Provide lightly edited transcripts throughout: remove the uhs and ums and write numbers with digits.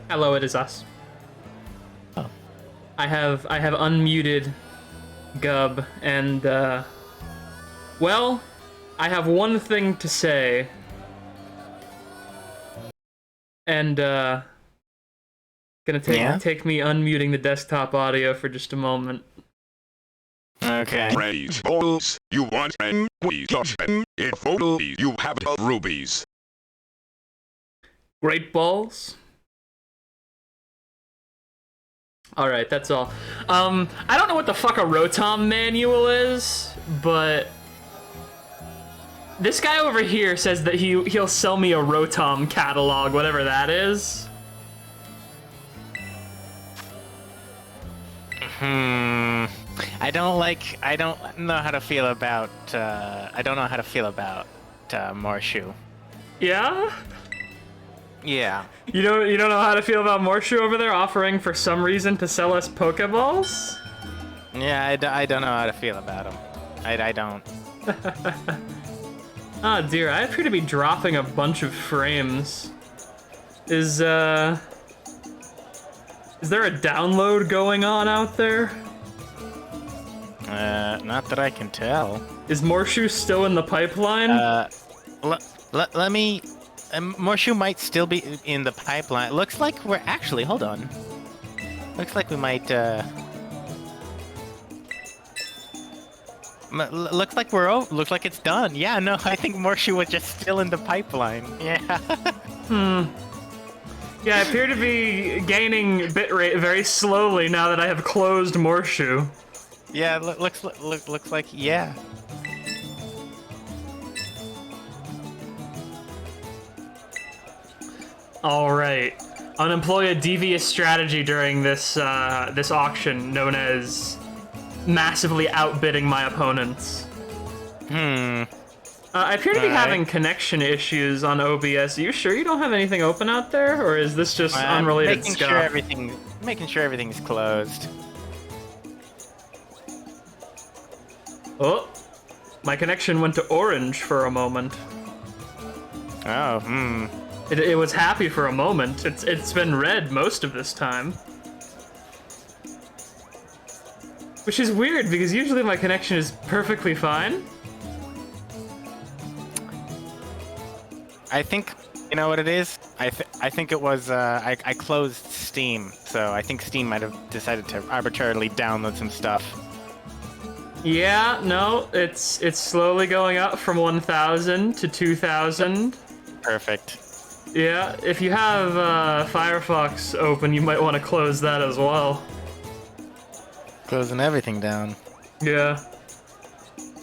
Hello, it is us. Oh. I have unmuted Gub, and well, I have one thing to say, and gonna take me unmuting the desktop audio for just a moment. Okay. Raise balls, you want and we got them. In photo, you have the rubies. Great balls. All right, that's all. I don't know what the fuck a Rotom manual is, but this guy over here says that he'll sell me a Rotom catalog, whatever that is. I don't know how to feel about Morshu. Yeah? Yeah. You don't know how to feel about Morshu over there offering for some reason to sell us Pokeballs? Yeah, I don't know how to feel about him. I don't. Oh dear, I appear to be dropping a bunch of frames. Is there a download going on out there? Not that I can tell. Is Morshu still in the pipeline? Let me. Morshu might still be in the pipeline. Looks like we're actually. Hold on. Looks like we might. Looks like looks like it's done. Yeah, no, I think Morshu was just still in the pipeline. Yeah. Yeah, I appear to be gaining bitrate very slowly now that I have closed Morshu. Yeah, looks like yeah. All right, I'll employ a devious strategy during this this auction, known as massively outbidding my opponents. I appear to be having connection issues on OBS. Are you sure you don't have anything open out there, or is this just unrelated stuff? Making sure everything's closed. Oh, my connection went to orange for a moment. Oh, It was happy for a moment. It's been red most of this time. Which is weird, because usually my connection is perfectly fine. I think, you know what it is? I think it was, I closed Steam, so I think Steam might have decided to arbitrarily download some stuff. Yeah, no, it's slowly going up from 1,000 to 2,000. Perfect. Yeah, if you have Firefox open, you might want to close that as well. Closing everything down. Yeah.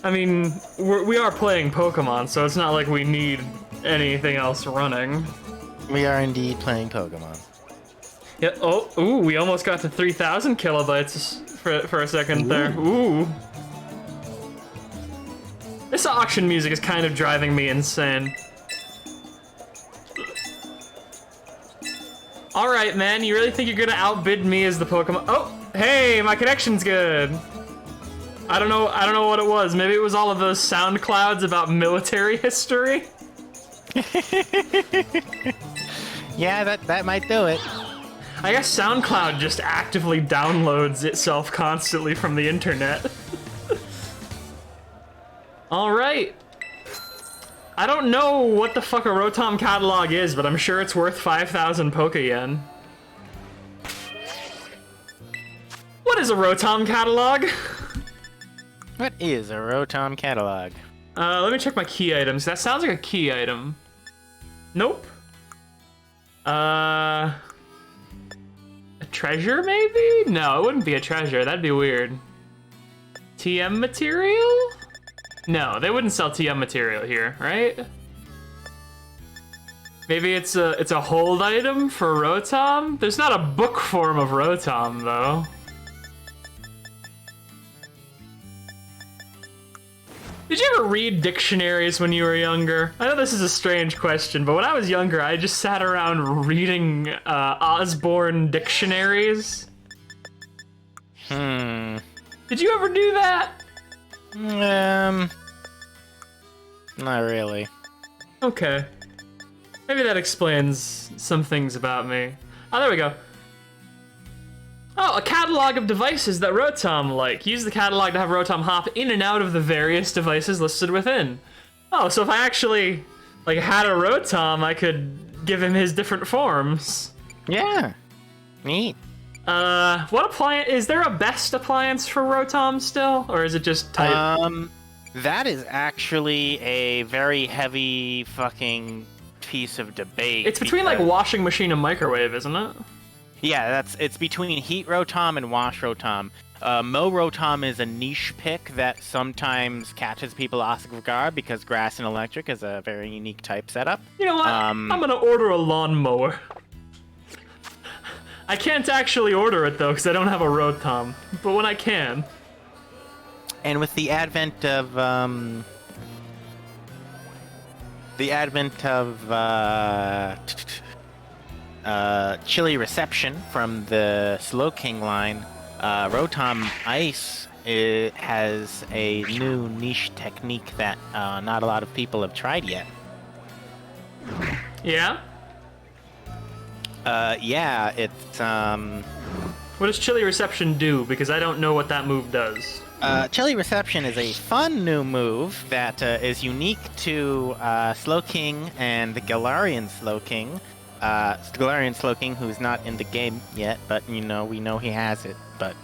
I mean, we are playing Pokemon, so it's not like we need anything else running. We are indeed playing Pokemon. Yeah. Oh, ooh, we almost got to 3,000 kilobytes for a second there. Ooh. This auction music is kind of driving me insane. All right, man. You really think you're gonna outbid me as the Pokemon? Oh, hey, my connection's good. I don't know what it was. Maybe it was all of those sound clouds about military history. Yeah, that might do it. I guess SoundCloud just actively downloads itself constantly from the internet. All right. I don't know what the fuck a Rotom catalog is, but I'm sure it's worth 5,000 Pokeyen. What is a Rotom catalog? What is a Rotom catalog? Let me check my key items. That sounds like a key item. Nope. A treasure, maybe? No, it wouldn't be a treasure. That'd be weird. TM material? No, they wouldn't sell TM material here, right? Maybe it's a hold item for Rotom? There's not a book form of Rotom, though. Did you ever read dictionaries when you were younger? I know this is a strange question, but when I was younger, I just sat around reading Osborne dictionaries. Did you ever do that? Not really. Okay. Maybe that explains some things about me. Oh, there we go. Oh, a catalog of devices that Rotom like. Use the catalog to have Rotom hop in and out of the various devices listed within. Oh, so if I actually like had a Rotom, I could give him his different forms. Yeah. Neat. What appliance? Is there a best appliance for Rotom still, or is it just type? That is actually a very heavy fucking piece of debate. It's between like washing machine and microwave, isn't it? Yeah, it's between Heat Rotom and Wash Rotom. Mo Rotom is a niche pick that sometimes catches people off guard because Grass and Electric is a very unique type setup. You know what? I'm gonna order a lawnmower. I can't actually order it though because I don't have a Rotom, but when I can. And with the advent of chili reception from the Slowking line, Rotom Ice has a new niche technique that not a lot of people have tried yet. Yeah? Yeah, it's What does Chili Reception do? Because I don't know what that move does. Chili Reception is a fun new move that is unique to Slowking and the Galarian Slowking. Galarian Slowking, who's not in the game yet, but we know he has it. But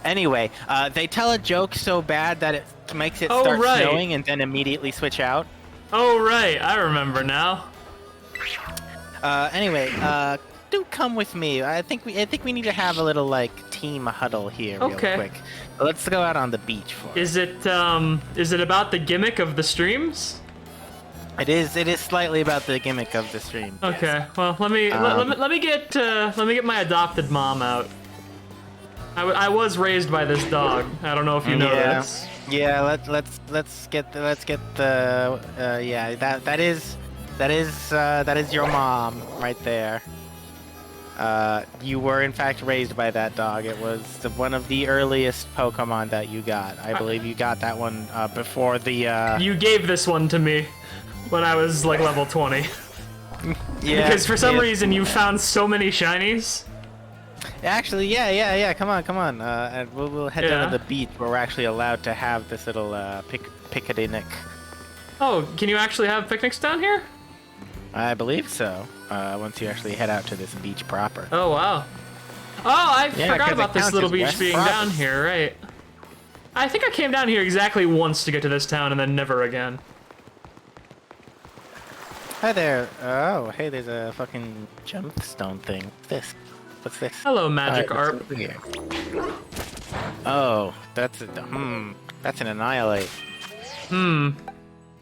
anyway, they tell a joke so bad that it makes it start snowing and then immediately switch out. Oh right, I remember now. Anyway, do come with me. I think we need to have a little like team huddle here real quick. Let's go out on the beach for it. Is it about the gimmick of the streams? It is slightly about the gimmick of the stream. Okay. Yes. Well, let me get my adopted mom out. I was raised by this dog. I don't know if you know this. Yeah, let's get the yeah, that is your mom right there. You were in fact raised by that dog. It was one of the earliest Pokemon that you got. I believe you got that one before the You gave this one to me when I was like level 20. Yeah. Because for some reason you found so many shinies. Actually, yeah. Come on. And we'll head down to the beach where we're actually allowed to have this little picnic. Oh, can you actually have picnics down here? I believe so. Once you actually head out to this beach proper. Oh wow. Oh, I forgot about this little beach being down here, right? I think I came down here exactly once to get to this town and then never again. Hi there. Oh, hey, there's a fucking gemstone thing. What's this? Hello, Magikarp. Oh, that's an Annihilate.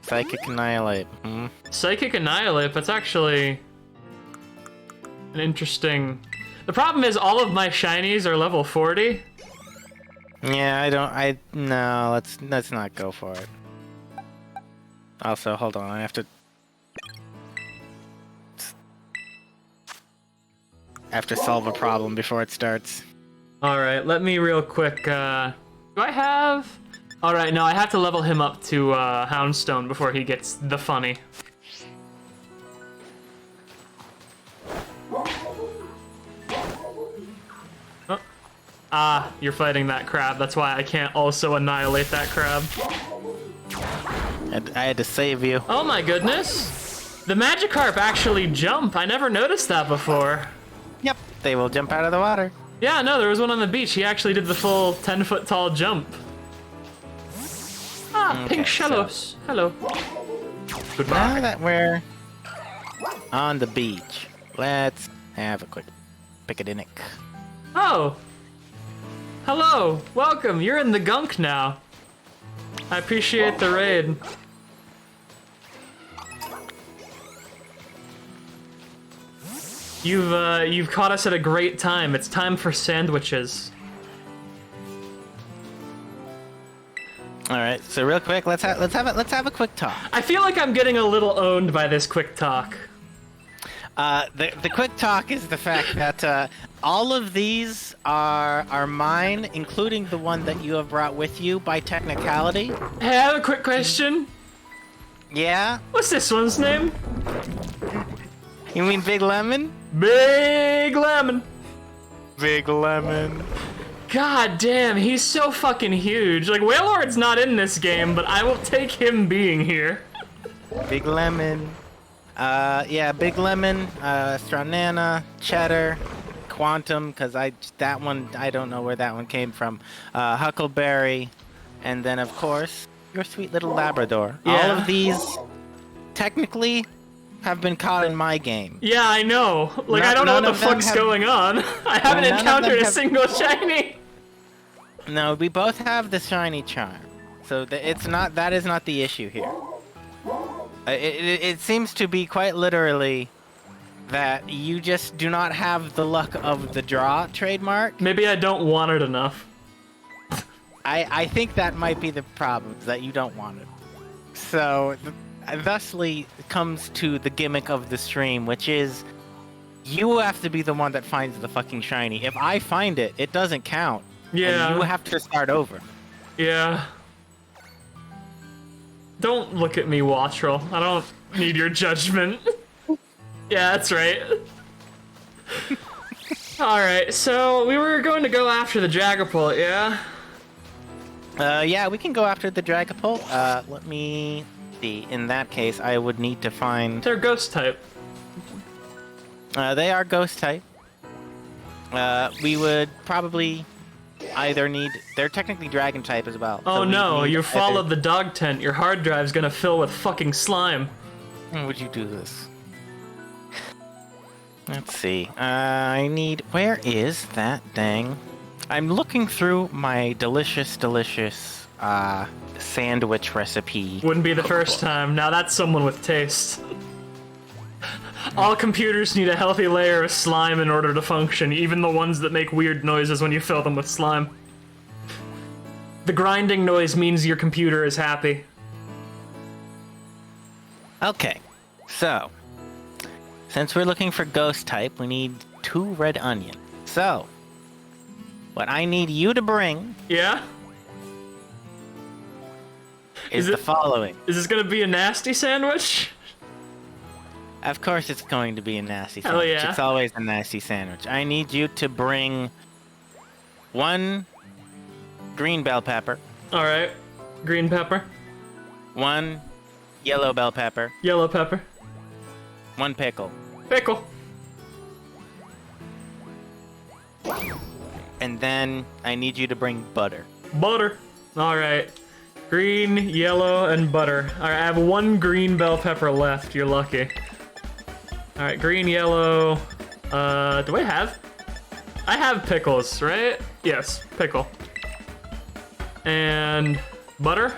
Psychic Annihilate. Psychic Annihilate, that's actually an interesting... The problem is all of my shinies are level 40. Yeah, no, let's not go for it. Also, hold on, I have to solve a problem before it starts. Alright, let me real quick, do I have... Alright, no, I have to level him up to Houndstone before he gets the funny. Oh. Ah, you're fighting that crab. That's why I can't also annihilate that crab. I had to save you. Oh my goodness! The Magikarp actually jump. I never noticed that before. Yep, they will jump out of the water. Yeah, no, there was one on the beach. He actually did the full 10-foot tall jump. Ah, okay, pink shallows. So, hello. Goodbye. Now that we're on the beach, let's have a quick picnic. Oh. Hello. Welcome. You're in the gunk now. I appreciate the raid. You've caught us at a great time. It's time for sandwiches. All right, so real quick, let's have a quick talk. I feel like I'm getting a little owned by this quick talk. The quick talk is the fact that all of these are mine, including the one that you have brought with you by technicality. Hey, I have a quick question. Yeah? What's this one's name? You mean Big Lemon? Big Lemon. Big Lemon. God damn, he's so fucking huge. Like, Wailord's not in this game, but I will take him being here. Big Lemon. Yeah, Big Lemon, Stranana, Cheddar, Quantum, because that one, I don't know where that one came from. Huckleberry, and then, of course, your sweet little Labrador. Yeah. All of these, technically, have been caught in my game. Yeah, I know. Like, I don't know what the fuck's going on. I haven't none of encountered them a have- single shiny. No, we both have the shiny charm, so that is not the issue here. It seems to be quite literally that you just do not have the luck of the draw trademark. Maybe I don't want it enough. I think that might be the problem, that you don't want it. So, thusly comes to the gimmick of the stream, which is you have to be the one that finds the fucking shiny. If I find it, it doesn't count. Yeah. And you have to start over. Yeah. Don't look at me, Wattrel. I don't need your judgment. Yeah, that's right. Alright, so we were going to go after the Dragapult, yeah? Yeah, we can go after the Dragapult. Let me see. In that case, I would need to find... They're ghost type. They are ghost type. We would probably either need... They're technically dragon type as well. Oh so we no, need you either- followed the dog tent. Your hard drive's gonna fill with fucking slime. How would you do this? Let's see. I need... Where is that dang... I'm looking through my delicious sandwich recipe. Wouldn't be the first time. Now that's someone with taste. All computers need a healthy layer of slime in order to function, even the ones that make weird noises when you fill them with slime. The grinding noise means your computer is happy. Okay, so since we're looking for ghost type, we need 2 red onion. So, what I need you to bring Yeah? is Is the it- following. Is this gonna be a nasty sandwich? Of course it's going to be a nasty Hell sandwich. yeah. It's always a nasty sandwich. I need you to bring 1 green bell pepper, Alright. Green pepper. 1 yellow bell pepper, Yellow pepper. 1 pickle. Pickle. And then I need you to bring butter. Butter. Alright. Green, yellow, and butter. Alright, I have 1 green bell pepper left. You're lucky. Alright, green, yellow. Do I have? I have pickles, right? Yes, pickle. And butter?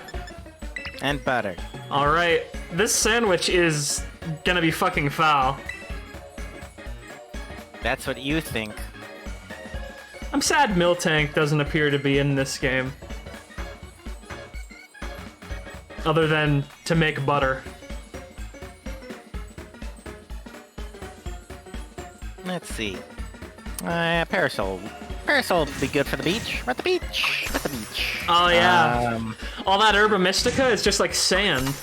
And butter. Alright, this sandwich is gonna be fucking foul. That's what you think. I'm sad Miltank doesn't appear to be in this game. Other than to make butter. Let's see. Parasol. Parasol would be good for the beach. We're at the beach. We're at the beach. Oh yeah. All that Herba Mystica is just like sand.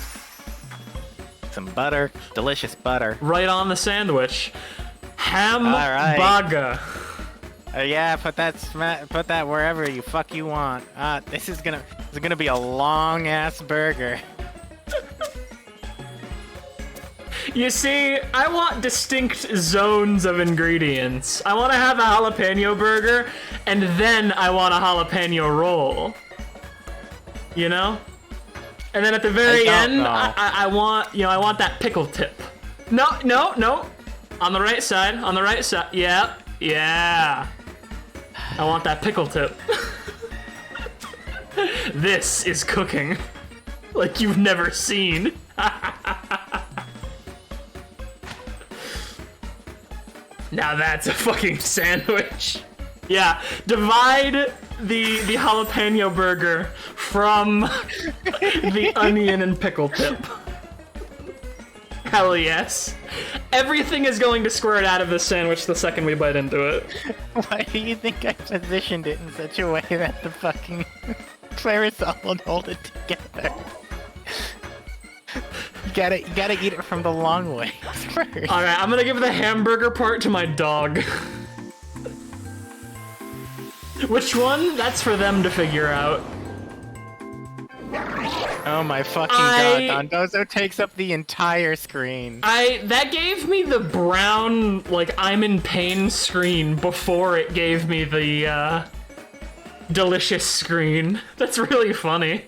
Some butter. Delicious butter. Right on the sandwich. Ham Alright. baga. Yeah, put that wherever you want. This is gonna be a long ass burger. You see, I want distinct zones of ingredients. I want to have a jalapeno burger, and then I want a jalapeno roll. You know? And then at the very I don't end, know. I want, I want that pickle tip. No. On the right side, Yeah, yeah. I want that pickle tip. This is cooking. Like you've never seen. Now that's a fucking sandwich. Yeah, divide the jalapeno burger from the onion and pickle tip. Hell yes. Everything is going to squirt out of this sandwich the second we bite into it. Why do you think I positioned it in such a way that the fucking parasol would hold it together? gotta eat it from the long way first. All right, I'm gonna give the hamburger part to my dog. Which one? That's for them to figure out. Oh my fucking god, Dondozo takes up the entire screen. That gave me the brown, like, I'm in pain screen before it gave me the, delicious screen. That's really funny.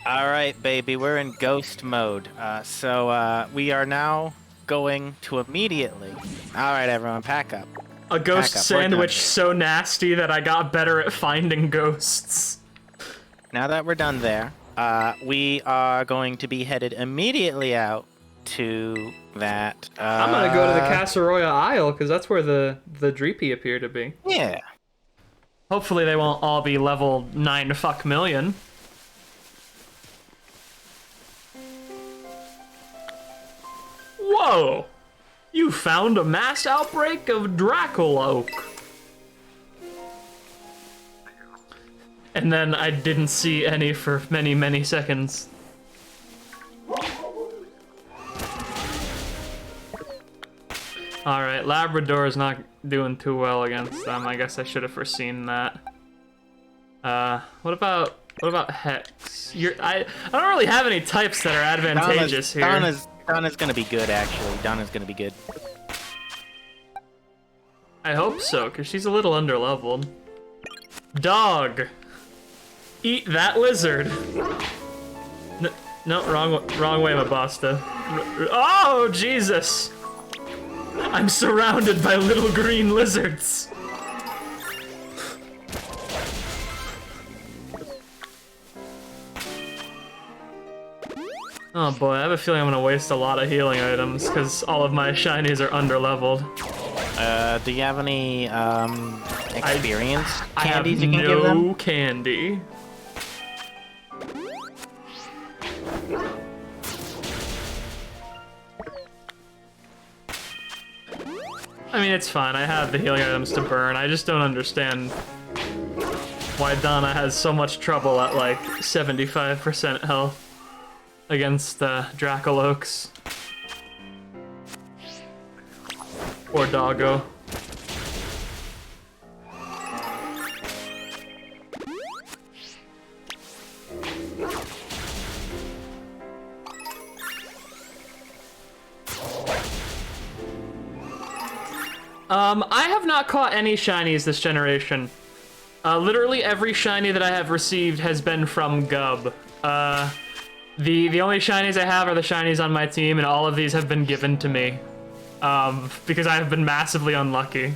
Alright, baby, we're in ghost mode. So we are now going to immediately... Alright, everyone, pack up. A ghost sandwich so nasty that I got better at finding ghosts. Now that we're done there, we are going to be headed immediately out to that, I'm gonna go to the Casseroya Isle, because that's where the Dreepy appear to be. Yeah. Hopefully they won't all be level 9 fuck million. Whoa! You found a mass outbreak of Dracoloak. And then I didn't see any for many, many seconds. Alright, Labrador is not doing too well against them. I guess I should have foreseen that. What about Hex? I don't really have any types that are advantageous here. Donna's gonna be good, actually. Donna's gonna be good. I hope so, because she's a little underleveled. Dog! Eat that lizard! No, wrong way, Mabasta. Oh, Jesus! I'm surrounded by little green lizards! Oh boy, I have a feeling I'm gonna waste a lot of healing items, because all of my shinies are underleveled. Do you have any, experience I candies have you can give them? no candy. I mean, it's fine. I have the healing items to burn. I just don't understand why Donna has so much trouble at, like, 75% health against Dracoloaks. Or Doggo. I have not caught any shinies this generation. Literally every shiny that I have received has been from Gub. The only shinies I have are the shinies on my team, and all of these have been given to me. Because I have been massively unlucky.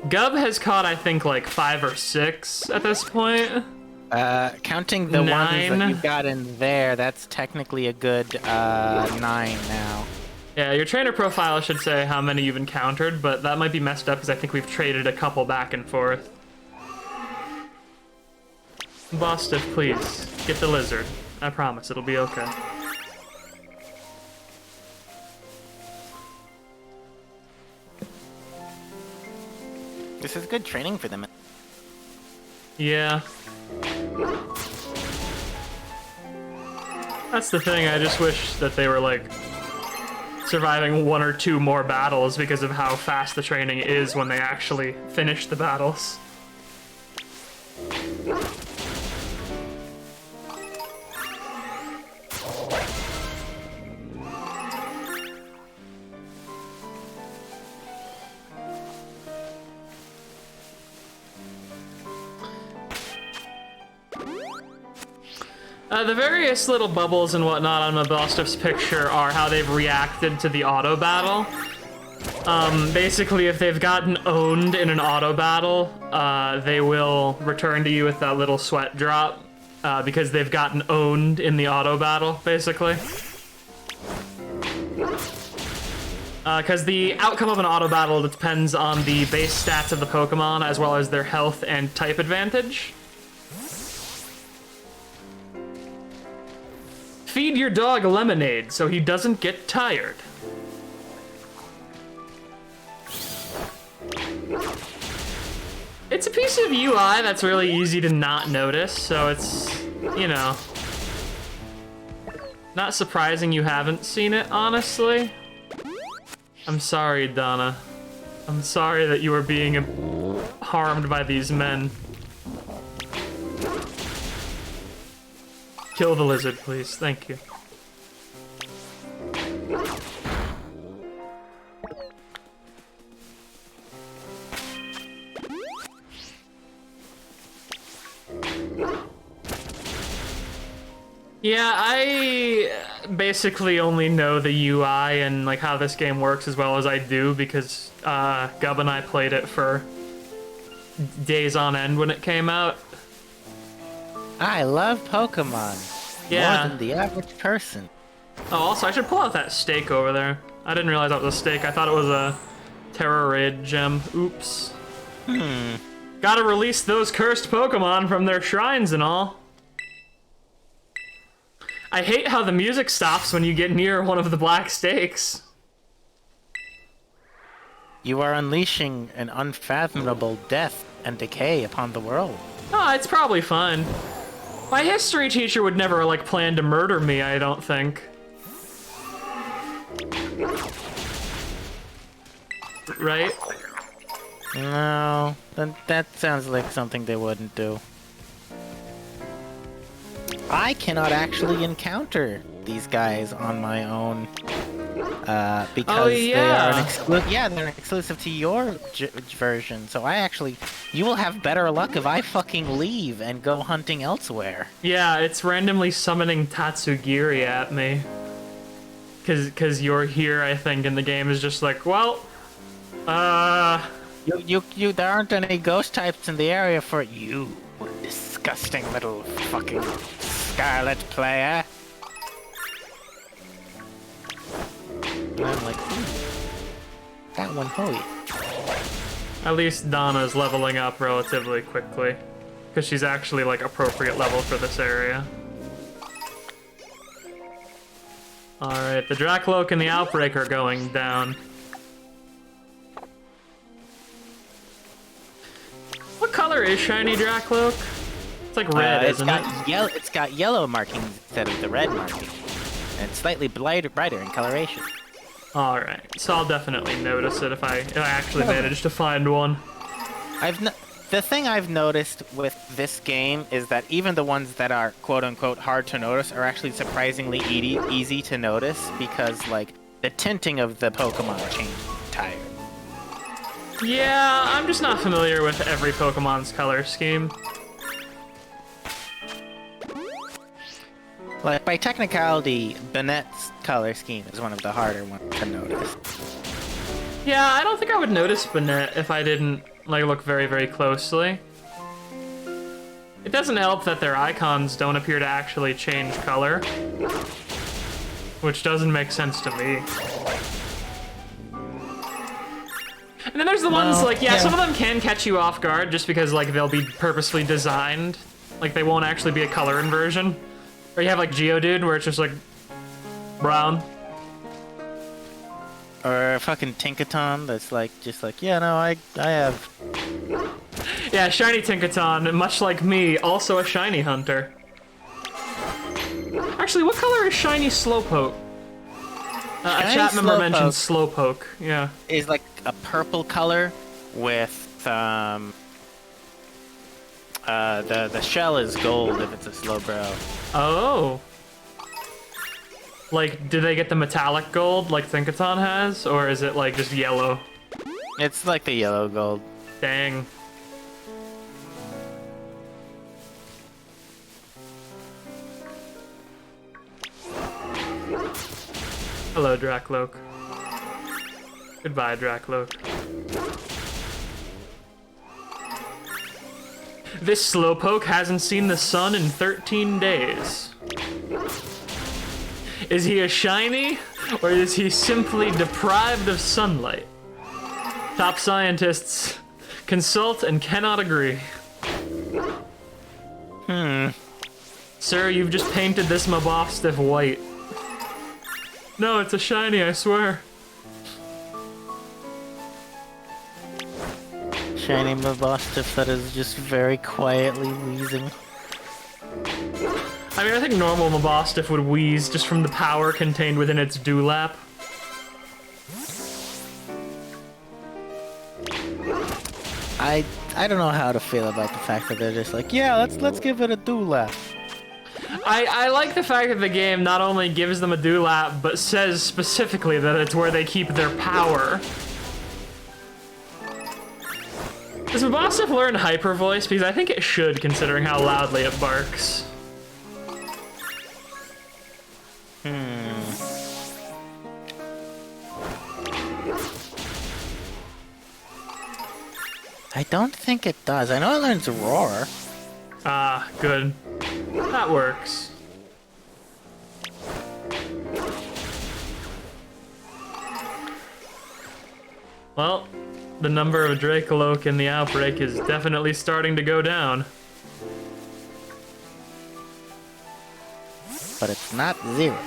Gub has caught, I think, like 5 or 6 at this point. Counting the 9. ones that you got in there, that's technically a good, 9 now. Yeah, your trainer profile should say how many you've encountered, but that might be messed up because I think we've traded a couple back and forth. Bostiff, please, get the lizard. I promise, it'll be okay. This is good training for them. Yeah. That's the thing, I just wish that they were, like, surviving 1 or 2 more battles because of how fast the training is when they actually finish the battles. The various little bubbles and whatnot on Mabostiff's picture are how they've reacted to the auto battle. Basically, if they've gotten owned in an auto battle, they will return to you with that little sweat drop, because they've gotten owned in the auto battle, basically. Because the outcome of an auto battle depends on the base stats of the Pokemon, as well as their health and type advantage. Feed your dog lemonade so he doesn't get tired. It's a piece of UI that's really easy to not notice, so it's, you know. Not surprising you haven't seen it, honestly. I'm sorry, Donna. I'm sorry that you are being harmed by these men. Kill the lizard, please. Thank you. Yeah, I basically only know the UI and like how this game works as well as I do because Gub and I played it for days on end when it came out. I love Pokemon. Yeah. More than the average person. Oh, also, I should pull out that steak over there. I didn't realize that was a steak. I thought it was a Terra Raid gem. Oops. Gotta release those cursed Pokemon from their shrines and all. I hate how the music stops when you get near one of the black steaks. You are unleashing an unfathomable death and decay upon the world. Oh, it's probably fine. My history teacher would never, like, plan to murder me, I don't think. Right? No, that sounds like something they wouldn't do. I cannot actually encounter these guys on my own because they are they're exclusive to your version. So you will have better luck if I fucking leave and go hunting elsewhere. Yeah, it's randomly summoning Tatsugiri at me. Cause you're here, I think, and the game is just like, well, You there aren't any ghost types in the area for you, disgusting little fucking Scarlet player. And I'm like, that one, holy. At least Donna's leveling up relatively quickly. Because she's actually, like, appropriate level for this area. Alright, the Dracloak and the Outbreak are going down. What color is Shiny Dracloak? It's like red, isn't it? It's got yellow markings instead of the red markings. And it's slightly brighter in coloration. Alright, so I'll definitely notice it if I actually manage to find one. The thing I've noticed with this game is that even the ones that are quote-unquote hard to notice are actually surprisingly easy to notice because, like, the tinting of the Pokemon change entirely. Yeah, I'm just not familiar with every Pokemon's color scheme. Like, by technicality, Banette's color scheme is one of the harder ones to notice. Yeah, I don't think I would notice Banette if I didn't, like, look very, very closely. It doesn't help that their icons don't appear to actually change color. Which doesn't make sense to me. And then there's the ones, like, yeah, some of them can catch you off guard just because, like, they'll be purposely designed. Like, they won't actually be a color inversion. Or you have, like, Geodude, where it's just, like, brown. Or fucking Tinkaton that's, like, just like, yeah, no, I have... Yeah, Shiny Tinkaton, much like me, also a Shiny Hunter. Actually, what color is Shiny Slowpoke? A chat member mentioned Slowpoke, yeah. Is like a purple color with the shell is gold if it's a Slowbro. Oh. Like, do they get the metallic gold like Tinkaton has, or is it like just yellow? It's like the yellow gold. Dang. Hello, Dracloak. Goodbye, Dracloak. This Slowpoke hasn't seen the sun in 13 days. Is he a shiny, or is he simply deprived of sunlight? Top scientists consult and cannot agree. Sir, you've just painted this Mabosstiff white. No, it's a shiny, I swear. Shiny Mabosstiff that is just very quietly wheezing. I mean, I think normal Mabostiff would wheeze just from the power contained within its dewlap. I don't know how to feel about the fact that they're just like, yeah, let's give it a dewlap. I like the fact that the game not only gives them a dewlap, but says specifically that it's where they keep their power. Does Mabostiff learn Hyper Voice? Because I think it should, considering how loudly it barks. I don't think it does. I know it learns Roar. Ah, good. That works. Well, the number of Dracoloak in the outbreak is definitely starting to go down. But it's not 0.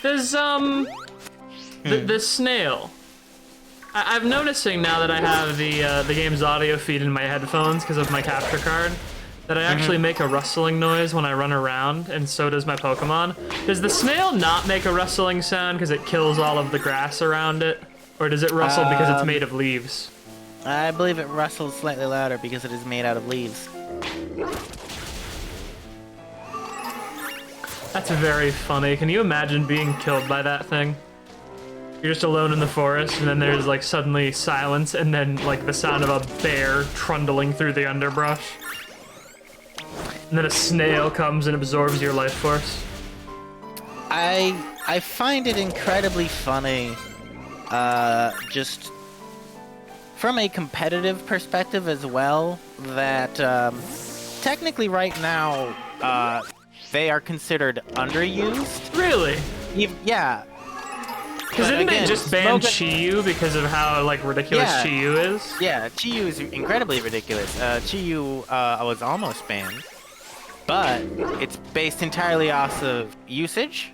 Does, the snail. I'm noticing now that I have the game's audio feed in my headphones because of my capture card, that I actually make a rustling noise when I run around, and so does my Pokemon. Does the snail not make a rustling sound because it kills all of the grass around it? Or does it rustle because it's made of leaves? I believe it rustles slightly louder because it is made out of leaves. That's very funny. Can you imagine being killed by that thing? You're just alone in the forest, and then there's like suddenly silence, and then like the sound of a bear trundling through the underbrush. And then a snail comes and absorbs your life force. I find it incredibly funny, just from a competitive perspective as well, that technically right now, they are considered underused. Really? Yeah. Because didn't they just ban Chi-Yu because of how like ridiculous Chi-Yu is? Yeah, Chi-Yu is incredibly ridiculous. Chi-Yu was almost banned, but it's based entirely off of usage.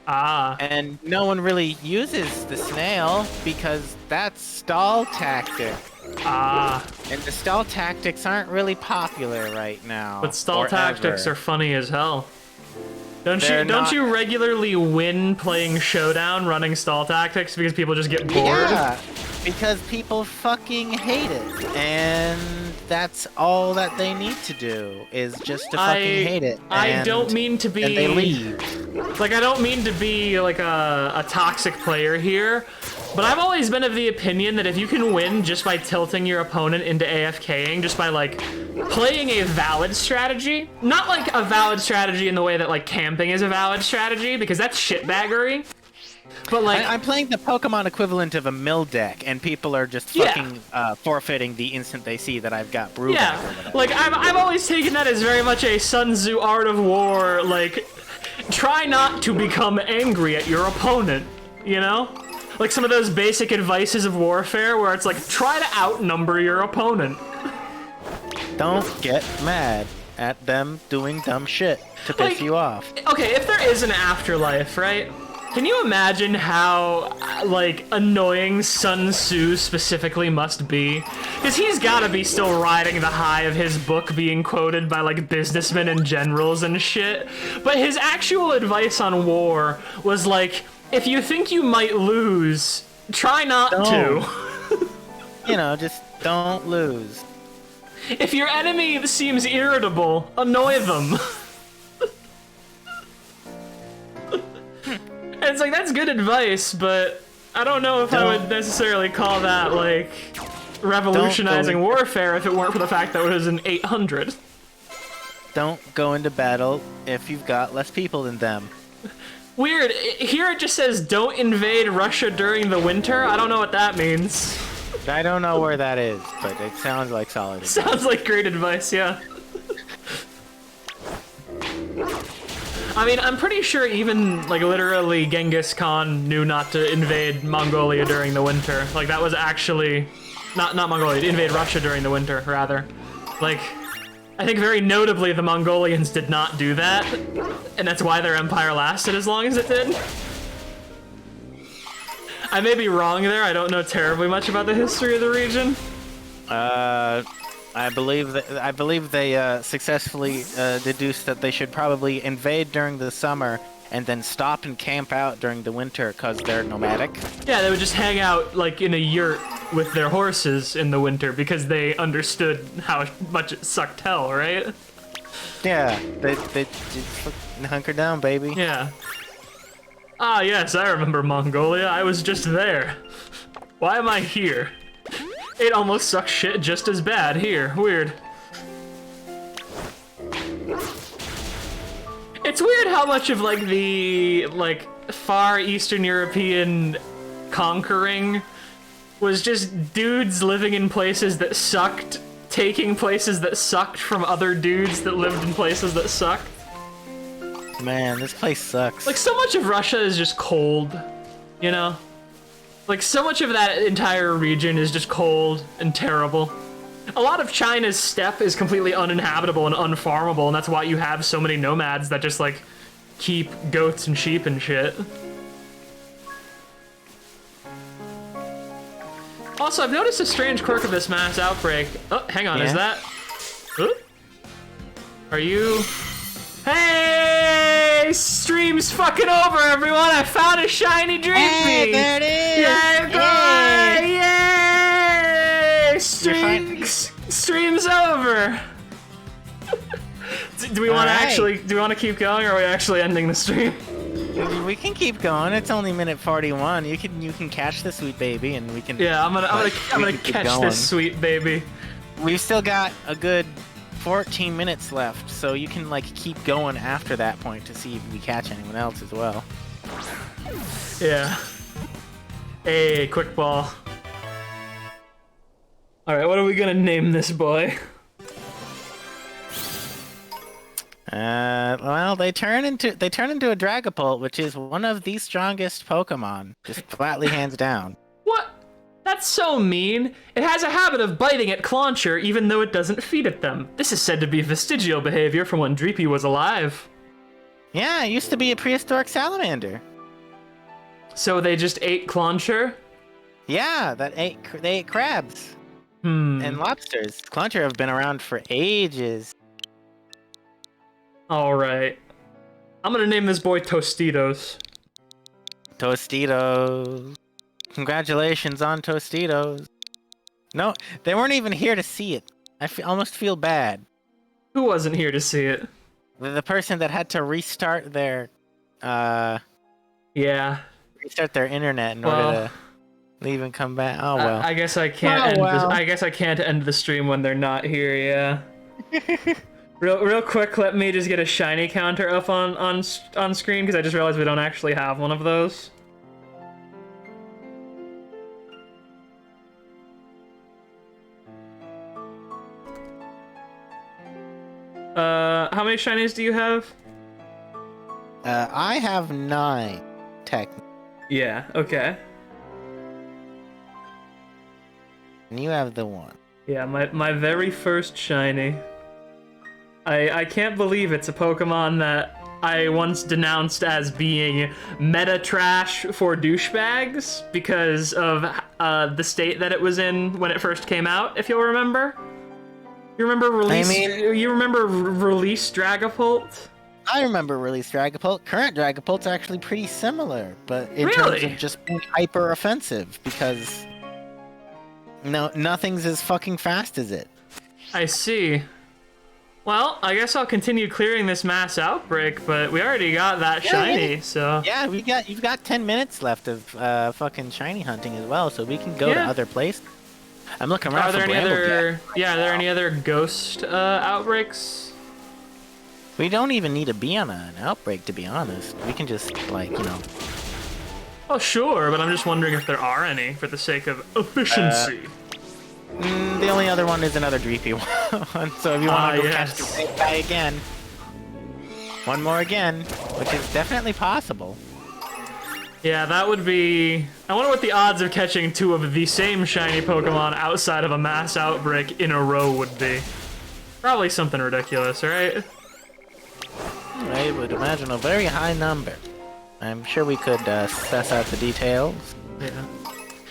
Ah. And no one really uses the snail because that's stall tactic. Ah. And the stall tactics aren't really popular right now. But stall tactics are funny as hell. Don't you regularly win playing Showdown running stall tactics because people just get bored? Yeah, because people fucking hate it. And that's all that they need to do is just to fucking hate it. I don't mean to be... And they leave. Like, I don't mean to be like a toxic player here, but I've always been of the opinion that if you can win just by tilting your opponent into AFKing, just by like playing a valid strategy, not like a valid strategy in the way that like camping is a valid strategy, because that's shitbaggery. But like, I'm playing the Pokemon equivalent of a mill deck, and people are just fucking forfeiting the instant they see that I've got Brewback. Yeah, like I've always taken that as very much a Sun Tzu Art of War. Like, try not to become angry at your opponent. You know, like some of those basic advices of warfare, where it's like try to outnumber your opponent. Don't get mad at them doing dumb shit to piss you off. Okay, if there is an afterlife, right? Can you imagine how, like, annoying Sun Tzu specifically must be? Because he's gotta be still riding the high of his book being quoted by, like, businessmen and generals and shit. But his actual advice on war was, like, if you think you might lose, try not to. You know, just don't lose. If your enemy seems irritable, annoy them. And it's like, that's good advice, but I don't know if I would necessarily call that, like, revolutionizing warfare if it weren't for the fact that it was an 800. Don't go into battle if you've got less people than them. Weird. Here it just says, don't invade Russia during the winter. I don't know what that means. I don't know where that is, but it sounds like solid advice. Sounds like great advice, yeah. I mean, I'm pretty sure even, like, literally Genghis Khan knew not to invade Mongolia during the winter. Like, that was actually... Not Mongolia, invade Russia during the winter, rather. Like, I think very notably the Mongolians did not do that, and that's why their empire lasted as long as it did. I may be wrong there, I don't know terribly much about the history of the region. I believe they successfully deduced that they should probably invade during the summer and then stop and camp out during the winter because they're nomadic. Yeah, they would just hang out, like, in a yurt with their horses in the winter because they understood how much it sucked hell, right? Yeah, they just hunker down, baby. Yeah. Ah, yes, I remember Mongolia. I was just there. Why am I here? It almost sucks shit just as bad here. Weird. It's weird how much of, like, the, like, far Eastern European conquering was just dudes living in places that sucked, taking places that sucked from other dudes that lived in places that sucked. Man, this place sucks. Like, so much of Russia is just cold, you know? Like, so much of that entire region is just cold and terrible. A lot of China's steppe is completely uninhabitable and unfarmable, and that's why you have so many nomads that just, like, keep goats and sheep and shit. Also, I've noticed a strange quirk of this mass outbreak. Oh, hang on, is that... Huh? Are you... Hey! Stream's fucking over, everyone! I found a shiny dream Hey, bead! there it is! Yay! Yay! Stream's over! Do we want to keep going, or are we actually ending the stream? We can keep going. It's only minute 41. You can catch the sweet baby, and we can. Yeah, I'm gonna catch this sweet baby. We've still got a good 14 minutes left, so you can like keep going after that point to see if we catch anyone else as well. Yeah. Hey, quick ball. All right, what are we gonna name this boy? Well, they turn into a Dragapult, which is one of the strongest Pokemon, just flatly hands down. What? That's so mean. It has a habit of biting at Clauncher even though it doesn't feed at them. This is said to be vestigial behavior from when Dreepy was alive. Yeah, it used to be a prehistoric salamander. So they just ate Clauncher? Yeah, they ate crabs. And lobsters. Clauncher have been around for ages. Alright. I'm gonna name this boy Tostitos. Tostitos. Congratulations on Tostitos. No, they weren't even here to see it. I almost feel bad. Who wasn't here to see it? The person that had to restart their, Yeah. restart their internet in order to leave and come back. Oh well. I guess I can't I guess I can't end the stream when they're not here, yeah. Real quick, let me just get a shiny counter up on screen, because I just realized we don't actually have one of those. How many shinies do you have? I have 9, technically. Yeah, okay. And you have the 1. Yeah, my very first shiny. I can't believe it's a Pokemon that I once denounced as being meta trash for douchebags because of the state that it was in when it first came out, if you'll remember. You remember release Dragapult? I remember release Dragapult. Current Dragapult's actually pretty similar, but in Really? terms of just being hyper offensive, because nothing's as fucking fast as it. I see. Well, I guess I'll continue clearing this mass outbreak, but we already got that shiny, so... Yeah, you've got 10 minutes left of fucking shiny hunting as well, so we can go to other places. I'm looking around for Bramblejack. Are there any other ghost outbreaks? We don't even need to be on an outbreak, to be honest. We can just, like, you know... Oh, sure, but I'm just wondering if there are any, for the sake of efficiency. The only other one is another Dreepy one, so if you want to go catch the big guy again... one more again, which is definitely possible. Yeah, that would be... I wonder what the odds of catching 2 of the same shiny Pokemon outside of a mass outbreak in a row would be. Probably something ridiculous, right? I would imagine a very high number. I'm sure we could suss out the details. Yeah.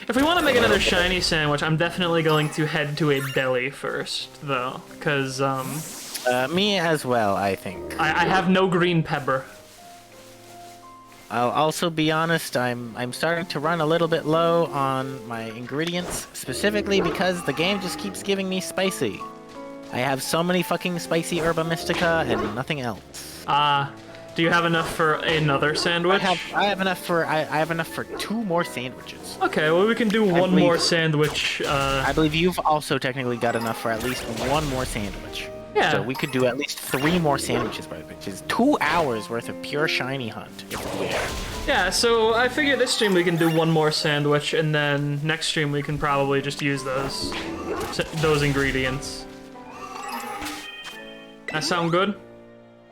If we want to make another shiny sandwich, I'm definitely going to head to a deli first, though, because, Me as well, I think. I have no green pepper. I'll also be honest, I'm starting to run a little bit low on my ingredients, specifically because the game just keeps giving me spicy. I have so many fucking spicy Herba Mystica and nothing else. Do you have enough for another sandwich? I have enough for 2 more sandwiches. Okay, well we can do one believe- more sandwich. I believe you've also technically got enough for at least 1 more sandwich. Yeah. So we could do at least 3 more sandwiches, which is 2 hours worth of pure shiny hunt, if we wish. Yeah, so I figure this stream we can do one more sandwich, and then next stream we can probably just use those ingredients. That sound good?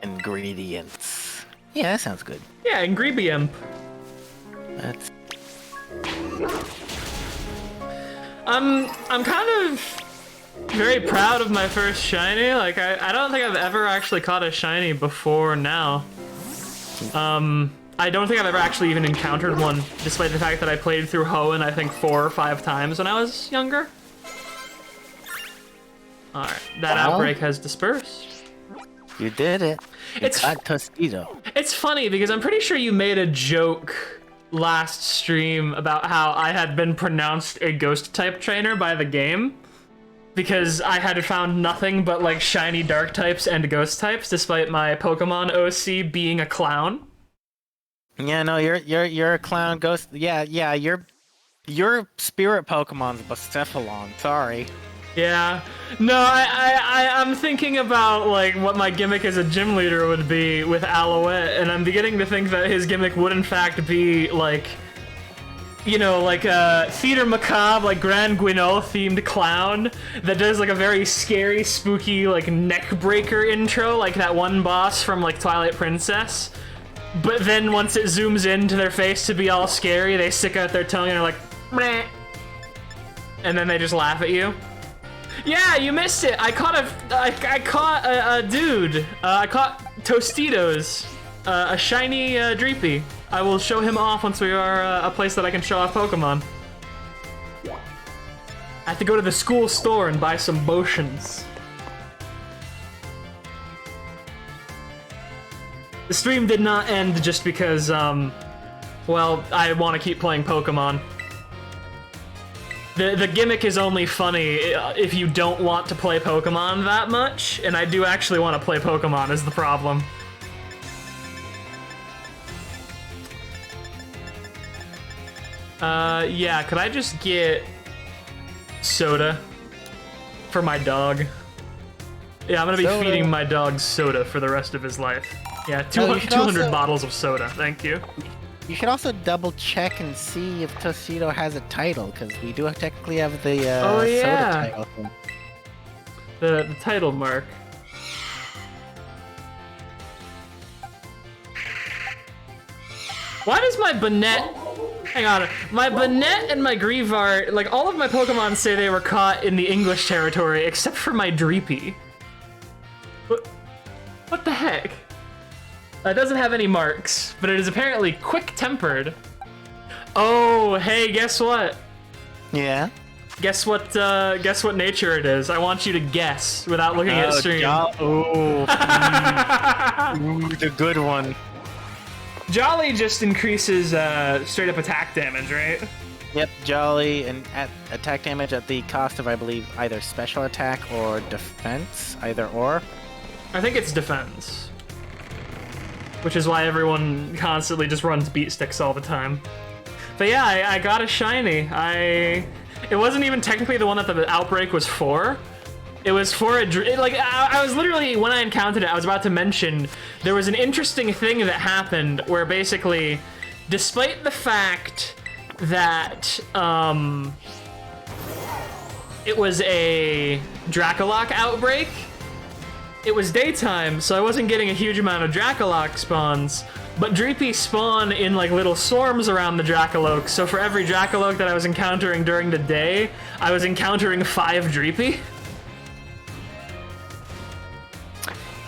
Ingredients. Yeah, that sounds good. Yeah, ingredient. That's... I'm kind of very proud of my first shiny. Like, I don't think I've ever actually caught a shiny before now. I don't think I've ever actually even encountered one, despite the fact that I played through Hoenn, I think 4 or 5 times when I was younger. Alright, that outbreak has dispersed. You did it. It's got Tostito. It's funny because I'm pretty sure you made a joke last stream about how I had been pronounced a ghost type trainer by the game because I had found nothing but like shiny dark types and ghost types despite my Pokemon OC being a clown. Yeah, no, you're a clown ghost. Yeah, your spirit Pokemon's Blacephalon. Sorry. Yeah. No, I'm thinking about like what my gimmick as a gym leader would be with Alouette, and I'm beginning to think that his gimmick would in fact be like, you know, like a Theater Macabre, like Grand Guignol themed clown that does like a very scary, spooky, like neck breaker intro, like that one boss from like Twilight Princess. But then once it zooms into their face to be all scary, they stick out their tongue and are like, meh. And then they just laugh at you. Yeah, you missed it. I caught a dude. I caught Tostitos, a shiny Dreepy. I will show him off once we are a place that I can show off Pokemon. I have to go to the school store and buy some potions. The stream did not end just because, well, I want to keep playing Pokemon. The gimmick is only funny if you don't want to play Pokemon that much, and I do actually want to play Pokemon is the problem. Yeah, could I just get soda for my dog? Yeah, I'm gonna be feeding my dog soda for the rest of his life. Yeah, 200 bottles of soda, thank you. You should also double check and see if Tostito has a title, because we do technically have the soda title. The title mark. Why does my Banette... Hang on. My Banette and my Greavard, like all of my Pokemon say they were caught in the English territory, except for my Dreepy. What the heck? It doesn't have any marks, but it is apparently quick-tempered. Oh, hey, guess what? Yeah? Guess what nature it is. I want you to guess without looking at stream. Ooh, the good one. Jolly just increases straight-up attack damage, right? Yep, Jolly, and at attack damage at the cost of, I believe, either special attack or defense, either or. I think it's defense. Which is why everyone constantly just runs beat sticks all the time. But yeah, I got a shiny. It wasn't even technically the one that the outbreak was for. It was for I was literally, when I encountered it, I was about to mention there was an interesting thing that happened where basically, despite the fact that it was a Dracolock outbreak, it was daytime, so I wasn't getting a huge amount of Dracolok spawns, but Dreepy spawn in like little swarms around the Dracoloak, so for every Dracoloak that I was encountering during the day, I was encountering 5 Dreepy.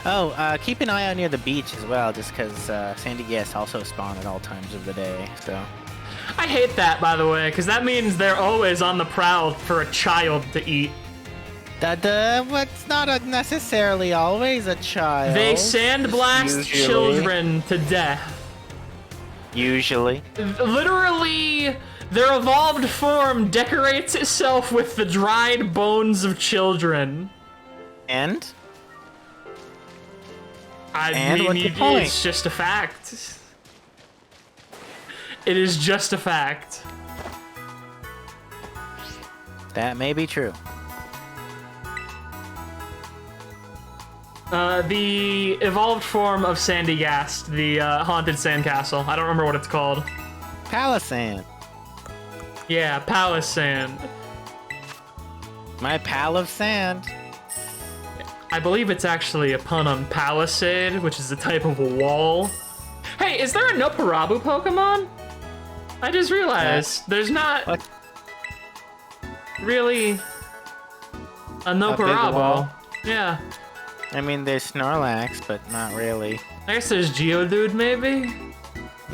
Oh, keep an eye out near the beach as well, just because Sandy Gas also spawn at all times of the day, so... I hate that, by the way, because that means they're always on the prowl for a child to eat. What's not necessarily always a child. They sandblast children to death. Usually. Literally, their evolved form decorates itself with the dried bones of children. And? What's the point? It's just a fact. It is just a fact. That may be true. The evolved form of Sandygast, the haunted sandcastle. I don't remember what it's called. Palisand. Yeah, Palisand. My pal of sand. I believe it's actually a pun on palisade, which is a type of wall. Hey, is there a Noparabu Pokemon? I just realized there's not really a Noparabu. Yeah. I mean, there's Snorlax, but not really. I guess there's Geodude, maybe?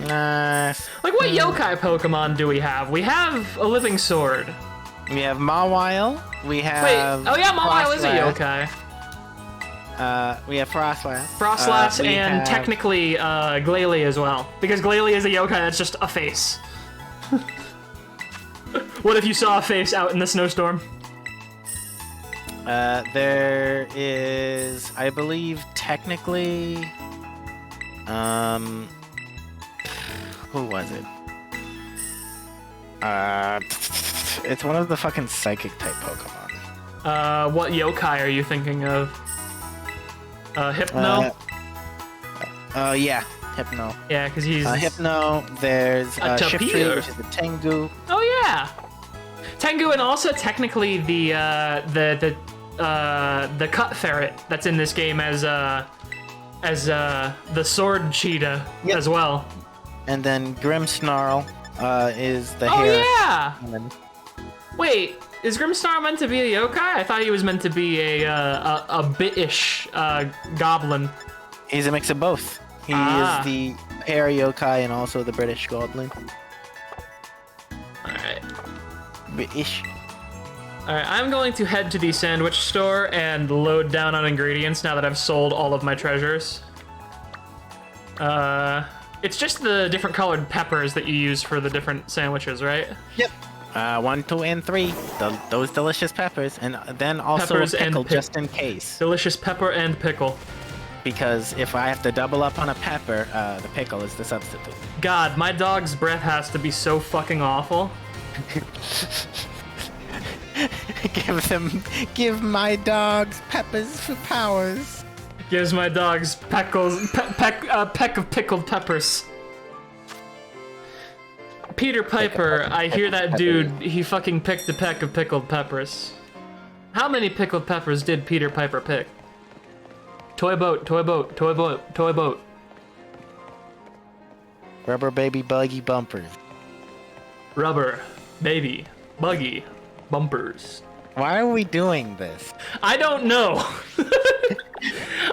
Nah. Like, what yokai Pokemon do we have? We have a Living Sword. We have Mawile. We have... Wait, oh yeah, Mawile is a yokai. We have Frostlass. Frostlass and technically Glalie as well. Because Glalie is a yokai that's just a face. What if you saw a face out in the snowstorm? There is, I believe, technically, who was it? It's one of the fucking psychic type Pokemon. What yokai are you thinking of? Hypno? Yeah, Hypno. Yeah, because he's... Hypno, there's Shiftry, which is the Tengu. Oh yeah! Tengu, and also technically the cut ferret that's in this game as the sword cheetah as well. And then Grimmsnarl is the hair. Oh yeah! Wait, is Grimmsnarl meant to be a yokai? I thought he was meant to be a bit-ish goblin. He's a mix of both. He is the hair yokai and also the British goblin. Alright. British. Alright, I'm going to head to the sandwich store and load down on ingredients now that I've sold all of my treasures. It's just the different colored peppers that you use for the different sandwiches, right? Yep. 1, 2, and 3. Those delicious peppers. And then also peppers a pickle and just in case. Delicious pepper and pickle. Because if I have to double up on a pepper, the pickle is the substitute. God, my dog's breath has to be so fucking awful. Give my dogs peppers for powers. Gives my dogs peck of pickled peppers. Peter Piper, I hear that dude, he fucking picked a peck of pickled peppers. How many pickled peppers did Peter Piper pick? Toy boat, toy boat, toy boat, toy boat. Rubber baby buggy bumpers. Rubber, baby, buggy, bumpers. Why are we doing this? I don't know. When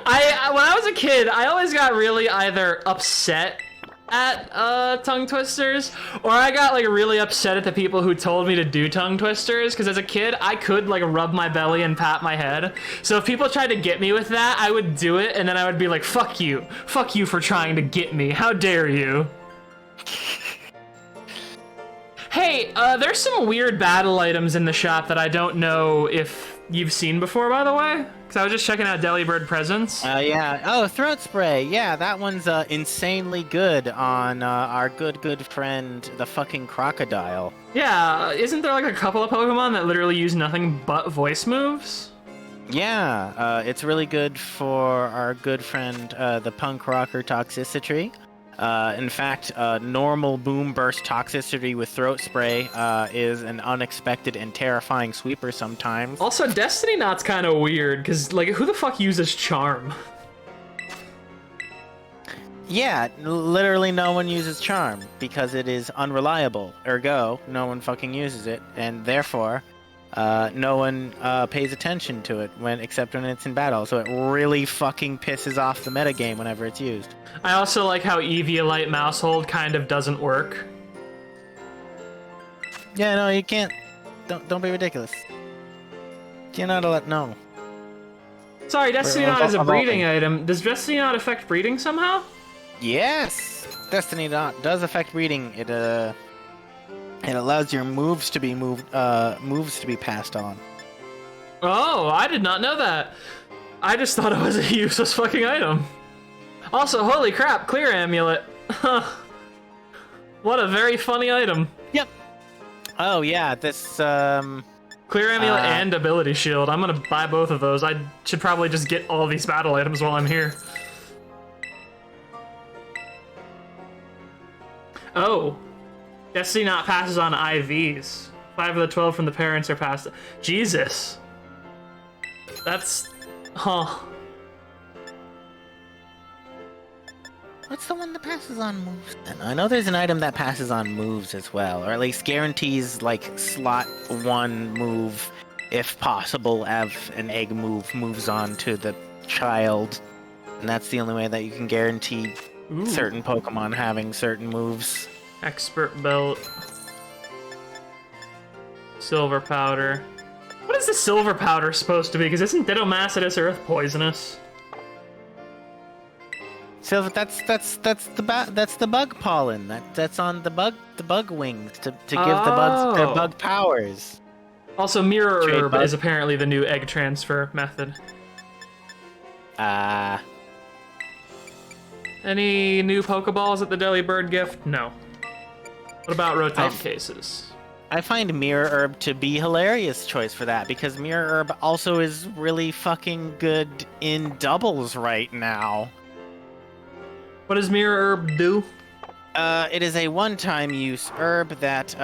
I was a kid, I always got really either upset at tongue twisters, or I got like really upset at the people who told me to do tongue twisters, because as a kid I could like rub my belly and pat my head, so if people tried to get me with that, I would do it, and then I would be like, fuck you for trying to get me, how dare you. Hey, there's some weird battle items in the shop that I don't know if you've seen before, by the way. Because I was just checking out Delibird Presents. Yeah. Oh, throat spray. Yeah, that one's insanely good on our good friend, the fucking crocodile. Yeah, isn't there like a couple of Pokemon that literally use nothing but voice moves? Yeah, it's really good for our good friend, the punk rocker Toxicity. In fact, normal boom burst toxicity with throat spray is an unexpected and terrifying sweeper sometimes. Also, Destiny Knot's kind of weird, because, like, who the fuck uses Charm? Yeah, literally no one uses Charm because it is unreliable. Ergo, no one fucking uses it, and therefore, no one pays attention to it except when it's in battle. So it really fucking pisses off the metagame whenever it's used. I also like how Eviolite Mousehold kind of doesn't work. Yeah, no, you can't. Don't be ridiculous. You're not allowed. No. Sorry, Destiny We're Knot is a breeding evolving. item. Does Destiny Knot affect breeding somehow? Yes, Destiny does affect breeding. It allows your moves to be passed on. Oh, I did not know that. I just thought it was a useless fucking item. Also, holy crap, Clear Amulet. What a very funny item. Yep. Oh yeah, this Clear Amulet and Ability Shield. I'm gonna buy both of those. I should probably just get all these battle items while I'm here. Oh. Destiny Knot passes on IVs. 5 of the 12 from the parents are passed. Jesus. That's... Huh. What's the one that passes on moves? then? I know there's an item that passes on moves as well, or at least guarantees like slot 1 move, if possible, if an egg moves on to the child, and that's the only way that you can guarantee certain Pokemon having certain moves. Expert Belt. Silver Powder. What is the Silver Powder supposed to be? Because isn't Dittomacidus Earth poisonous? So that's the bug pollen. That's on the bug wings to give the bugs their bug powers. Also, Mirror Trade Herb bug. is apparently the new egg transfer method. Any new Pokeballs at the Deli Bird gift? No. What about Rotom cases? I find Mirror Herb to be hilarious choice for that because Mirror Herb also is really fucking good in doubles right now. What does Mirror Herb do? It is a one-time use herb that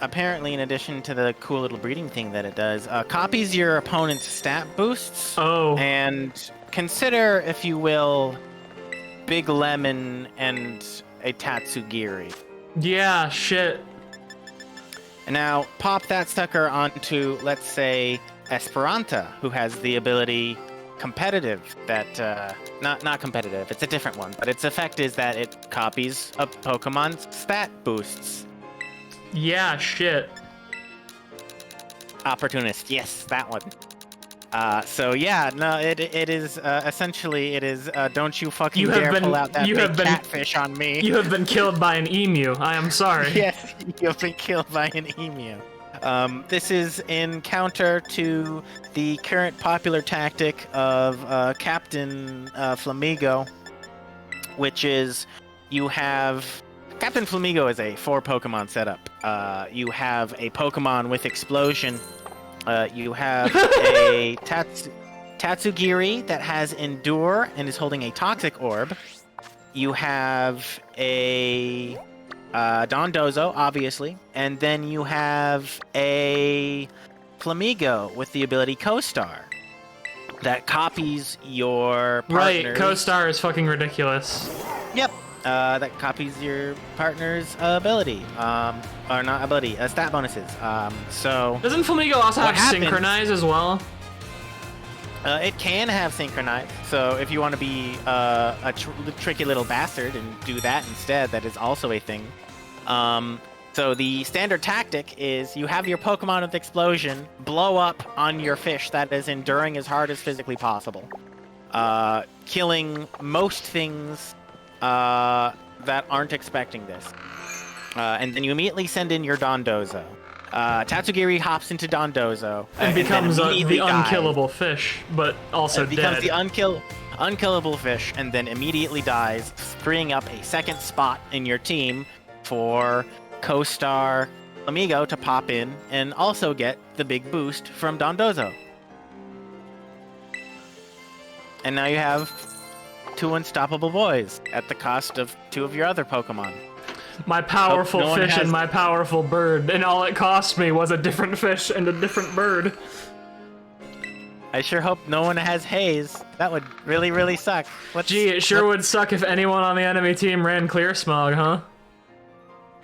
apparently, in addition to the cool little breeding thing that it does, copies your opponent's stat boosts. Oh. And consider, if you will, Big Lemon and a Tatsugiri. Yeah, shit. And now, pop that sucker onto, let's say, Esperanta, who has the ability competitive that, not competitive, it's a different one, but its effect is that it copies a Pokemon's stat boosts. Yeah, shit. Opportunist, yes, that one. So yeah, no, it is essentially it is. Don't you fucking You have dare been- pull out that you big have been- catfish on me! You have been killed by an emu. I am sorry. Yes, you've been killed by an emu. This is in counter to the current popular tactic of Captain Flamigo, which is you have Captain Flamigo is a 4 Pokemon setup. You have a Pokemon with Explosion. You have a Tatsugiri that has Endure and is holding a Toxic Orb. You have a Dondozo, obviously, and then you have a Flamigo with the ability Co-Star that copies your partner's... Right, Co-Star is fucking ridiculous. Yep. That copies your partner's ability, or not ability, stat bonuses. So Doesn't Flamigo also What have happens- Synchronize as well? it can have Synchronize. So if you want to be a tricky little bastard and do that instead, that is also a thing. So the standard tactic is you have your Pokemon with Explosion blow up on your fish that is enduring as hard as physically possible, killing most things that aren't expecting this. And then you immediately send in your Dondozo. Tatsugiri hops into Dondozo And then becomes the immediately dies. unkillable fish, but also It becomes dead. the unkillable fish, and then immediately dies, freeing up a second spot in your team for Co-Star Amigo to pop in and also get the big boost from Dondozo. And now you have two unstoppable boys at the cost of two of your other Pokemon. My powerful no one fish has- and my powerful bird, and all it cost me was a different fish and a different bird. I sure hope no one has Haze. That would really, really suck. Gee, it sure would suck if anyone on the enemy team ran Clear Smog, huh?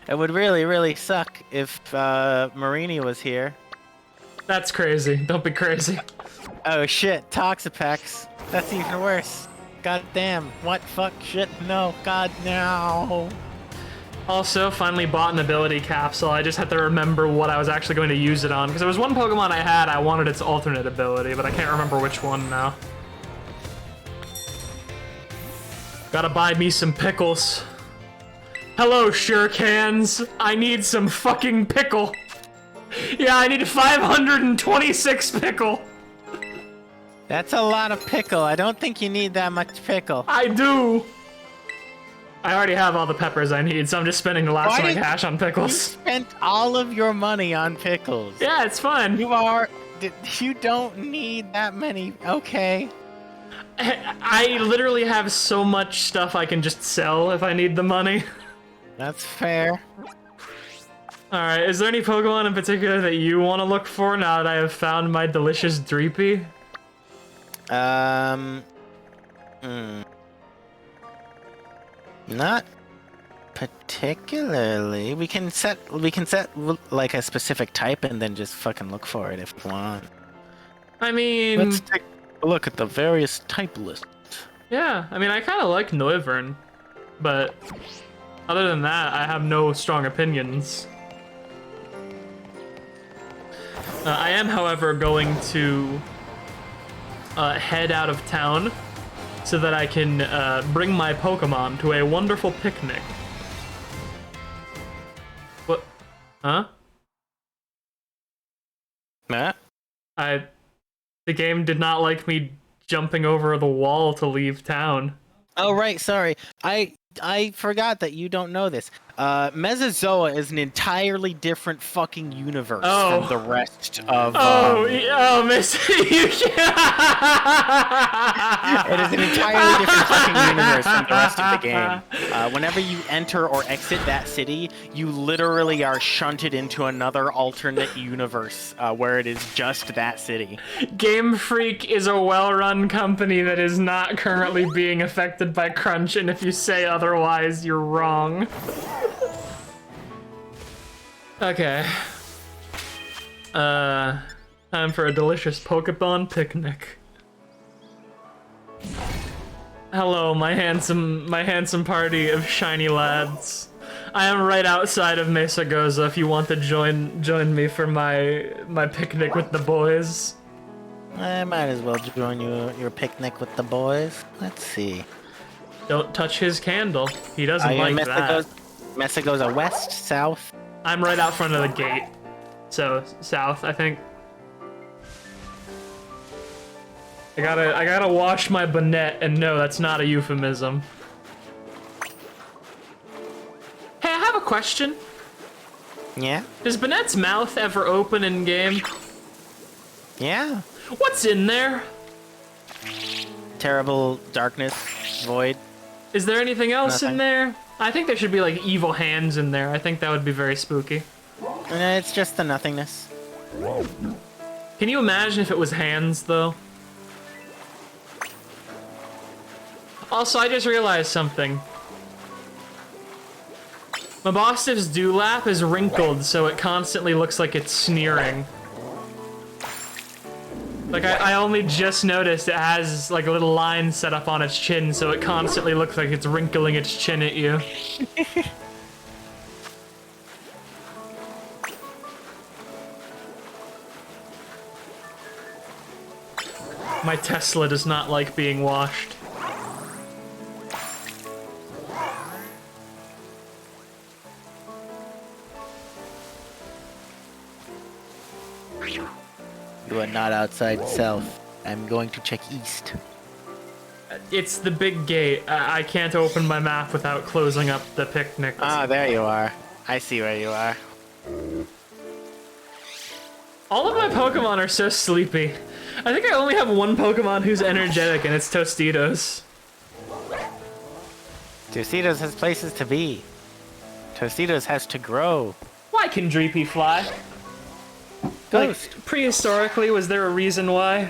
It would really, really suck if Marini was here. That's crazy. Don't be crazy. Oh shit, Toxapex. That's even worse. God damn. What? Fuck. Shit. No. God, no. Also, finally bought an ability capsule. I just had to remember what I was actually going to use it on, because there was one Pokemon I had, I wanted its alternate ability, but I can't remember which one now. Gotta buy me some pickles. Hello, Shurikans. I need some fucking pickle. Yeah, I need 526 pickle. That's a lot of pickle. I don't think you need that much pickle. I do. I already have all the peppers I need, so I'm just spending the last of my cash on You pickles. spent all of your money on pickles. Yeah, it's fun. You don't need that many. Okay. I literally have so much stuff I can just sell if I need the money. That's fair. Alright, is there any Pokemon in particular that you want to look for now that I have found my delicious Dreepy? Not particularly. We can set like a specific type and then just fucking look for it if we want. I mean... Let's take a look at the various type lists. Yeah, I mean, I kind of like Noivern, but other than that, I have no strong opinions. I am, however, going to head out of town so that I can bring my Pokemon to a wonderful picnic. What? Huh? Matt? The game did not like me jumping over the wall to leave town. Oh right, sorry. I forgot that you don't know this. Mesozoa is an entirely different fucking universe from the rest of. Miss, you can't. It is an entirely different fucking universe from the rest of the game. Whenever you enter or exit that city, you literally are shunted into another alternate universe where it is just that city. Game Freak is a well-run company that is not currently being affected by crunch, and if you say otherwise, you're wrong. Okay. Time for a delicious Pokemon picnic. Hello, my handsome party of shiny lads. I am right outside of Mesa Goza if you want to join me for my picnic with the boys. I might as well join your picnic with the boys. Let's see. Don't touch his candle. He doesn't like that. Mesa Goza west, south? I'm right out front of the gate. So, south, I think. I gotta wash my bonnet, and no, that's not a euphemism. Hey, I have a question. Yeah? Does Bonnet's mouth ever open in game? Yeah. What's in there? Terrible darkness, void. Is there anything else Nothing. in there? I think there should be like evil hands in there. I think that would be very spooky. It's just the nothingness. Can you imagine if it was hands, though? Also, I just realized something. Mabostif's dewlap is wrinkled, so it constantly looks like it's sneering. Like, I only just noticed it has, like, a little line set up on its chin, so it constantly looks like it's wrinkling its chin at you. My Tesla does not like being washed. You are not outside south. I'm going to check east. It's the big gate. I can't open my map without closing up the picnic. Ah, there you are. I see where you are. All of my Pokemon are so sleepy. I think I only have one Pokemon who's energetic, and it's Tostitos. Tostitos has places to be. Tostitos has to grow. Why can Dreepy fly? Ghost. Like, prehistorically, was there a reason why?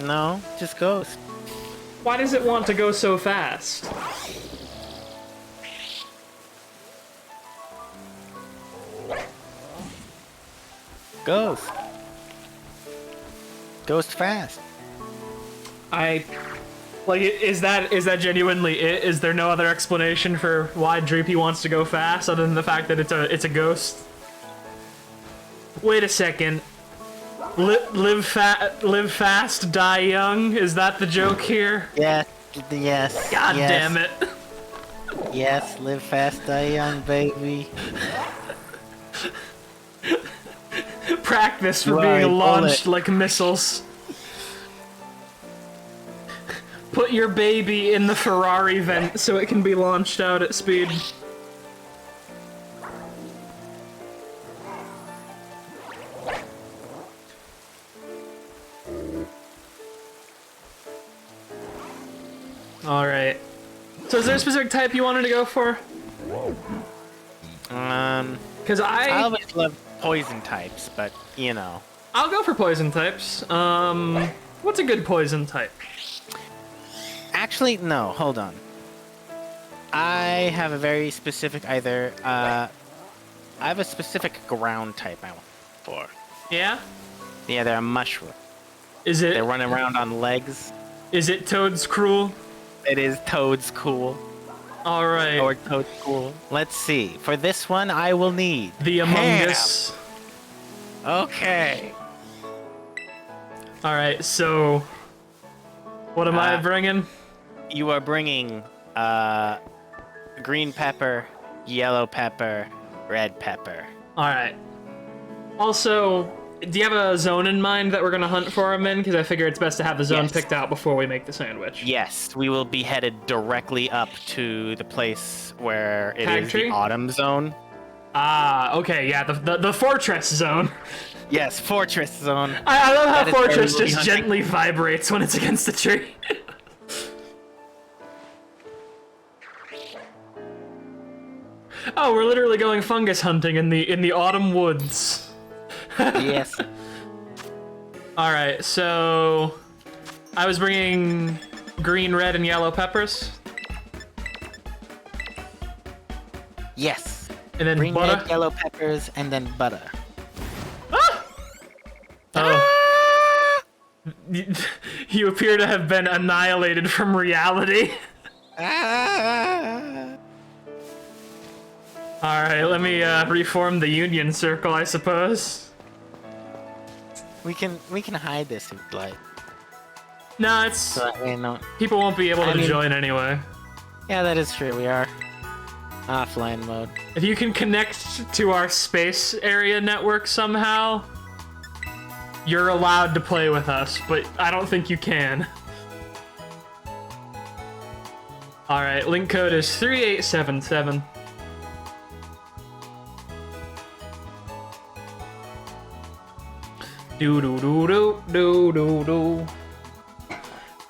No, just ghost. Why does it want to go so fast? Ghost. Ghost fast. Is that genuinely it? Is there no other explanation for why Dreepy wants to go fast other than the fact that it's a ghost? Wait a second. Live fast, die young? Is that the joke here? Yes. Yes. God yes. damn it. Yes, live fast, die young, baby. Practice for You are a being launched bullet. like missiles. Put your baby in the Ferrari vent so it can be launched out at speed. Alright. So is there a specific type you wanted to go for? Because I always love poison types, but you know. I'll go for poison types. What's a good poison type? Actually, no. Hold on. I have a very specific I have a specific ground type I want for. Yeah? Yeah, they're a mushroom. Is it? They're running around on legs. Is it Toad's Cruel? It is Toad's cool. All right. Or Toad's cool. Let's see. For this one, I will need The Among ham. Us. Okay. All right. So, what am I bringing? You are bringing green pepper, yellow pepper, red pepper. All right. Also, do you have a zone in mind that we're gonna hunt for him in? Because I figure it's best to have the zone Yes. picked out before we make the sandwich. Yes, we will be headed directly up to the place where it Tag is tree? the autumn zone. Ah, okay, yeah, the fortress zone. Yes, fortress zone. I love how That is where we fortress will be just hunting. gently vibrates when it's against the tree. Oh, we're literally going fungus hunting in the autumn woods. Yes. All right, so I was bringing green, red, and yellow peppers, Yes. and then Green, butter. red, yellow peppers, and then butter. Oh. You appear to have been annihilated from reality. Ah! All right, let me reform the Union Circle, I suppose. We can hide this if you'd like. No, it's So that way no. people won't be able to I mean- join anyway. Yeah, that is true. We are offline mode. If you can connect to our space area network somehow, you're allowed to play with us, but I don't think you can. All right, link code is 3877. Do do do do do do do.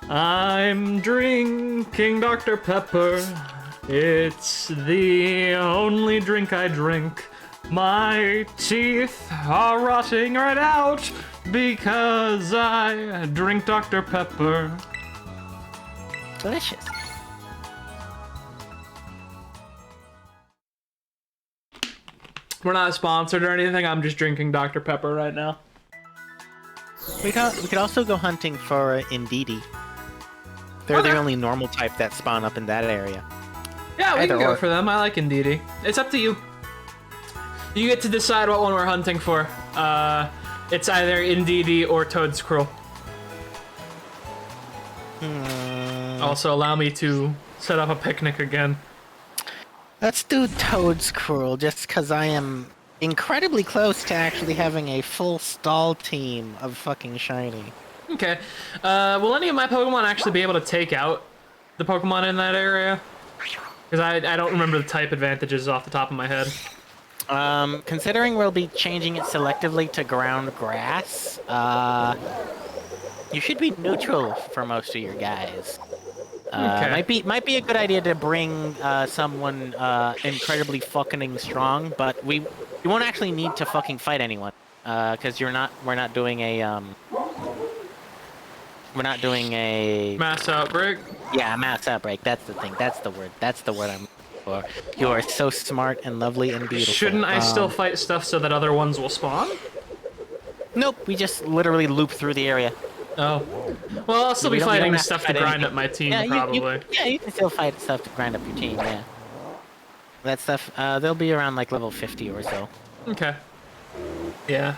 I'm drinking Dr. Pepper. It's the only drink I drink. My teeth are rotting right out because I drink Dr. Pepper. Delicious. We're not sponsored or anything. I'm just drinking Dr. Pepper right now. We could also go hunting for Indeedee. They're Okay. the only normal type that spawn up in that area. Yeah, we Either can go or. for them. I like Indeedee. It's up to you. You get to decide what one we're hunting for. It's either Indeedee or Toad's Cruel. Also, allow me to set up a picnic again. Let's do Toad's Cruel, just because I am incredibly close to actually having a full stall team of fucking shiny. Okay. Will any of my Pokemon actually be able to take out the Pokemon in that area? Because I don't remember the type advantages off the top of my head. Considering we'll be changing it selectively to ground grass, you should be neutral for most of your guys. Might be a good idea to bring someone incredibly fucking strong, but you won't actually need to fucking fight anyone, because we're not doing a Mass outbreak. Yeah, mass outbreak. That's the thing. That's the word. That's the word I'm looking for. You are so smart and lovely and beautiful. Shouldn't I still fight stuff so that other ones will spawn? Nope. We just literally loop through the area. Oh. Well, I'll still be We don't fighting have to stuff to fight grind anything. up my team, Yeah, probably. you can still fight stuff to grind up your team. Yeah. That stuff. They'll be around like level 50 or so. Okay. Yeah.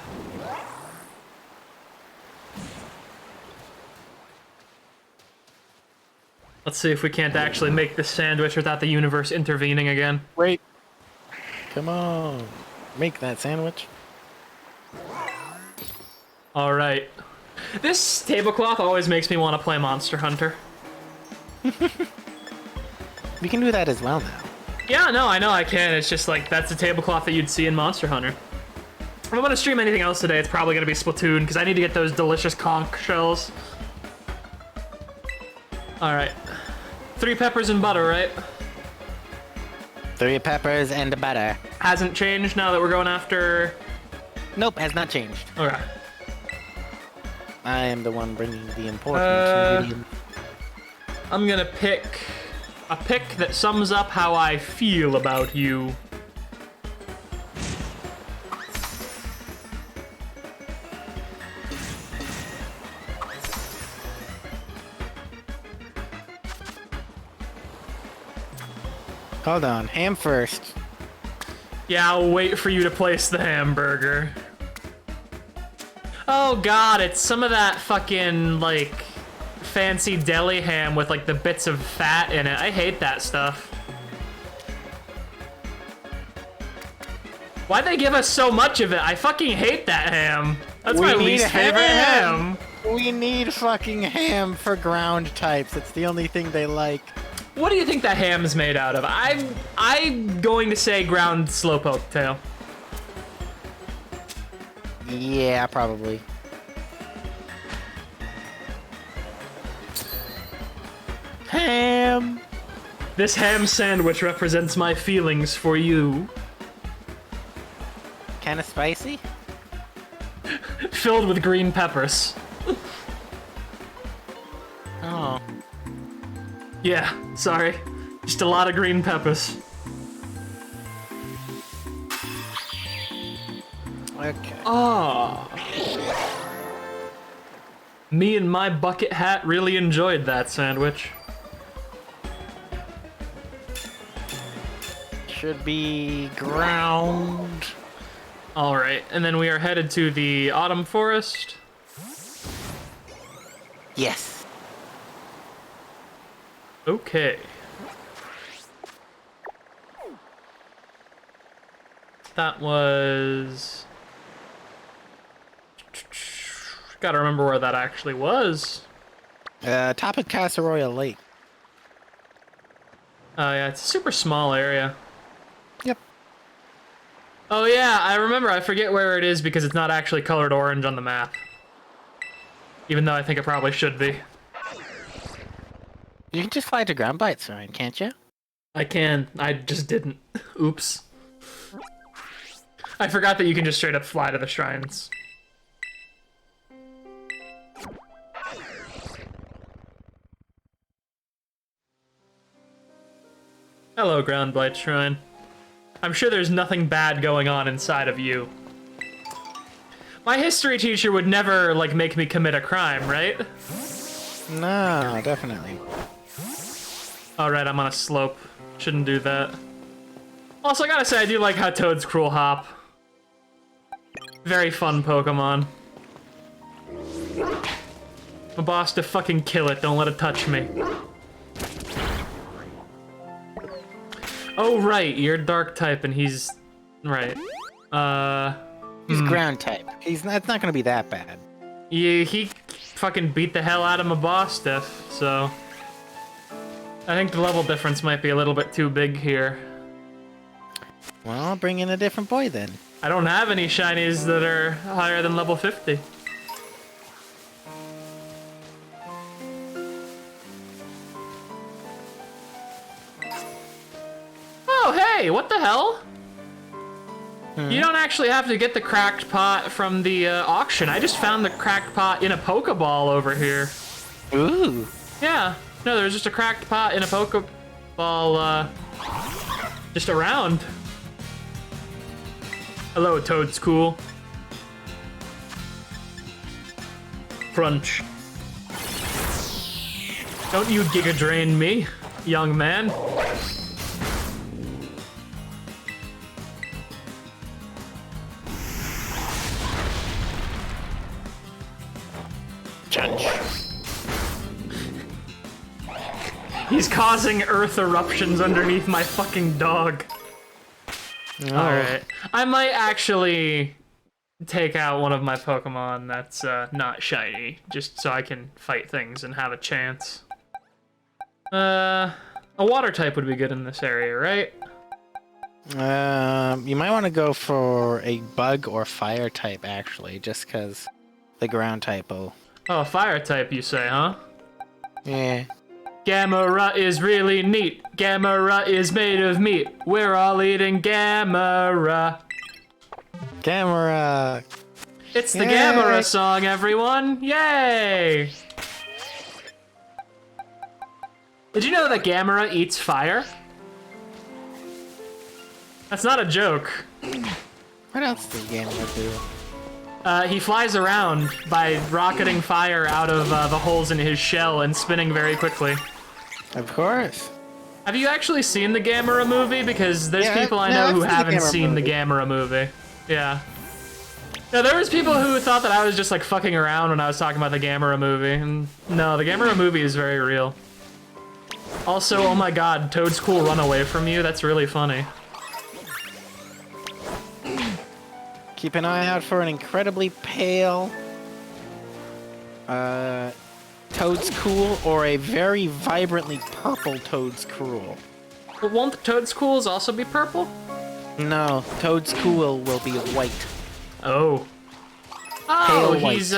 Let's see if we can't actually make this sandwich without the universe intervening again. Wait. Come on. Make that sandwich. Alright. This tablecloth always makes me want to play Monster Hunter. We can do that as well now. Yeah, no, I know I can. It's just like, that's the tablecloth that you'd see in Monster Hunter. If I'm gonna stream anything else today, it's probably gonna be Splatoon, because I need to get those delicious conch shells. Alright. 3 peppers and butter, right? 3 peppers and butter. Hasn't changed now that we're going after... Nope, has not changed. Okay. I am the one bringing the important ingredient. I'm gonna pick a pick that sums up how I feel about you. Hold on, ham first. Yeah, I'll wait for you to place the hamburger. Oh god, it's some of that fucking, like, fancy deli ham with, like, the bits of fat in it. I hate that stuff. Why'd they give us so much of it? I fucking hate that ham. That's my least favorite ham. We need fucking ham for ground types. It's the only thing they like. What do you think that ham is made out of? I'm going to say ground slowpoke tail. Yeah, probably. Ham. This ham sandwich represents my feelings for you. Kind of spicy? Filled with green peppers. Oh. Yeah, sorry. Just a lot of green peppers. Okay. Ah. Me and my bucket hat really enjoyed that sandwich. Should be ground. Alright, and then we are headed to the autumn forest. Yes. Okay. That was... Gotta remember where that actually was. Top of Casseroya Lake. Oh yeah, it's a super small area. Yep. Oh yeah, I remember. I forget where it is because it's not actually colored orange on the map. Even though I think it probably should be. You can just fly to ground by its sign, can't you? I can. I just didn't. Oops. I forgot that you can just straight up fly to the shrines. Hello, Groundblight Shrine. I'm sure there's nothing bad going on inside of you. My history teacher would never, like, make me commit a crime, right? No, definitely. Alright, I'm on a slope. Shouldn't do that. Also, I gotta say, I do like how Toad's Cruel Hop. Very fun Pokemon. I'm a boss to fucking kill it, don't let it touch me. Oh, right, you're Dark type and he's... Right. He's ground type. It's not gonna be that bad. Yeah, he fucking beat the hell out of my boss stuff, so... I think the level difference might be a little bit too big here. Well, I'll bring in a different boy then. I don't have any shinies that are higher than level 50. Hey, what the hell? You don't actually have to get the cracked pot from the auction. I just found the cracked pot in a Pokeball over here. Ooh. Yeah. No, there's just a cracked pot in a Pokeball, just around. Hello, Toad's cool. Crunch. Don't you Giga Drain me, young man. Judge. He's causing earth eruptions underneath my fucking dog. Oh. Alright. I might actually take out one of my Pokemon that's not shiny, just so I can fight things and have a chance. A water type would be good in this area, right? You might want to go for a bug or fire type, actually, just because the ground type will... Oh, a fire type, you say, huh? Yeah. Gamera is really neat. Gamera is made of meat. We're all eating Gamera. Gamera! It's the Yay. Gamera song, everyone! Yay! Did you know that Gamera eats fire? That's not a joke. What else does Gamera do? He flies around by rocketing fire out of the holes in his shell and spinning very quickly. Of course. Have you actually seen the Gamera movie? Because there's Yeah, people I no, know I've who seen the haven't Gamera seen the movie. Gamera movie. Yeah. No, there was people who thought that I was just like fucking around when I was talking about the Gamera movie. And no, the Gamera movie is very real. Also, oh my god, Toad's cool run away from you. That's really funny. Keep an eye out for an incredibly pale Toad's Cool or a very vibrantly purple Toad's Cool. But won't the Toad's cools also be purple? No, Toad's Cool will be white. Oh. Oh, Pale white. he's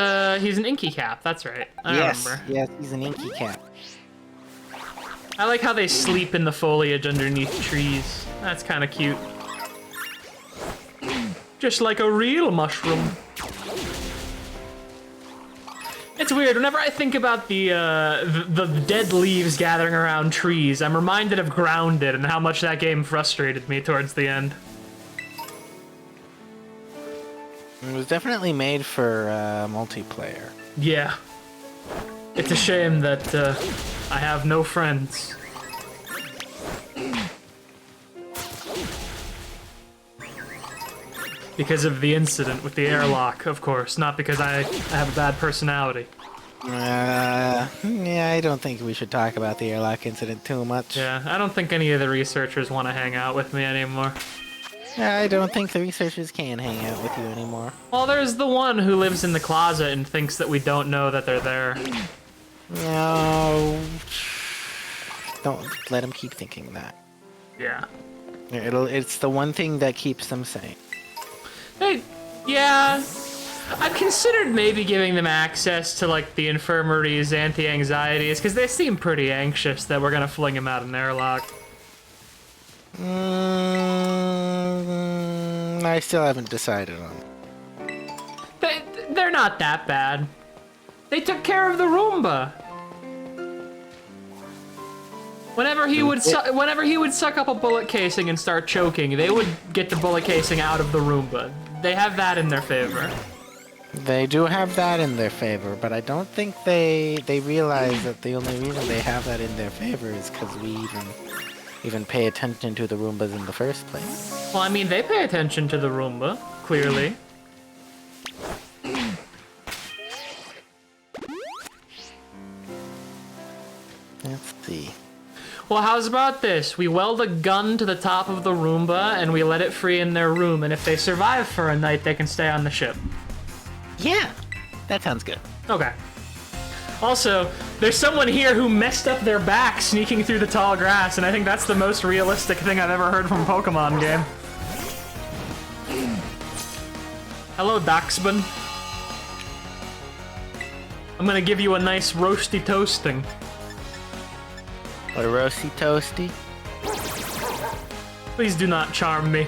an Inky Cap. That's right. I remember. Yes, he's an inky cat. I like how they sleep in the foliage underneath trees. That's kind of cute. Just like a real mushroom. It's weird. Whenever I think about the dead leaves gathering around trees, I'm reminded of Grounded and how much that game frustrated me towards the end. It was definitely made for multiplayer. Yeah. It's a shame that I have no friends. Because of the incident with the airlock, of course, not because I have a bad personality. Yeah, I don't think we should talk about the airlock incident too much. Yeah, I don't think any of the researchers want to hang out with me anymore. Yeah, I don't think the researchers can hang out with you anymore. Well, there's the one who lives in the closet and thinks that we don't know that they're there. No, don't let him keep thinking that. Yeah. It's the one thing that keeps them sane. Hey, yeah. I've considered maybe giving them access to, like, the infirmary's anti-anxieties, because they seem pretty anxious that we're gonna fling him out an airlock. I still haven't decided on it. They're not that bad. They took care of the Roomba. Whenever he would suck up a bullet casing and start choking, they would get the bullet casing out of the Roomba. They have that in their favor. They do have that in their favor, but I don't think they realize that the only reason they have that in their favor is because we even pay attention to the Roombas in the first place. Well, I mean, they pay attention to the Roomba, clearly. Let's see. Well, how's about this? We weld a gun to the top of the Roomba and we let it free in their room, and if they survive for a night, they can stay on the ship. Yeah, that sounds good. Okay. Also, there's someone here who messed up their back sneaking through the tall grass, and I think that's the most realistic thing I've ever heard from a Pokemon game. Hello, Doxman. I'm gonna give you a nice roasty toasting. A roasty toasty. Please do not charm me.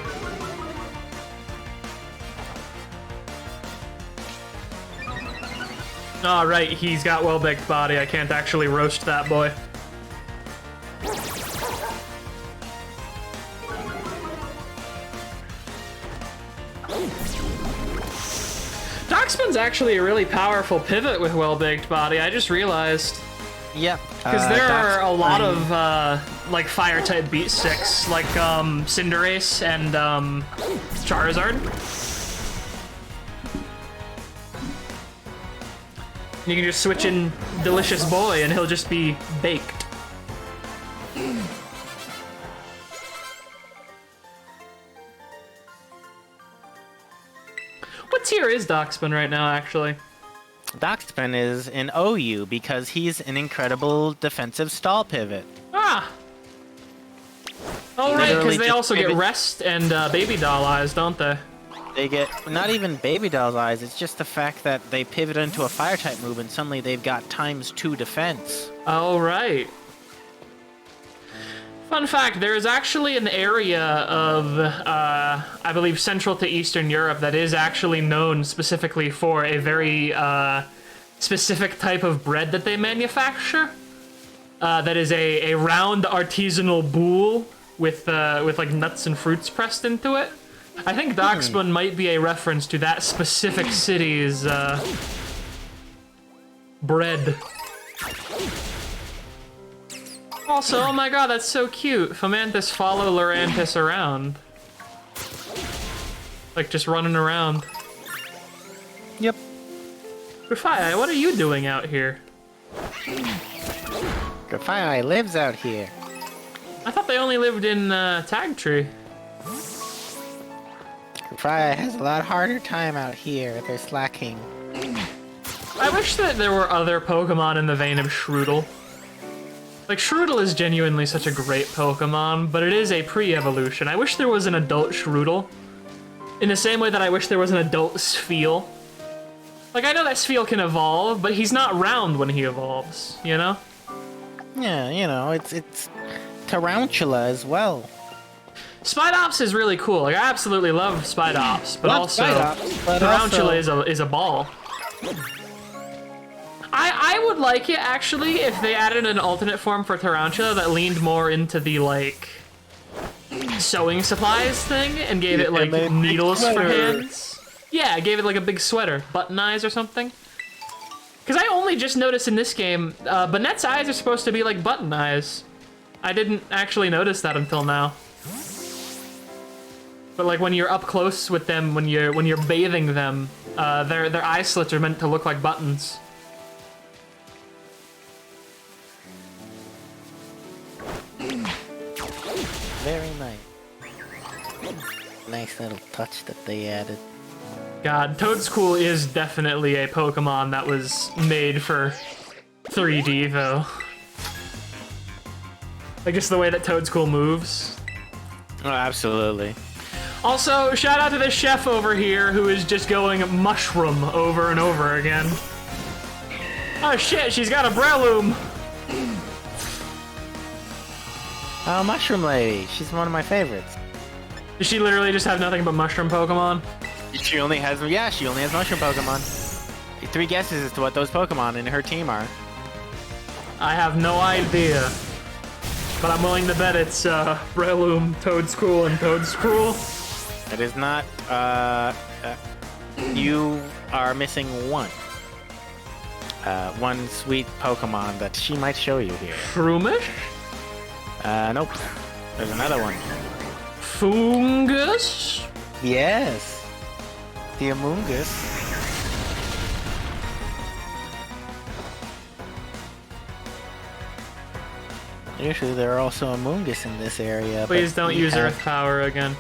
Alright, he's got well-baked body. I can't actually roast that boy. Darkspin's actually a really powerful pivot with well-baked body, I just realized. Yep. Because there are a lot of, like, fire-type beat sticks, like, Cinderace and, Charizard. You can just switch in Delicious Boy and he'll just be baked. What tier is Darkspin right now, actually? Darkspin is an OU because he's an incredible defensive stall pivot. Ah! Oh, right, Literally because they just also get pivot. Rest and Baby Doll Eyes, don't they? They get not even Baby Doll's eyes, it's just the fact that they pivot into a fire type move and suddenly they've got ×2 defense. Oh, right. Fun fact, there is actually an area of, I believe, Central to Eastern Europe that is actually known specifically for a very specific type of bread that they manufacture. That is a round artisanal boule with like nuts and fruits pressed into it. I think Darkspin might be a reference to that specific city's bread. Also, oh my god, that's so cute. Fomantis follow Lurantis around. Like, just running around. Yep. Grafai, what are you doing out here? Grafai lives out here. I thought they only lived in Tag Tree. Grafai has a lot harder time out here. They're slacking. I wish that there were other Pokemon in the vein of Shroodle. Like, Shroodle is genuinely such a great Pokemon, but it is a pre-evolution. I wish there was an adult Shroodle. In the same way that I wish there was an adult Spheal. Like, I know that Spheal can evolve, but he's not round when he evolves, you know? Yeah, you know, it's Tarantula as well. Spidops is really cool. Like, I absolutely love Spidops, but Love also Spidops, but Tarantula also- is a ball. I would like it, actually, if they added an alternate form for Tarantula that leaned more into the, like, sewing supplies thing and gave it, like, made big needles for sweater. hands. Yeah, gave it, like, a big sweater. Button eyes or something. Because I only just noticed in this game, Banette's eyes are supposed to be, like, button eyes. I didn't actually notice that until now. But, like, when you're up close with them, when you're bathing them, their eye slits are meant to look like buttons. Very nice. Nice little touch that they added. God, Toadscool is definitely a Pokemon that was made for 3D, though. Like, just the way that Toadscool moves. Oh, absolutely. Also, shout out to this chef over here who is just going mushroom over and over again. Oh shit, she's got a Breloom! Oh, Mushroom Lady. She's one of my favorites. Does she literally just have nothing but mushroom Pokemon? She only has mushroom Pokemon. 3 guesses as to what those Pokemon in her team are. I have no idea. But I'm willing to bet it's Breloom, Toadscool, and Toadscruel. It is not, you are missing one. One sweet Pokemon that she might show you here. Shroomish? Nope. There's another one. Fungus? Yes. The Amoongus. Usually there are also Amoongus in this area. Please but don't we use have- Earth Power again.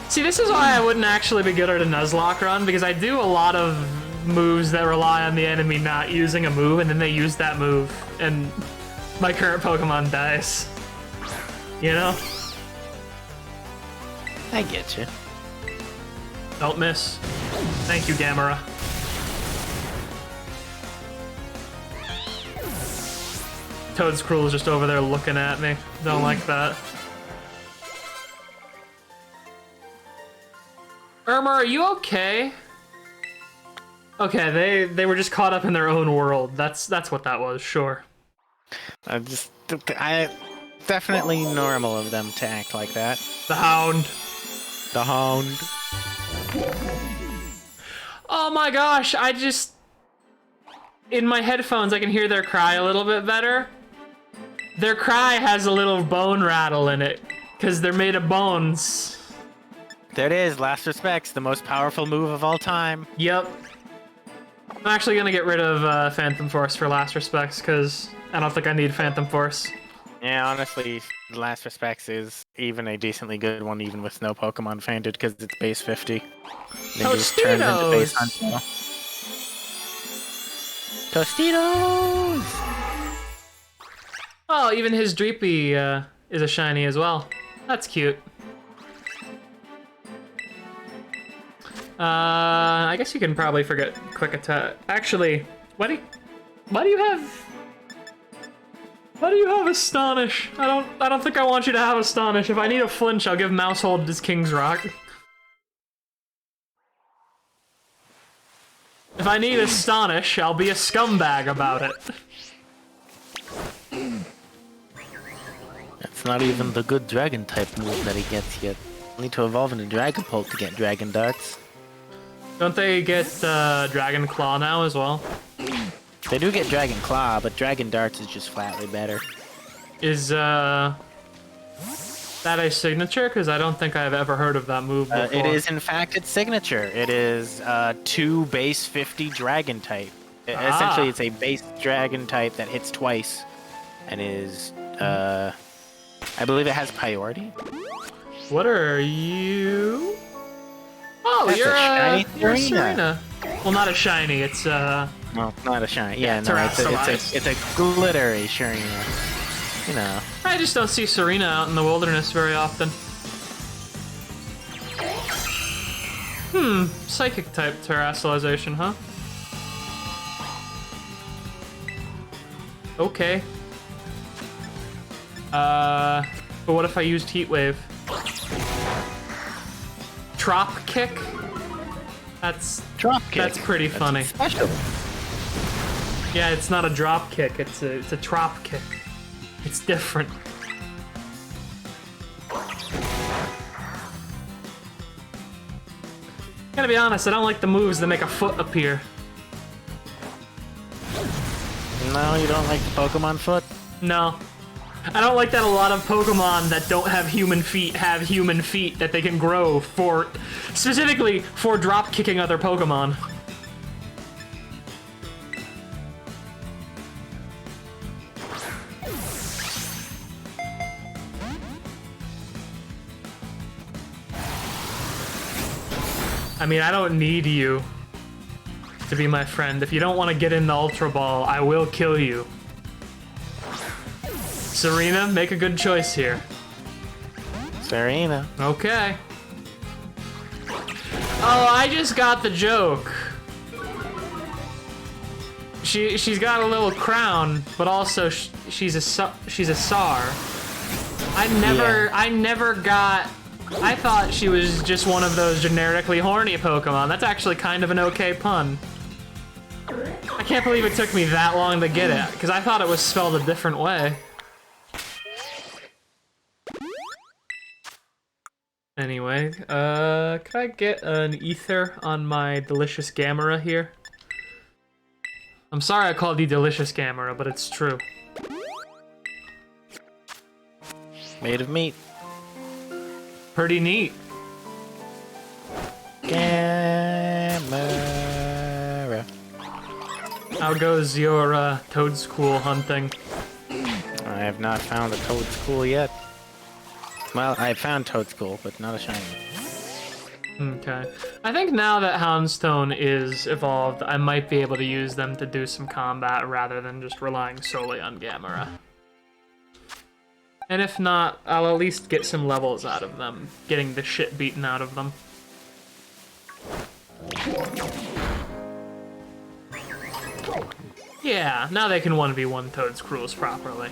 See, this is why I wouldn't actually be good at a Nuzlocke run, because I do a lot of moves that rely on the enemy not using a move, and then they use that move, and my current Pokemon dies. You know? I get you. Don't miss. Thank you, Gamera. Toad's just over there looking at me. Don't like that. Irma, are you okay? Okay, they were just caught up in their own world. That's what that was, sure. I definitely normal of them to act like that. The Hound. The Hound. Oh my gosh, in my headphones I can hear their cry a little bit better. Their cry has a little bone rattle in it, because they're made of bones. There it is, Last Respects, the most powerful move of all time. Yep. I'm actually gonna get rid of Phantom Force for Last Respects, because I don't think I need Phantom Force. Yeah, honestly, Last Respects is even a decently good one, even with no Pokemon fainted, because it's base 50. Then it just turns into base 100. Tostitos! Oh, even his Dreepy is a shiny as well. That's cute. I guess you can probably forget Quick Attack. Actually, why do you have Astonish? I don't think I want you to have Astonish. If I need a flinch, I'll give Mousehold his King's Rock. If I need Astonish, I'll be a scumbag about it. That's not even the good Dragon type move that he gets yet. Need to evolve into Dragapult to get Dragon Darts. Don't they get Dragon Claw now as well? They do get Dragon Claw, but Dragon Darts is just flatly better. Is that a signature? Because I don't think I've ever heard of that move before. It is, in fact, its signature. It is 2 base 50 Dragon type. Essentially, it's a base Dragon type that hits twice, and is, I believe it has priority. What are you? Oh, That's you're a shiny you're a Serena. Serena. Well, not a shiny. It's No, not a shiny. Yeah, no, Terrastalized. it's a glittery Serena. You know. I just don't see Serena out in the wilderness very often. Psychic type terrestrialization, huh? Okay. But what if I used Heat Wave? Trop Kick? Drop kick. That's pretty funny. Special. Yeah, it's not a drop kick, it's a trop kick. It's different. Gotta be honest, I don't like the moves that make a foot appear. No, you don't like the Pokemon foot? No. I don't like that a lot of Pokemon that don't have human feet have human feet that they can grow for, specifically for drop kicking other Pokemon. I mean, I don't need you to be my friend. If you don't want to get in the Ultra Ball, I will kill you. Serena, make a good choice here. Serena. Okay. Oh, I just got the joke. She's got a little crown, but also she's a Sar. I never got. I thought she was just one of those generically horny Pokemon. That's actually kind of an okay pun. I can't believe it took me that long to get it, because I thought it was spelled a different way. Anyway, could I get an ether on my delicious Gamera here? I'm sorry I called you delicious Gamera, but it's true. Made of meat. Pretty neat. Gamera. How goes your Toadscool hunting? I have not found a Toadscool yet. Well, I found Toadscool, but not a shiny. Okay. I think now that Houndstone is evolved, I might be able to use them to do some combat rather than just relying solely on Gamera. And if not, I'll at least get some levels out of them, getting the shit beaten out of them. Yeah, now they can 1v1 Toadscruels properly.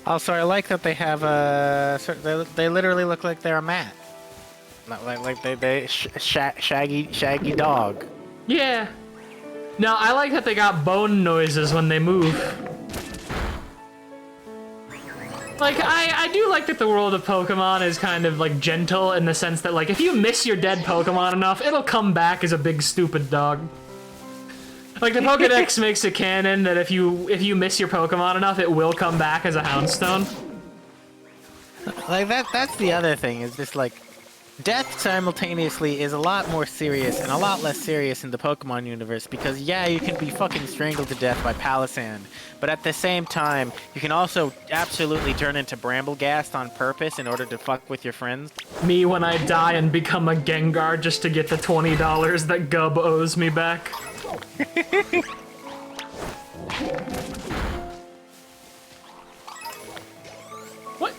Also, I like that they have they literally look like they're a mat. Not like shaggy dog. Yeah. No, I like that they got bone noises when they move. Like, I do like that the world of Pokemon is kind of, like, gentle in the sense that, like, if you miss your dead Pokemon enough, it'll come back as a big stupid dog. Like, the Pokedex makes it canon that if you miss your Pokemon enough, it will come back as a Houndstone. Like, that's the other thing, is just, like, death simultaneously is a lot more serious and a lot less serious in the Pokemon universe because, yeah, you can be fucking strangled to death by Palossand, but at the same time, you can also absolutely turn into Bramblegast on purpose in order to fuck with your friends. Me when I die and become a Gengar just to get the $20 that Gub owes me back. What?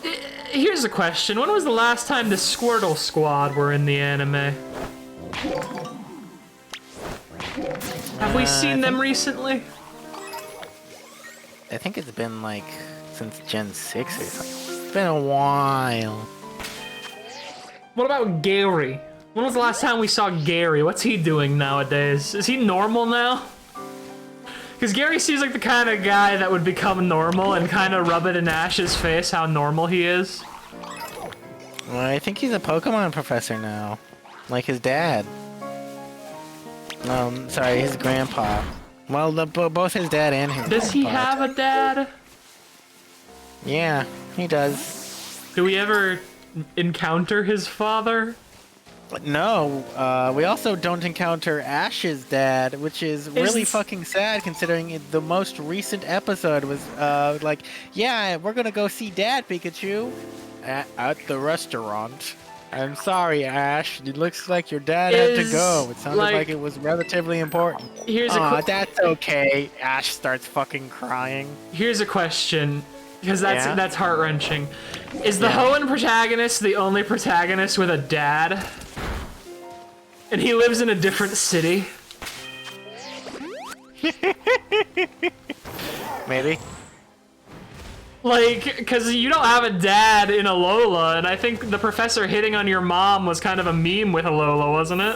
Here's a question. When was the last time the Squirtle Squad were in the anime? Have we seen them recently? I think it's been, like, since Gen 6 or something. It's been a while. What about Gary? When was the last time we saw Gary? What's he doing nowadays? Is he normal now? Because Gary seems like the kind of guy that would become normal and kind of rub it in Ash's face how normal he is. Well, I think he's a Pokemon professor now. Like his dad. No, sorry, his grandpa. Well, both his dad and his Does he grandpa. have a dad? Yeah, he does. Do we ever encounter his father? No, we also don't encounter Ash's dad, which is really fucking sad considering the most recent episode was, like, yeah, we're gonna go see Dad, Pikachu, at the restaurant. I'm sorry, Ash. It looks like your dad had to go. It sounded like it was relatively important. That's okay. Ash starts fucking crying. Here's a question, because that's heart-wrenching. Is the Hoenn protagonist the only protagonist with a dad? And he lives in a different city? Maybe. Like, because you don't have a dad in Alola, and I think the professor hitting on your mom was kind of a meme with Alola, wasn't it?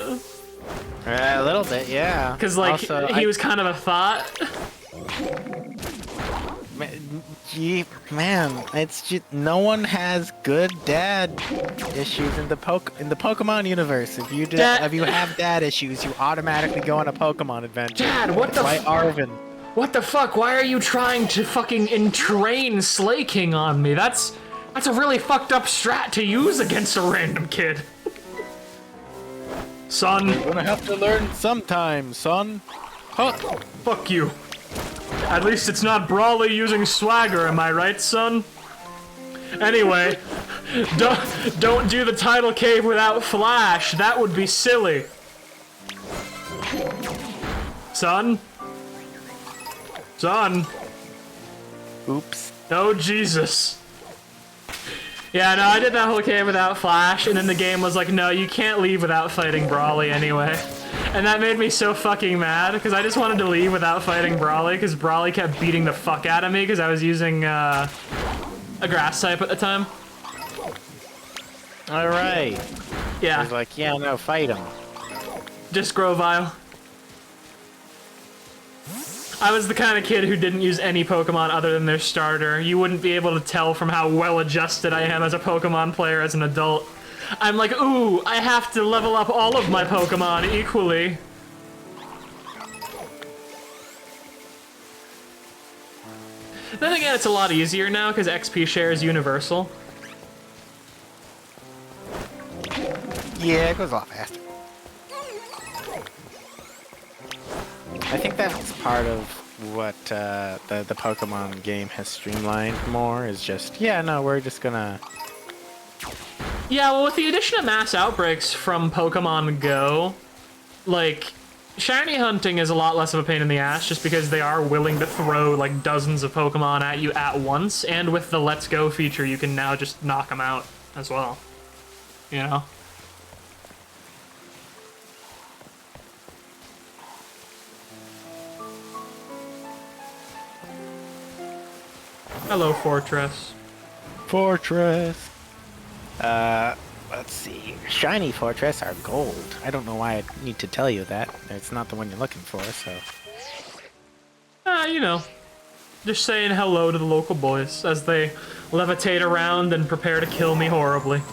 A little bit, yeah. Because, like, also, he was kind of a thought. Man, it's just no one has good dad issues in the Pokemon universe. If you have dad issues, you automatically go on a Pokemon adventure. Dad, what the? Like Arvin. What the fuck? Why are you trying to fucking entrain Slaking on me? That's a really fucked up strat to use against a random kid. Son. You're gonna have to learn sometime, son. Huh. Fuck you. At least it's not Brawly using swagger, am I right, son? Anyway, don't do the tidal cave without Flash. That would be silly. Son? Son? Oops. Oh, Jesus. Yeah, no, I did that whole cave without Flash, and then the game was like, no, you can't leave without fighting Brawly anyway. And that made me so fucking mad, because I just wanted to leave without fighting Brawly, because Brawly kept beating the fuck out of me, because I was using a grass type at the time. Alright. Yeah. I was like, yeah, no, fight him. Just Grovyle. I was the kind of kid who didn't use any Pokemon other than their starter. You wouldn't be able to tell from how well adjusted I am as a Pokemon player as an adult. I'm like, ooh, I have to level up all of my Pokemon equally. Then again, it's a lot easier now because XP share is universal. Yeah, it goes a lot faster. I think that's part of what the Pokemon game has streamlined more, is just, yeah, no, we're just gonna... Yeah, well, with the addition of mass outbreaks from Pokemon Go, like, shiny hunting is a lot less of a pain in the ass just because they are willing to throw, like, dozens of Pokemon at you at once, and with the Let's Go feature, you can now just knock them out as well. You know? Hello, Fortress. Fortress. Let's see. Shiny Fortress are gold. I don't know why I need to tell you that. It's not the one you're looking for, so. You know, just saying hello to the local boys as they levitate around and prepare to kill me horribly.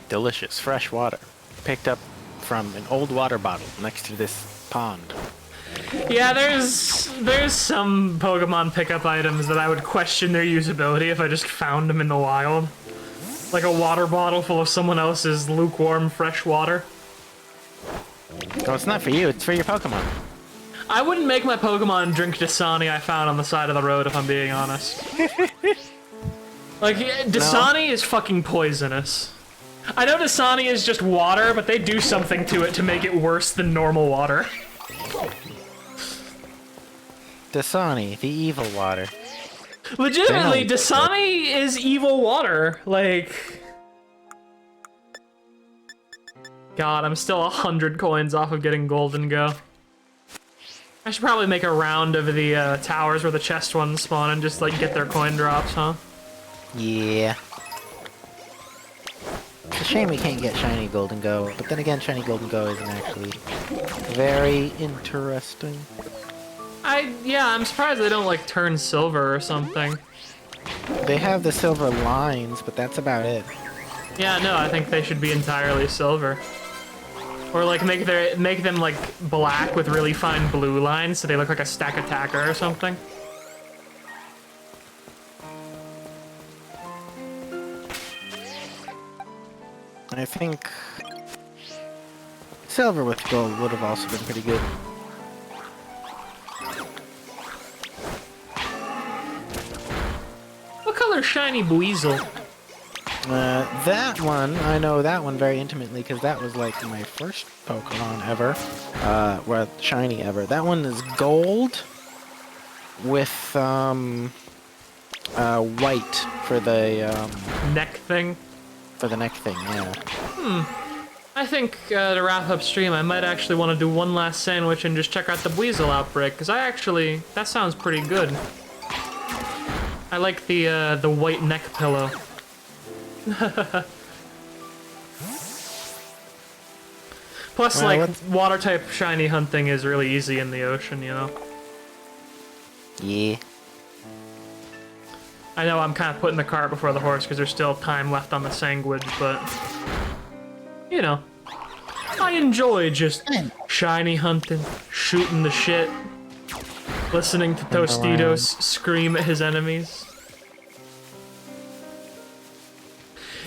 Delicious fresh water. Picked up from an old water bottle next to this pond. Yeah, there's some Pokemon pickup items that I would question their usability if I just found them in the wild. Like a water bottle full of someone else's lukewarm fresh water. Oh, it's not for you, it's for your Pokemon. I wouldn't make my Pokemon drink Dasani I found on the side of the road if I'm being honest. Like, Dasani is fucking poisonous. I know Dasani is just water, but they do something to it to make it worse than normal water. Dasani, the evil water. Legitimately, Damn. Dasani is evil water. Like... God, I'm still 100 coins off of getting Golden Go. I should probably make a round of the towers where the chest ones spawn and just, like, get their coin drops, huh? Yeah. It's a shame we can't get Shiny Golden Go, but then again, Shiny Golden Go isn't actually very interesting. Yeah, I'm surprised they don't, like, turn silver or something. They have the silver lines, but that's about it. Yeah, no, I think they should be entirely silver. Or, like, make them, like, black with really fine blue lines so they look like a stack attacker or something. I think silver with gold would have also been pretty good. What color shiny Buizel? That one, I know that one very intimately because that was like my first Pokemon ever. Well, shiny ever. That one is gold with, white for the, Neck thing? for the neck thing, yeah. I think, to wrap up stream, I might actually want to do one last sandwich and just check out the Buizel outbreak, because that sounds pretty good. I like the white neck pillow. Plus, Well, like, water-type shiny hunting is really easy in the ocean, you know? Yeah. I know I'm kind of putting the cart before the horse because there's still time left on the sandwich, but... You know. I enjoy just shiny hunting, shooting the shit, listening to Tostitos scream at his enemies.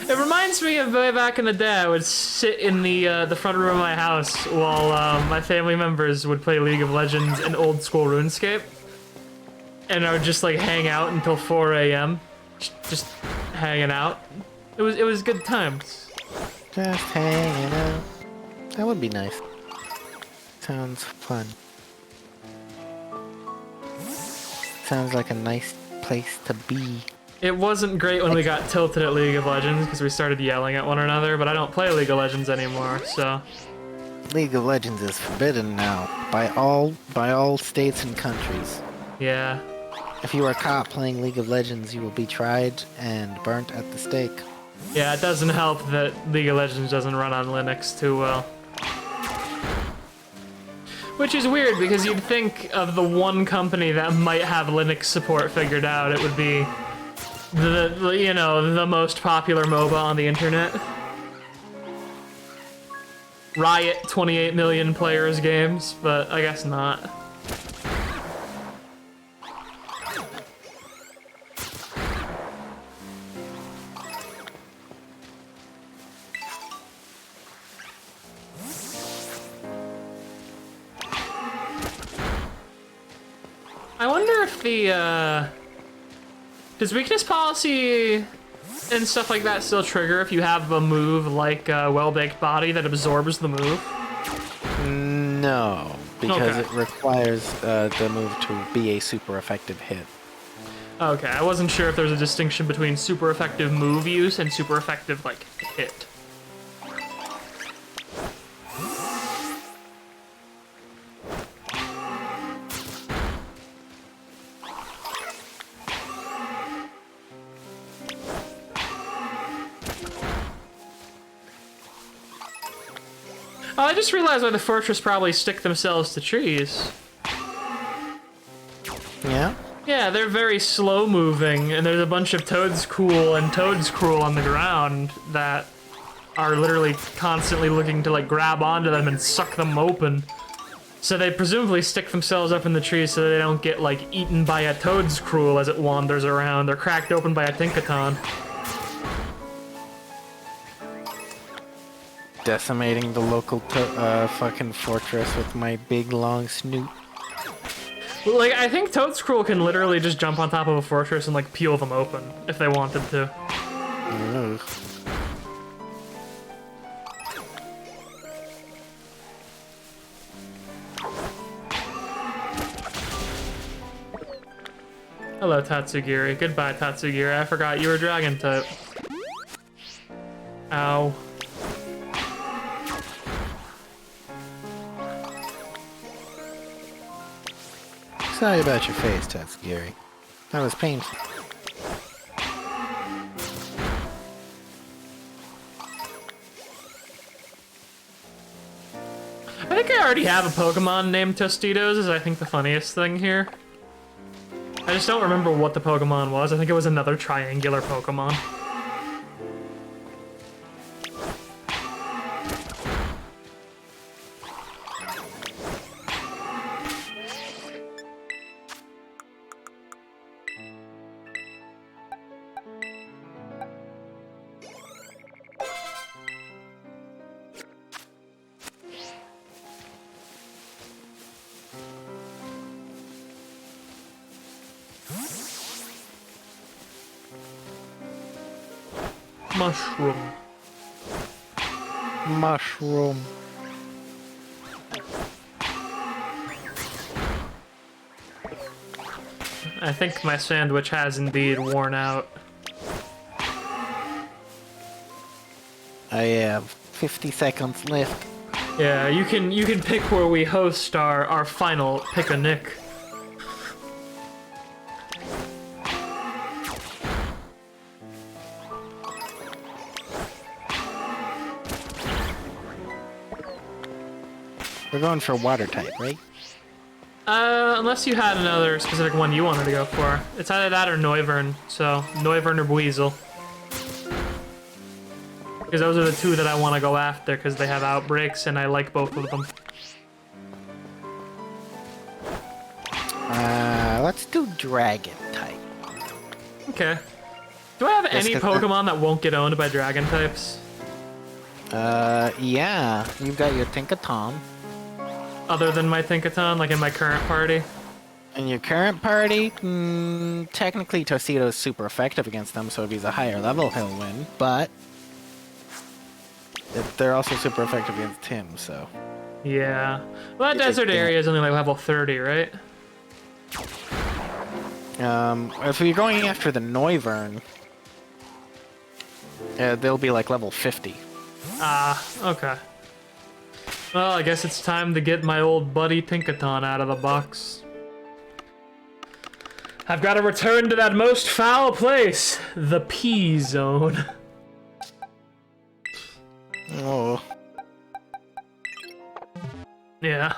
It reminds me of way back in the day. I would sit in the front room of my house while my family members would play League of Legends and old school RuneScape, and I would just like hang out until 4 a.m. Just hanging out. It was good times. Just hanging out. That would be nice. Sounds fun. Sounds like a nice place to be. It wasn't great when we got tilted at League of Legends because we started yelling at one another, but I don't play League of Legends anymore, so... League of Legends is forbidden now by all states and countries. Yeah. If you are caught playing League of Legends, you will be tried and burnt at the stake. Yeah, it doesn't help that League of Legends doesn't run on Linux too well. Which is weird, because you'd think of the one company that might have Linux support figured out, it would be the most popular MOBA on the internet. Riot 28 million players games, but I guess not. I wonder if Does weakness policy and stuff like that still trigger if you have a move like Well-Baked Body that absorbs the move? No, because Okay. it requires the move to be a super effective hit. Okay, I wasn't sure if there's a distinction between super effective move use and super effective, like, hit. Oh, I just realized why the fortress probably stick themselves to trees. Yeah? Yeah, they're very slow moving, and there's a bunch of Toadscool and Toadscruel on the ground that are literally constantly looking to like grab onto them and suck them open. So they presumably stick themselves up in the trees so they don't get like eaten by a Toadscruel as it wanders around. They're cracked open by a Tinkaton. Decimating the local fucking fortress with my big long snoot. Like, I think Toadscruel can literally just jump on top of a fortress and like peel them open if they wanted to. Ugh. Hello, Tatsugiri. Goodbye, Tatsugiri. I forgot you were dragon type. Ow. Sorry about your face, Tatsugiri. That was painful. I think I already have a Pokemon named Tostitos, is I think the funniest thing here. I just don't remember what the Pokemon was. I think it was another triangular Pokemon. Mushroom. Mushroom. I think my sandwich has indeed worn out. I have 50 seconds left. Yeah, you can pick where we host our final pick a Nick. We're going for water type, right? Unless you had another specific one you wanted to go for. It's either that or Noivern, so Noivern or Buizel. Because those are the two that I want to go after, because they have outbreaks, and I like both of them. Let's do dragon type. Okay. Do I have Yes, any 'cause Pokemon that won't get owned by dragon types? Yeah. You've got your Tinkaton. Other than my Tinkaton, like in my current party? In your current party, technically Tostitos is super effective against them, so if he's a higher level, he'll win, but they're also super effective against him, so. Yeah. Well, that It's desert like, area is only like level 30, right? If you're going after the Noivern, they'll be like level 50. Ah, okay. Well, I guess it's time to get my old buddy Tinkaton out of the box. I've got to return to that most foul place, the P-Zone. Oh. Yeah.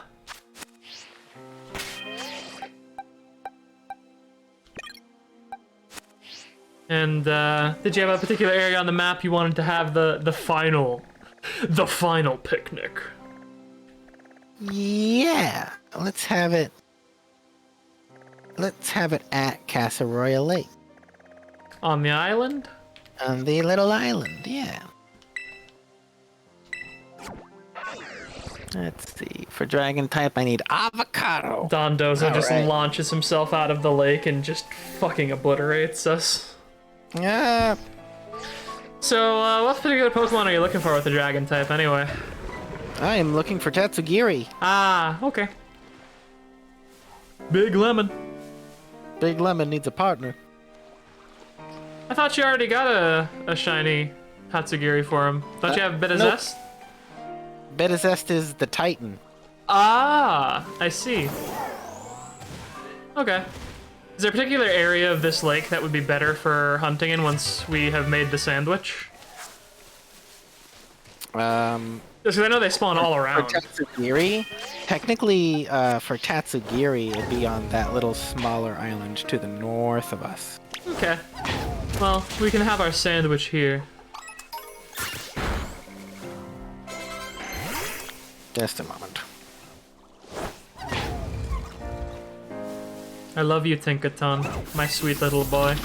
And, did you have a particular area on the map you wanted to have the final picnic? Yeah, let's have it at Casa Royal Lake. On the island? On the little island, yeah. Let's see. For dragon type, I need avocado. Dondozo just Alright. launches himself out of the lake and just fucking obliterates us. Yeah. So, what particular Pokemon are you looking for with the dragon type, anyway? I am looking for Tatsugiri. Ah, okay. Big Lemon. Big Lemon needs a partner. I thought you already got a shiny Tatsugiri for him. Don't you have a bit of nope. zest? Betazest is the Titan. Ah, I see. Okay. Is there a particular area of this lake that would be better for hunting in once we have made the sandwich? Just because I know they spawn all For around. Tatsugiri, technically, for Tatsugiri, it'd be on that little smaller island to the north of us. Okay. Well, we can have our sandwich here. Just a moment. I love you, Tinkaton, my sweet little boy.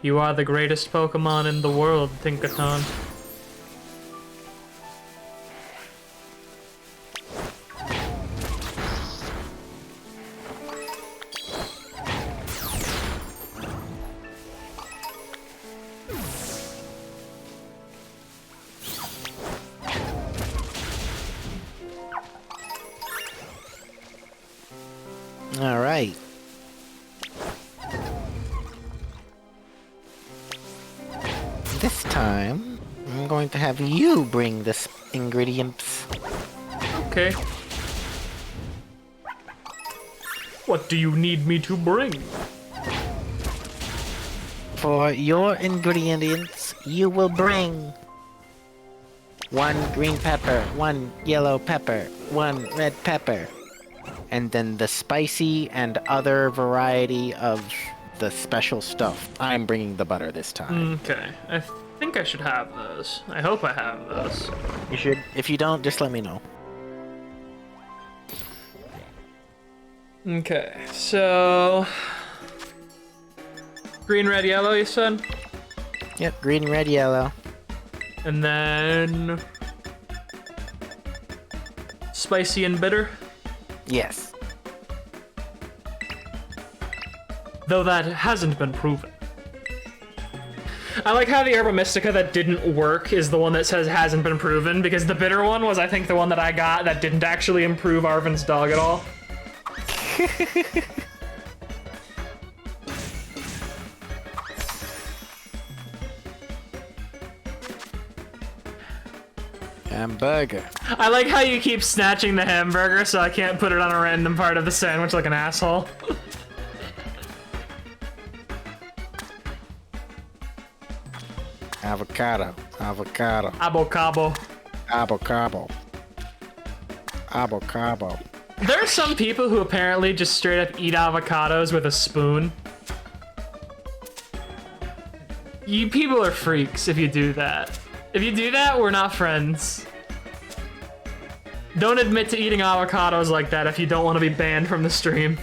You are the greatest Pokemon in the world, Tinkaton. All right. This time, I'm going to have you bring the ingredients. Okay. What do you need me to bring? For your ingredients, you will bring 1 green pepper, 1 yellow pepper, 1 red pepper, and then the spicy and other variety of the special stuff. I'm bringing the butter this time. Okay. I think I should have those. I hope I have those. You should. If you don't, just let me know. Okay, so... Green, red, yellow, you said? Yep, green, red, yellow. And then... Spicy and bitter? Yes. Though that hasn't been proven. I like how the Herba Mystica that didn't work is the one that says hasn't been proven, because the bitter one was, I think, the one that I got that didn't actually improve Arvin's dog at all. Hamburger. I like how you keep snatching the hamburger so I can't put it on a random part of the sandwich like an asshole. Avocado. Avocado. Abocabo. Avocado. Avocado. There are some people who apparently just straight up eat avocados with a spoon. You people are freaks if you do that. If you do that, we're not friends. Don't admit to eating avocados like that if you don't want to be banned from the stream.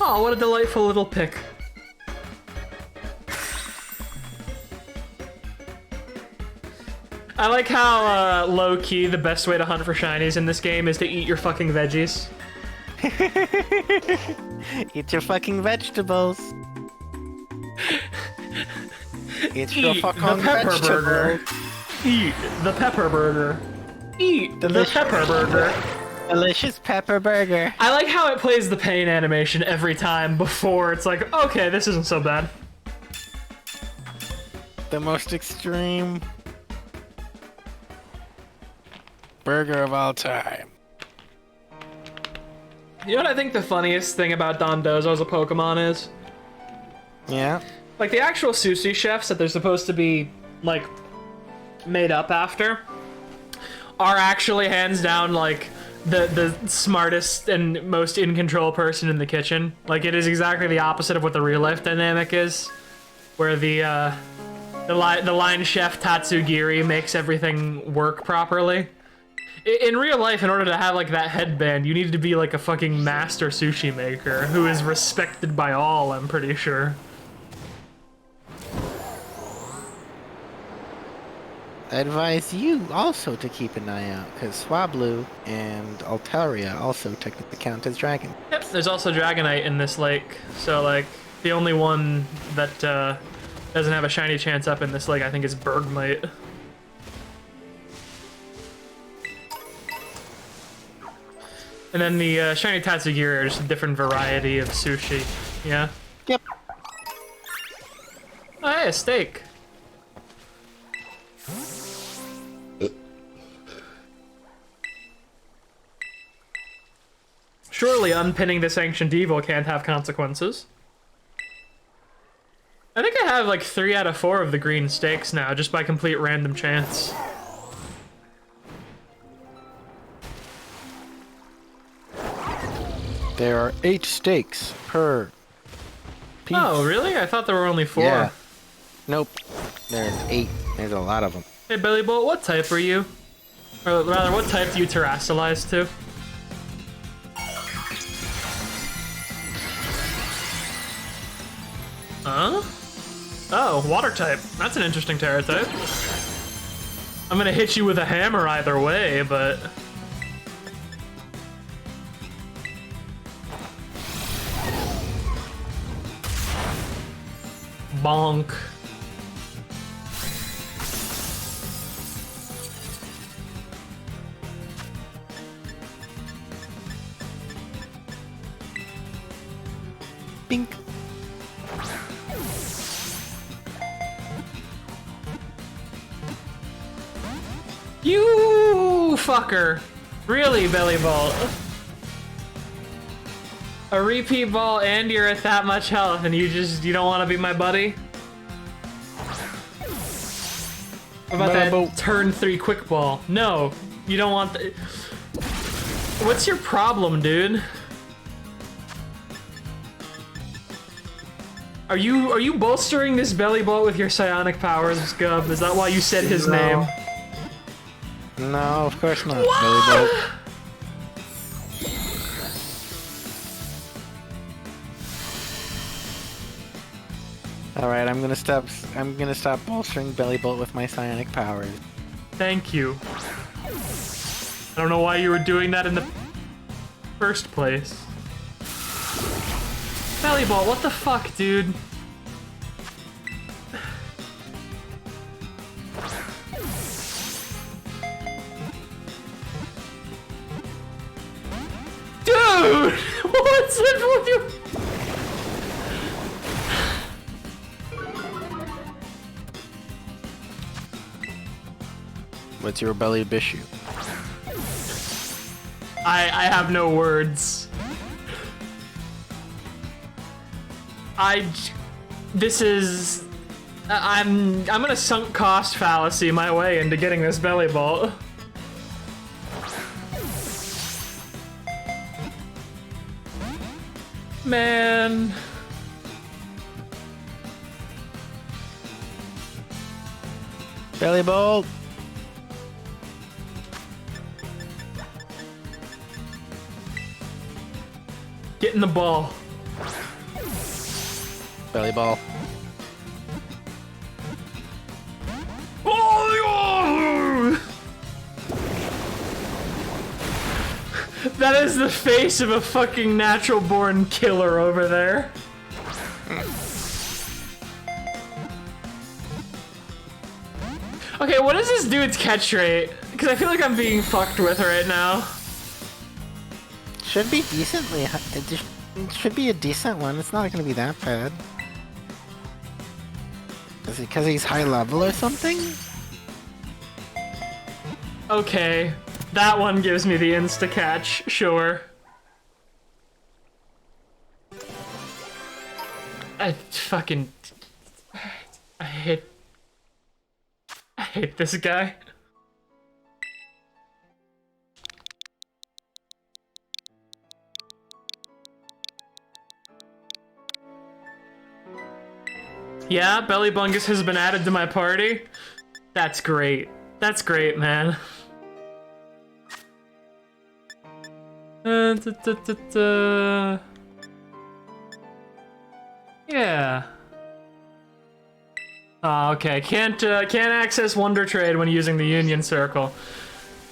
Oh, what a delightful little pick. I like how low-key the best way to hunt for shinies in this game is to eat your fucking veggies. Eat your fucking vegetables. Eat your Eat fucking the pepper vegetables. burger. Eat the pepper burger. Eat the pepper burger. Delicious pepper burger. I like how it plays the pain animation every time before it's like, okay, this isn't so bad. The most extreme burger of all time. You know what I think the funniest thing about Dondozo as a Pokemon is? Yeah. Like, the actual sushi chefs that they're supposed to be, like, made up after are actually hands down, like, the smartest and most in control person in the kitchen. Like, it is exactly the opposite of what the real life dynamic is, where the line chef Tatsugiri makes everything work properly. In real life, in order to have, like, that headband, you need to be, like, a fucking master sushi maker who is respected by all, I'm pretty sure. I advise you also to keep an eye out, because Swablu and Altaria also technically count as dragon. Yep, there's also Dragonite in this lake, so like the only one that doesn't have a shiny chance up in this lake, I think, is Bergmite. And then the shiny Tatsugiri are just a different variety of sushi. Yeah. Yep. Oh, hey, a steak. Surely unpinning this ancient evil can't have consequences. I think I have like 3 out of 4 of the green steaks now, just by complete random chance. There are 8 stakes per piece. Oh, really? I thought there were only 4. Yeah. Nope. There's 8. There's a lot of them. Hey, Billy Bolt, what type are you? Or rather, what type do you terrestrialize to? Huh? Oh, water type. That's an interesting terra type. I'm gonna hit you with a hammer either way, but... Bonk. Bink. You fucker. Really, Belly Vault. A repeat ball and you're at that much health and you don't want to be my buddy? What about that turn 3 quick ball? No, you don't want the... What's your problem, dude? Are you bolstering this Belly Bolt with your psionic powers, Gub? Is that why you said his name? No, of course not, Belly Bolt. Alright, I'm gonna stop bolstering Belly Bolt with my psionic powers. Thank you. I don't know why you were doing that in the first place. Belly Bolt, what the fuck, dude? Dude! What's it with you? What's your belly issue? I have no words. This is... I'm gonna sunk cost fallacy my way into getting this Belly Bolt. Man. Belly Bolt! Get in the ball. Belly Ball. Oh, that is the face of a fucking natural born killer over there. Okay, what is this dude's catch rate? Because I feel like I'm being fucked with right now. Should be decently. It should be a decent one. It's not going to be that bad. Is it because he's high level or something? Okay, that one gives me the insta catch. Sure. I hate this guy. Yeah, Belly Bungus has been added to my party. That's great. That's great, man. Yeah. Okay. Can't access Wonder Trade when using the Union Circle.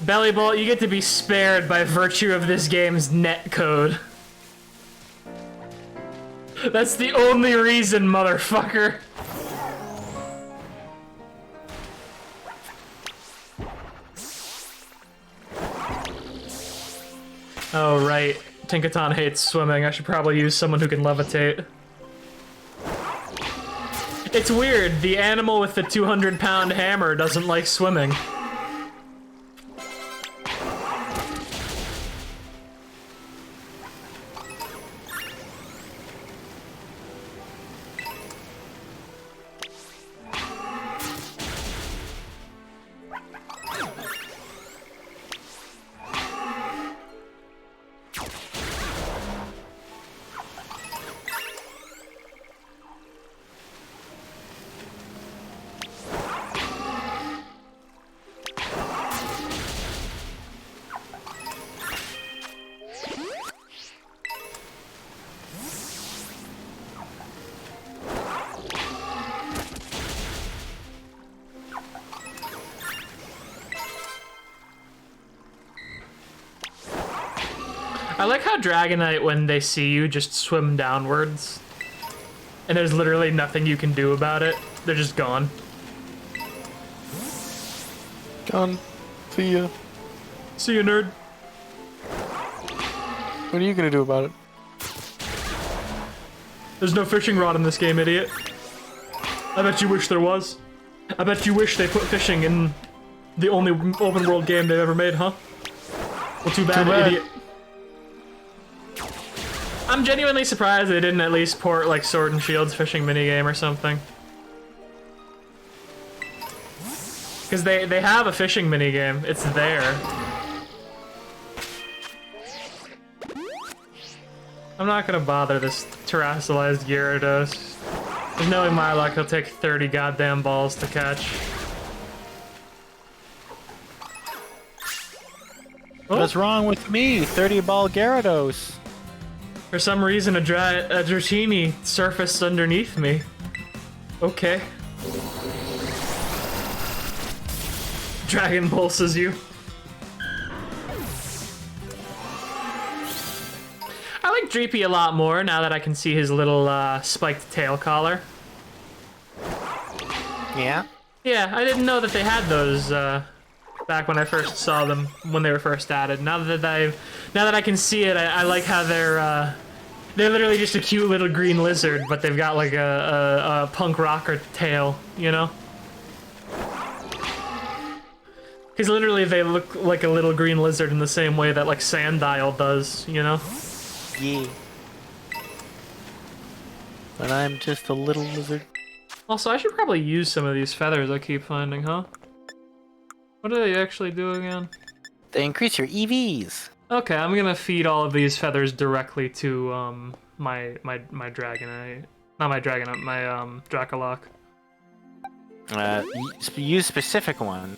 Belly Bolt, you get to be spared by virtue of this game's net code. That's the only reason, motherfucker. Oh, right. Tinkaton hates swimming. I should probably use someone who can levitate. It's weird. The animal with the 200-pound hammer doesn't like swimming. I like how Dragonite, when they see you, just swim downwards. And there's literally nothing you can do about it. They're just gone. Gone. See ya. See you, nerd. What are you gonna do about it? There's no fishing rod in this game, idiot. I bet you wish there was. I bet you wish they put fishing in the only open world game they've ever made, huh? Well, too bad, idiot. I'm genuinely surprised they didn't at least port like Sword and Shield's fishing minigame or something. Because they have a fishing minigame. It's there. I'm not gonna bother this terrestrialized Gyarados. Because knowing my luck, he'll take 30 goddamn balls to catch. Oh. What's wrong with me? 30-ball Gyarados. For some reason, a Dratini surfaced underneath me. Okay. Dragon pulses you. I like Dreepy a lot more now that I can see his little spiked tail collar. Yeah? Yeah, I didn't know that they had those back when I first saw them when they were first added. Now that I can see it, I like how they're literally just a cute little green lizard, but they've got like a punk rocker tail, you know? Because literally they look like a little green lizard in the same way that like Sandile does, you know? Yeah. But I'm just a little lizard. Also, I should probably use some of these feathers I keep finding, huh? What do they actually do again? They increase your EVs. Okay, I'm gonna feed all of these feathers directly to my Dragonite. Not my Dragonite, my Dracolock. Use specific one,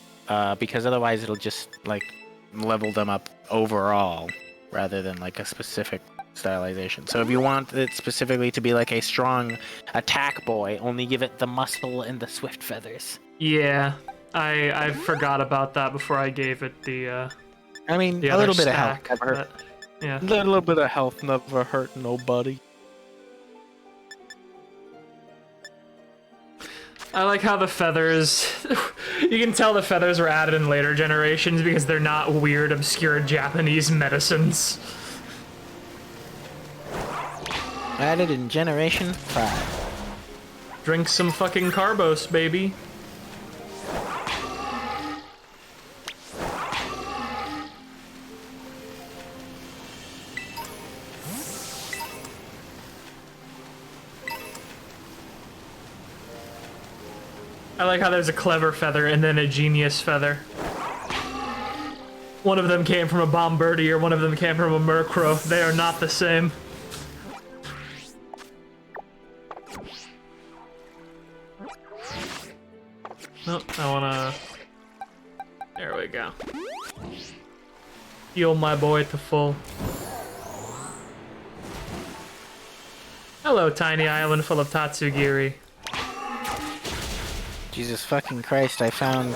because otherwise it'll just like level them up overall rather than like a specific stylization. So if you want it specifically to be like a strong attack boy, only give it the muscle and the swift feathers. Yeah, I forgot about that before I gave it the I mean, the a other little bit of stack, health never hurt. but, yeah. A little bit of health never hurt nobody. I like how the feathers... you can tell the feathers were added in later generations because they're not weird, obscure Japanese medicines. Added in Generation 5. Drink some fucking Carbos, baby. I like how there's a clever feather and then a genius feather. One of them came from a Bombardier, one of them came from a Murkrow. They are not the same. Nope, I wanna... There we go. Heal my boy to full. Hello, tiny island full of Tatsugiri. Jesus fucking Christ, I found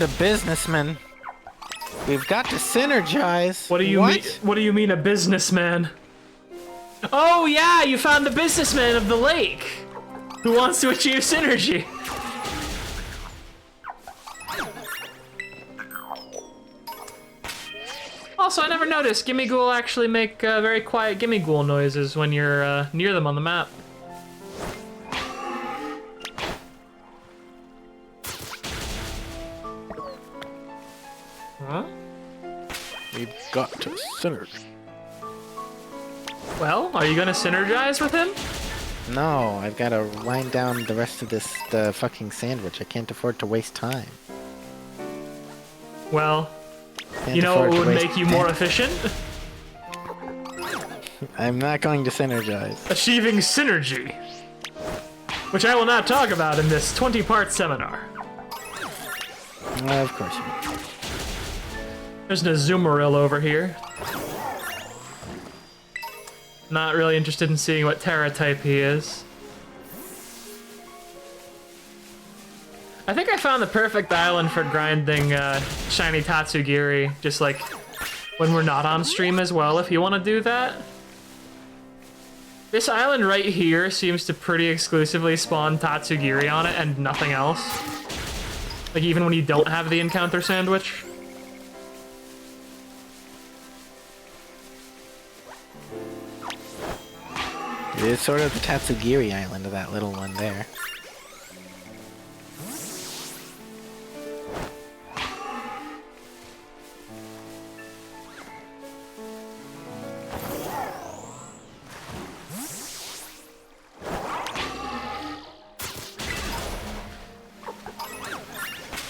a businessman. We've got to synergize. What do you mean? What do you mean, a businessman? Oh yeah, you found the businessman of the lake, who wants to achieve synergy. Also, I never noticed Gimme Ghoul actually make very quiet Gimme Ghoul noises when you're near them on the map. Huh? We've got to synergize. Well, are you gonna synergize with him? No, I've got to wind down the rest of the fucking sandwich. I can't afford to waste time. Well, Can't you know what afford to would waste make you more efficient? I'm not going to synergize. Achieving synergy. Which I will not talk about in this 20-part seminar. Of course you will. There's an Azumarill over here. Not really interested in seeing what Terra type he is. I think I found the perfect island for grinding shiny Tatsugiri, just like when we're not on stream as well, if you want to do that. This island right here seems to pretty exclusively spawn Tatsugiri on it and nothing else. Like even when you don't have the encounter sandwich. It is sort of the Tatsugiri island of that little one there.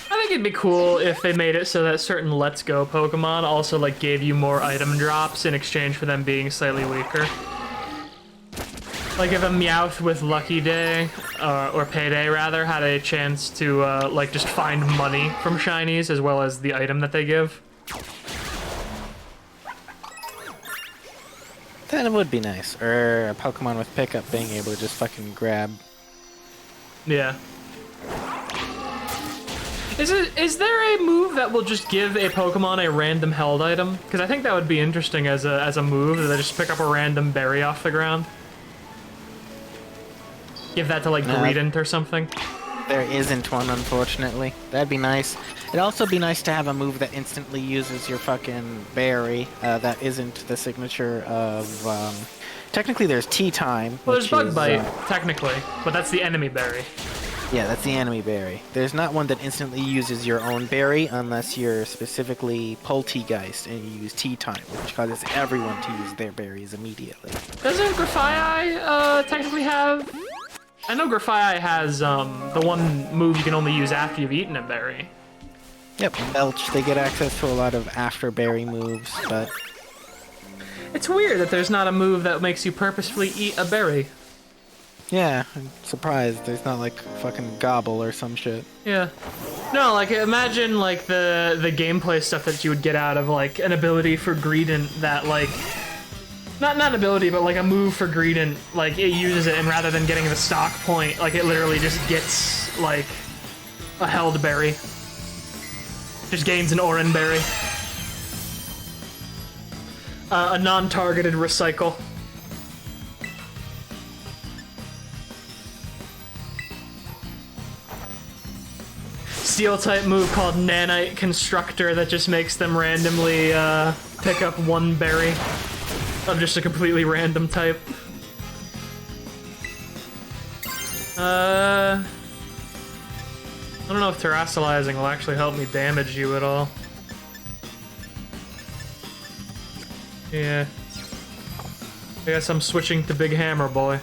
I think it'd be cool if they made it so that certain Let's Go Pokemon also like gave you more item drops in exchange for them being slightly weaker. Like if a Meowth with Lucky Day, or Payday rather, had a chance to like just find money from shinies as well as the item that they give. That would be nice. Or a Pokemon with pickup being able to just fucking grab. Yeah. Is there a move that will just give a Pokemon a random held item? Because I think that would be interesting as a move, that they just pick up a random berry off the ground. Give that to like Greedent or something. There isn't one, unfortunately. That'd be nice. It'd also be nice to have a move that instantly uses your fucking berry. That isn't the signature of. Technically, there's Tea Time. Well, there's Bug Bite, technically, but that's the enemy berry. Yeah, that's the enemy berry. There's not one that instantly uses your own berry unless you're specifically Poltegeist and you use Tea Time, which causes everyone to use their berries immediately. Doesn't Grafaiai technically have? I know Grafaiai has the one move you can only use after you've eaten a berry. Yep, Belch. They get access to a lot of after berry moves, but It's weird that there's not a move that makes you purposefully eat a berry. yeah, I'm surprised there's not like fucking Gobble or some shit. Yeah. No, like imagine like the gameplay stuff that you would get out of like an ability for Greedent that like not an ability, but like a move for Greedent, like it uses it and rather than getting the stock point, like it literally just gets like a held berry. Just gains an Oran berry. A non-targeted recycle. Steel-type move called Nanite Constructor that just makes them randomly pick up one berry of just a completely random type. I don't know if terrestrializing will actually help me damage you at all. Yeah. I guess I'm switching to Big Hammer Boy.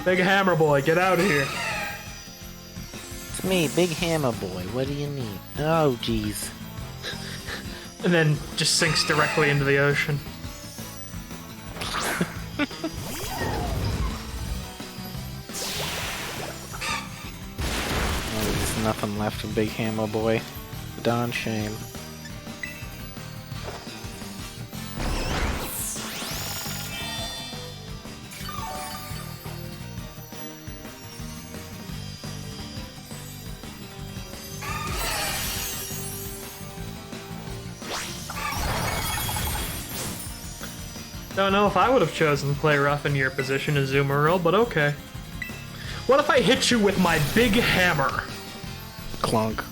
Big Hammer Boy, get out of here. It's me, Big Hammer Boy. What do you need? Oh, jeez. And then just sinks directly into the ocean. Oh, there's nothing left of Big Hammer Boy. Darn shame. Don't know if I would have chosen to play rough in your position, Azumarill, but okay. What if I hit you with my big hammer? Clunk.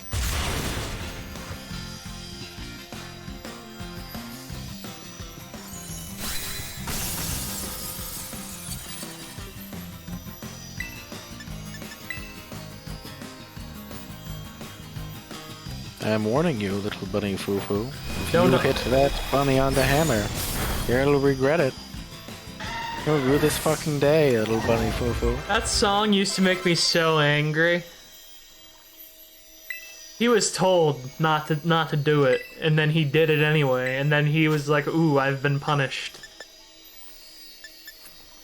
I'm warning you, little bunny foo-foo. If No, you no. hit that bunny on the hammer, you'll regret it. You'll rue this fucking day, little bunny foo-foo. That song used to make me so angry. He was told not to do it, and then he did it anyway, and then he was like, "Ooh, I've been punished."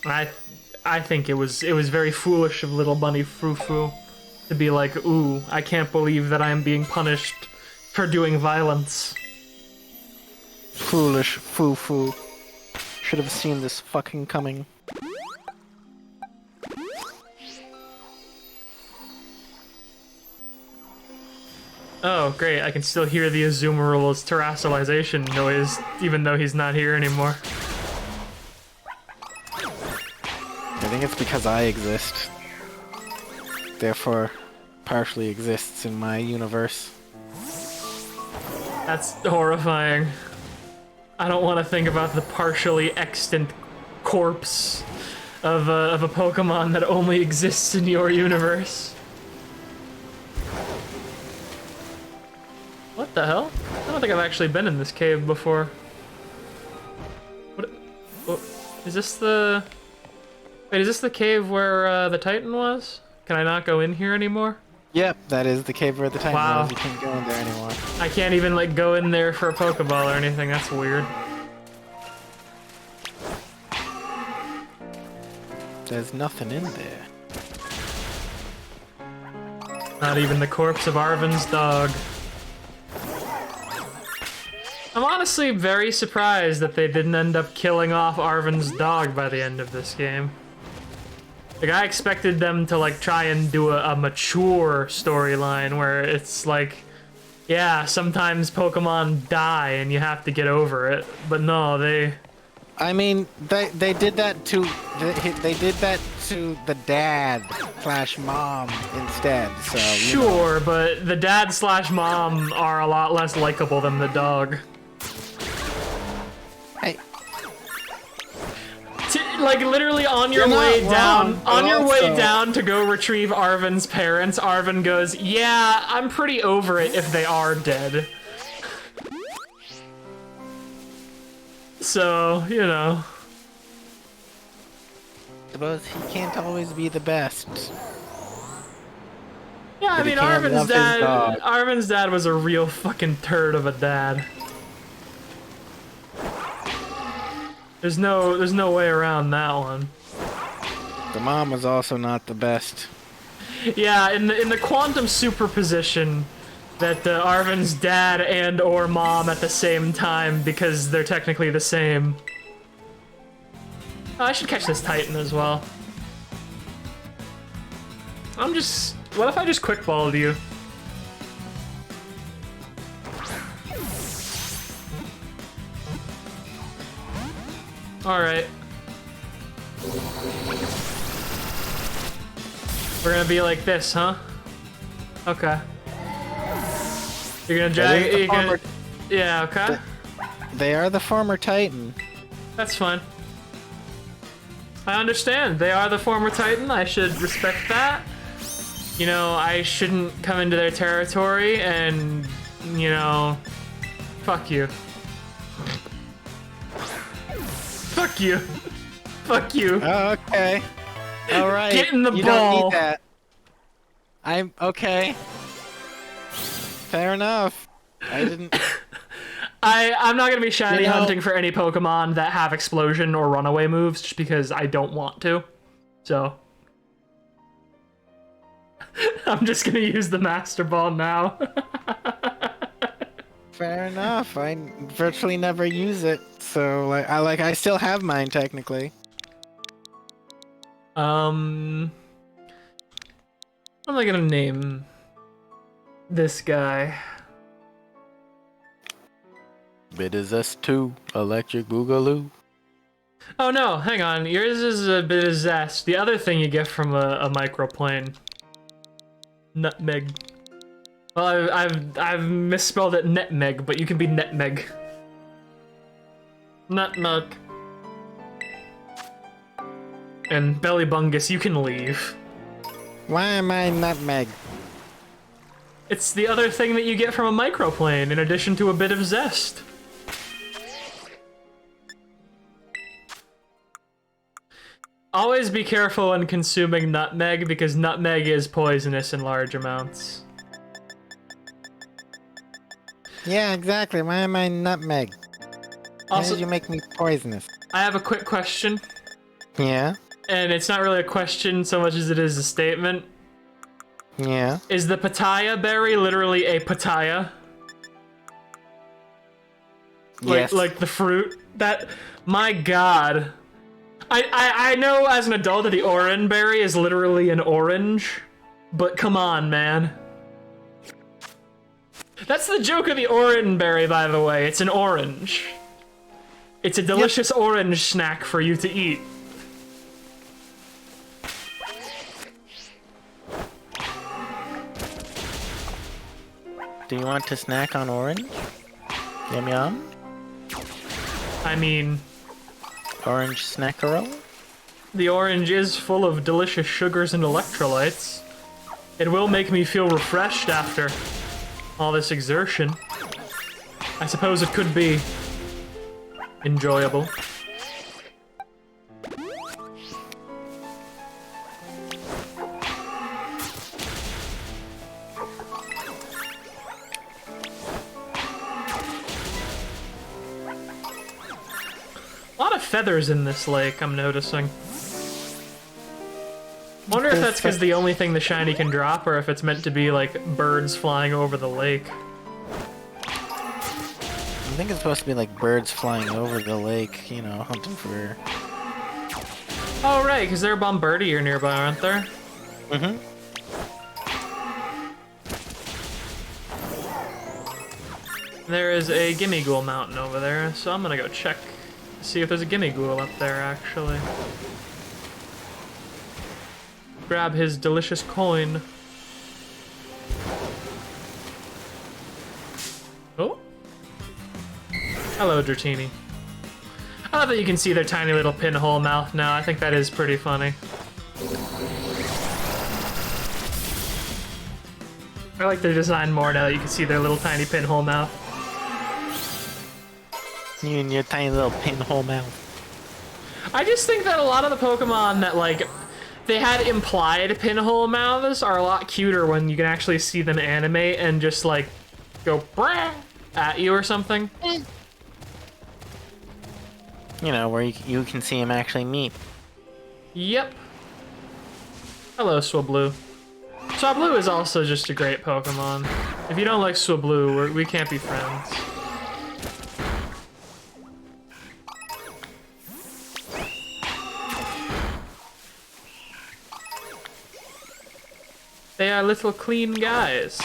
I think it was very foolish of little bunny foo-foo to be like, "Ooh, I can't believe that I am being punished for doing violence." Foolish foo-foo. Should have seen this fucking coming. Oh, great, I can still hear the Azumarill's terrestrialization noise, even though he's not here anymore. I think it's because I exist. Therefore, partially exists in my universe. That's horrifying. I don't want to think about the partially extant corpse of a Pokemon that only exists in your universe. What the hell? I don't think I've actually been in this cave before. What is this the... Wait, is this the cave where the Titan was? Can I not go in here anymore? Yep, that is the cave where the Titan Wow. was. You can't go in there anymore. I can't even, like, go in there for a Pokeball or anything. That's weird. There's nothing in there. Not even the corpse of Arven's dog. I'm honestly very surprised that they didn't end up killing off Arven's dog by the end of this game. Like, I expected them to, like, try and do a mature storyline where it's like, yeah, sometimes Pokemon die and you have to get over it. But no, they... I mean, they did that to they did that to the dad slash mom instead. So you know. Sure, but the dad slash mom are a lot less likable than the dog. Hey, Like, literally on your You're way not down, wrong, but on your way also- down to go retrieve Arven's parents, Arven goes, "Yeah, I'm pretty over it if they are dead." So, you know. suppose he can't always be the best. Yeah, I But he mean, can't love his dog. Arven's dad was a real fucking turd of a dad. There's no way around that one. The mom was also not the best. Yeah, in the quantum superposition that Arven's dad and or mom at the same time, because they're technically the same. Oh, I should catch this Titan as well. What if I just quick balled you? Alright. We're gonna be like this, huh? Okay. You're gonna That is drag. the You're gonna, former- yeah. Okay. They are the former Titan. That's fine. I understand. They are the former Titan. I should respect that. You know, I shouldn't come into their territory and, you know, fuck you. Fuck you. Fuck you. Oh, okay. All right. Get in the you ball. Don't need that. I'm okay. Fair enough. I didn't. I'm not gonna be shiny You know- hunting for any Pokemon that have explosion or runaway moves just because I don't want to. So I'm just gonna use the Master Ball now. Fair enough. I virtually never use it, so I still have mine technically. What am I gonna name this guy? It is us too, Electric Boogaloo. Oh no, hang on. Yours is a bit of zest. The other thing you get from a microplane. Nutmeg. Well, I've misspelled it netmeg, but you can be netmeg. Nutmeg. And Belly Bungus, you can leave. Why am I nutmeg? It's the other thing that you get from a microplane, in addition to a bit of zest. Always be careful when consuming nutmeg, because nutmeg is poisonous in large amounts. Yeah, exactly. Why am I nutmeg? Why Also, did you make me poisonous? I have a quick question, Yeah? and it's not really a question so much as it is a statement. Yeah? Is the pitaya berry literally a pitaya? Yes. Like the fruit? That, my god. I know as an adult that the orange berry is literally an orange, but come on, man. That's the joke of the orange berry, by the way. It's an orange. It's a delicious orange snack for you to eat. Do you want to snack on orange? Yum yum. I mean, Orange snackerel? the orange is full of delicious sugars and electrolytes. It will make me feel refreshed after all this exertion. I suppose it could be enjoyable. A lot of feathers in this lake, I'm noticing. Wonder if that's because the only thing the shiny can drop, or if it's meant to be like birds flying over the lake. I think it's supposed to be like birds flying over the lake, you know, hunting for... Oh right, because there are Bombardier nearby, aren't there? Mm-hmm. There is a Gimmighoul mountain over there, so I'm gonna go check, see if there's a Gimmighoul up there, actually. Grab his delicious coin. Oh. Hello, Dratini. I love that you can see their tiny little pinhole mouth now. I think that is pretty funny. I like their design more now that you can see their little tiny pinhole mouth. You and your tiny little pinhole mouth. I just think that a lot of the Pokemon that, like, they had implied pinhole mouths are a lot cuter when you can actually see them animate and just, like, go brah at you or something. You know, where you can see him actually meet. Yep. Hello, Swablu. Swablu is also just a great Pokemon. If you don't like Swablu, we can't be friends. They are little clean guys.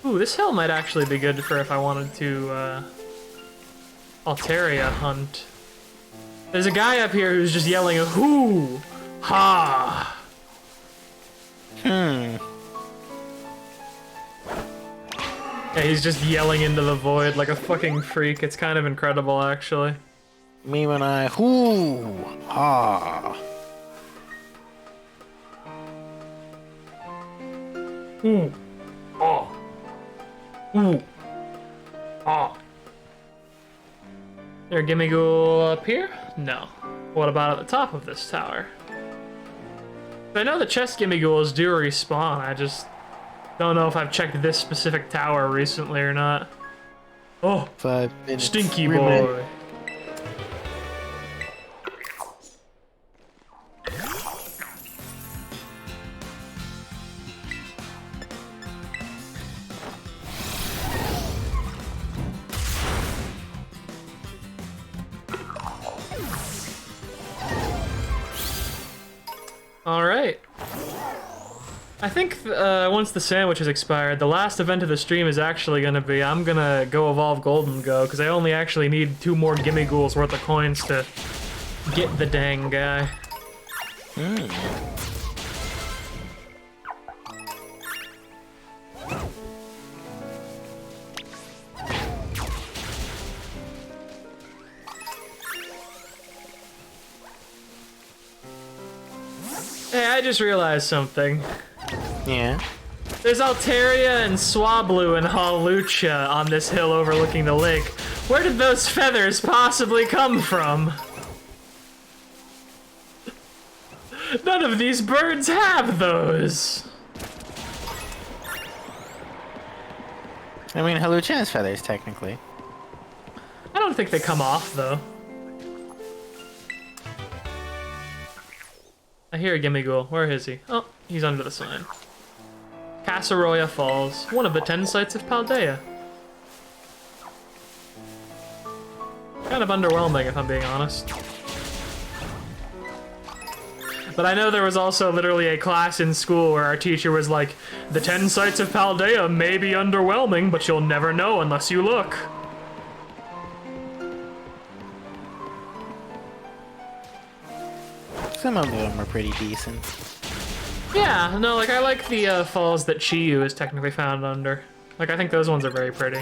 Ooh, this hill might actually be good for if I wanted to, Altaria hunt. There's a guy up here who's just yelling, "Hoo! Ha!" Hmm. Yeah, he's just yelling into the void like a fucking freak. It's kind of incredible, actually. Me when I... Whoo! Ah! Ooh. Oh. Ooh. Oh. There, Gimmighoul up here? No. What about at the top of this tower? I know the chest Gimmighouls do respawn, I just don't know if I've checked this specific tower recently or not. Oh, 5 minutes. stinky remaining. boy. All right. I think once the sandwich is expired, the last event of the stream is actually gonna be I'm gonna go evolve Golden Go because I only actually need 2 more Gimme Ghouls worth of coins to get the dang guy. Hey, I just realized something. Yeah. There's Altaria and Swablu and Hawlucha on this hill overlooking the lake. Where did those feathers possibly come from? None of these birds have those. I mean, Hawlucha has feathers, technically. I don't think they come off, though. I hear a Gimme Ghoul. Where is he? Oh, he's under the sign. Casaroya Falls, one of the 10 sites of Paldea. Kind of underwhelming, if I'm being honest. But I know there was also literally a class in school where our teacher was like, the 10 sites of Paldea may be underwhelming, but you'll never know unless you look. Some of them are pretty decent. Yeah, no, like I like the falls that Chiyu is technically found under. Like I think those ones are very pretty.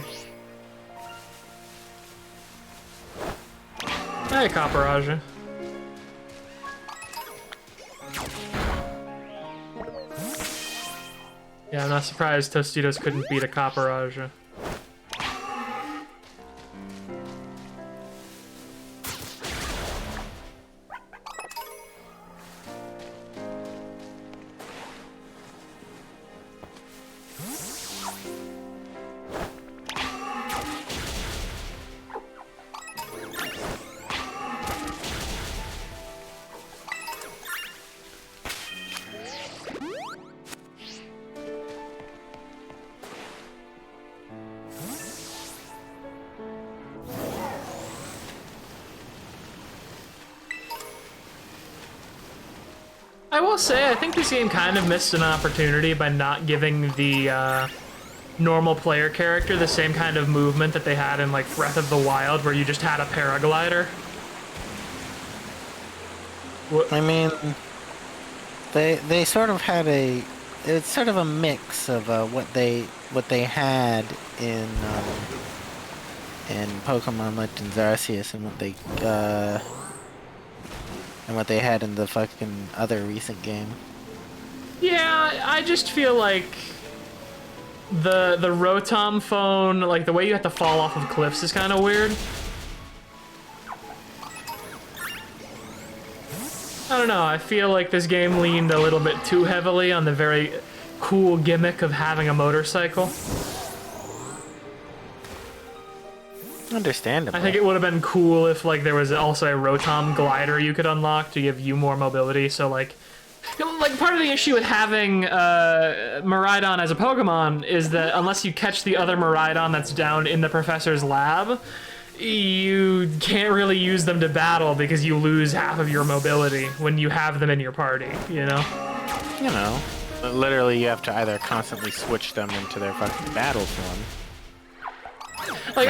Hey, Copperaja. Yeah, I'm not surprised Tostitos couldn't beat a Copperaja. I will say, I think this game kind of missed an opportunity by not giving the normal player character the same kind of movement that they had in like Breath of the Wild, where you just had a paraglider. I mean, they sort of had it's sort of a mix of what they had in Pokemon Legends Arceus and what they had in the fucking other recent game. Yeah, I just feel like the Rotom phone, like the way you have to fall off of cliffs is kind of weird. I don't know, I feel like this game leaned a little bit too heavily on the very cool gimmick of having a motorcycle. Understandable. I think it would have been cool if like there was also a Rotom glider you could unlock to give you more mobility. So like part of the issue with having Miraidon as a Pokemon is that unless you catch the other Miraidon that's down in the professor's lab, you can't really use them to battle because you lose half of your mobility when you have them in your party, you know? You know, literally you have to either constantly switch them into their fucking battle form. Like,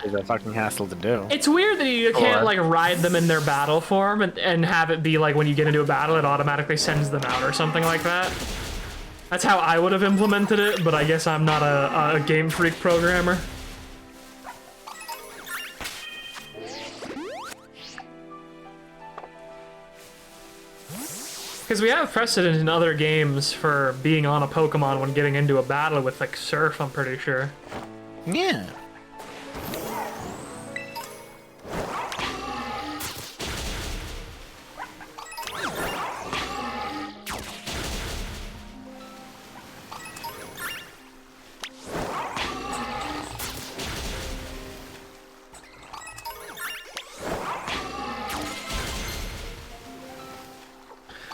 is a fucking hassle to do. It's weird that you can't like ride them in their battle form and have it be like when you get into a battle it automatically sends them out or something like that. That's how I would have implemented it, but I guess I'm not a Game Freak programmer. Because we have precedent in other games for being on a Pokemon when getting into a battle with like Surf, I'm pretty sure. Yeah.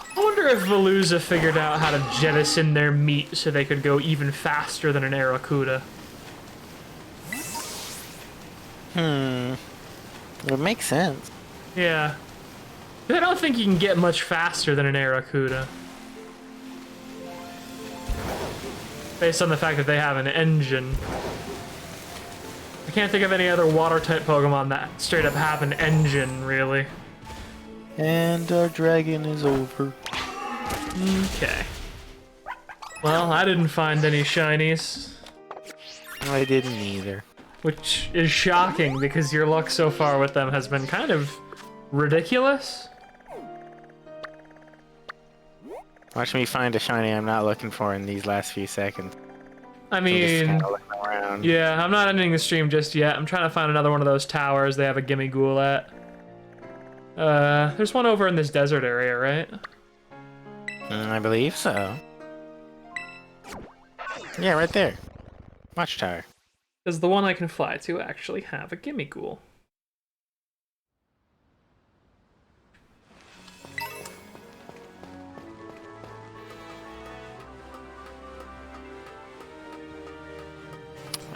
I wonder if Veluza figured out how to jettison their meat so they could go even faster than an Arrokuda. It makes sense. Yeah. I don't think you can get much faster than an Arrokuda. based on the fact that they have an engine. I can't think of any other water-type Pokemon that straight up have an engine, really. And our dragon is over. Okay. Well, I didn't find any shinies. I didn't either. Which is shocking, because your luck so far with them has been kind of ridiculous. Watch me find a shiny I'm not looking for in these last few seconds. I I'm just mean, kinda looking around. yeah, I'm not ending the stream just yet. I'm trying to find another one of those towers they have a gimme ghoul at. There's one over in this desert area, right? I believe so. Yeah, right there. Watchtower. Does the one I can fly to actually have a gimme ghoul?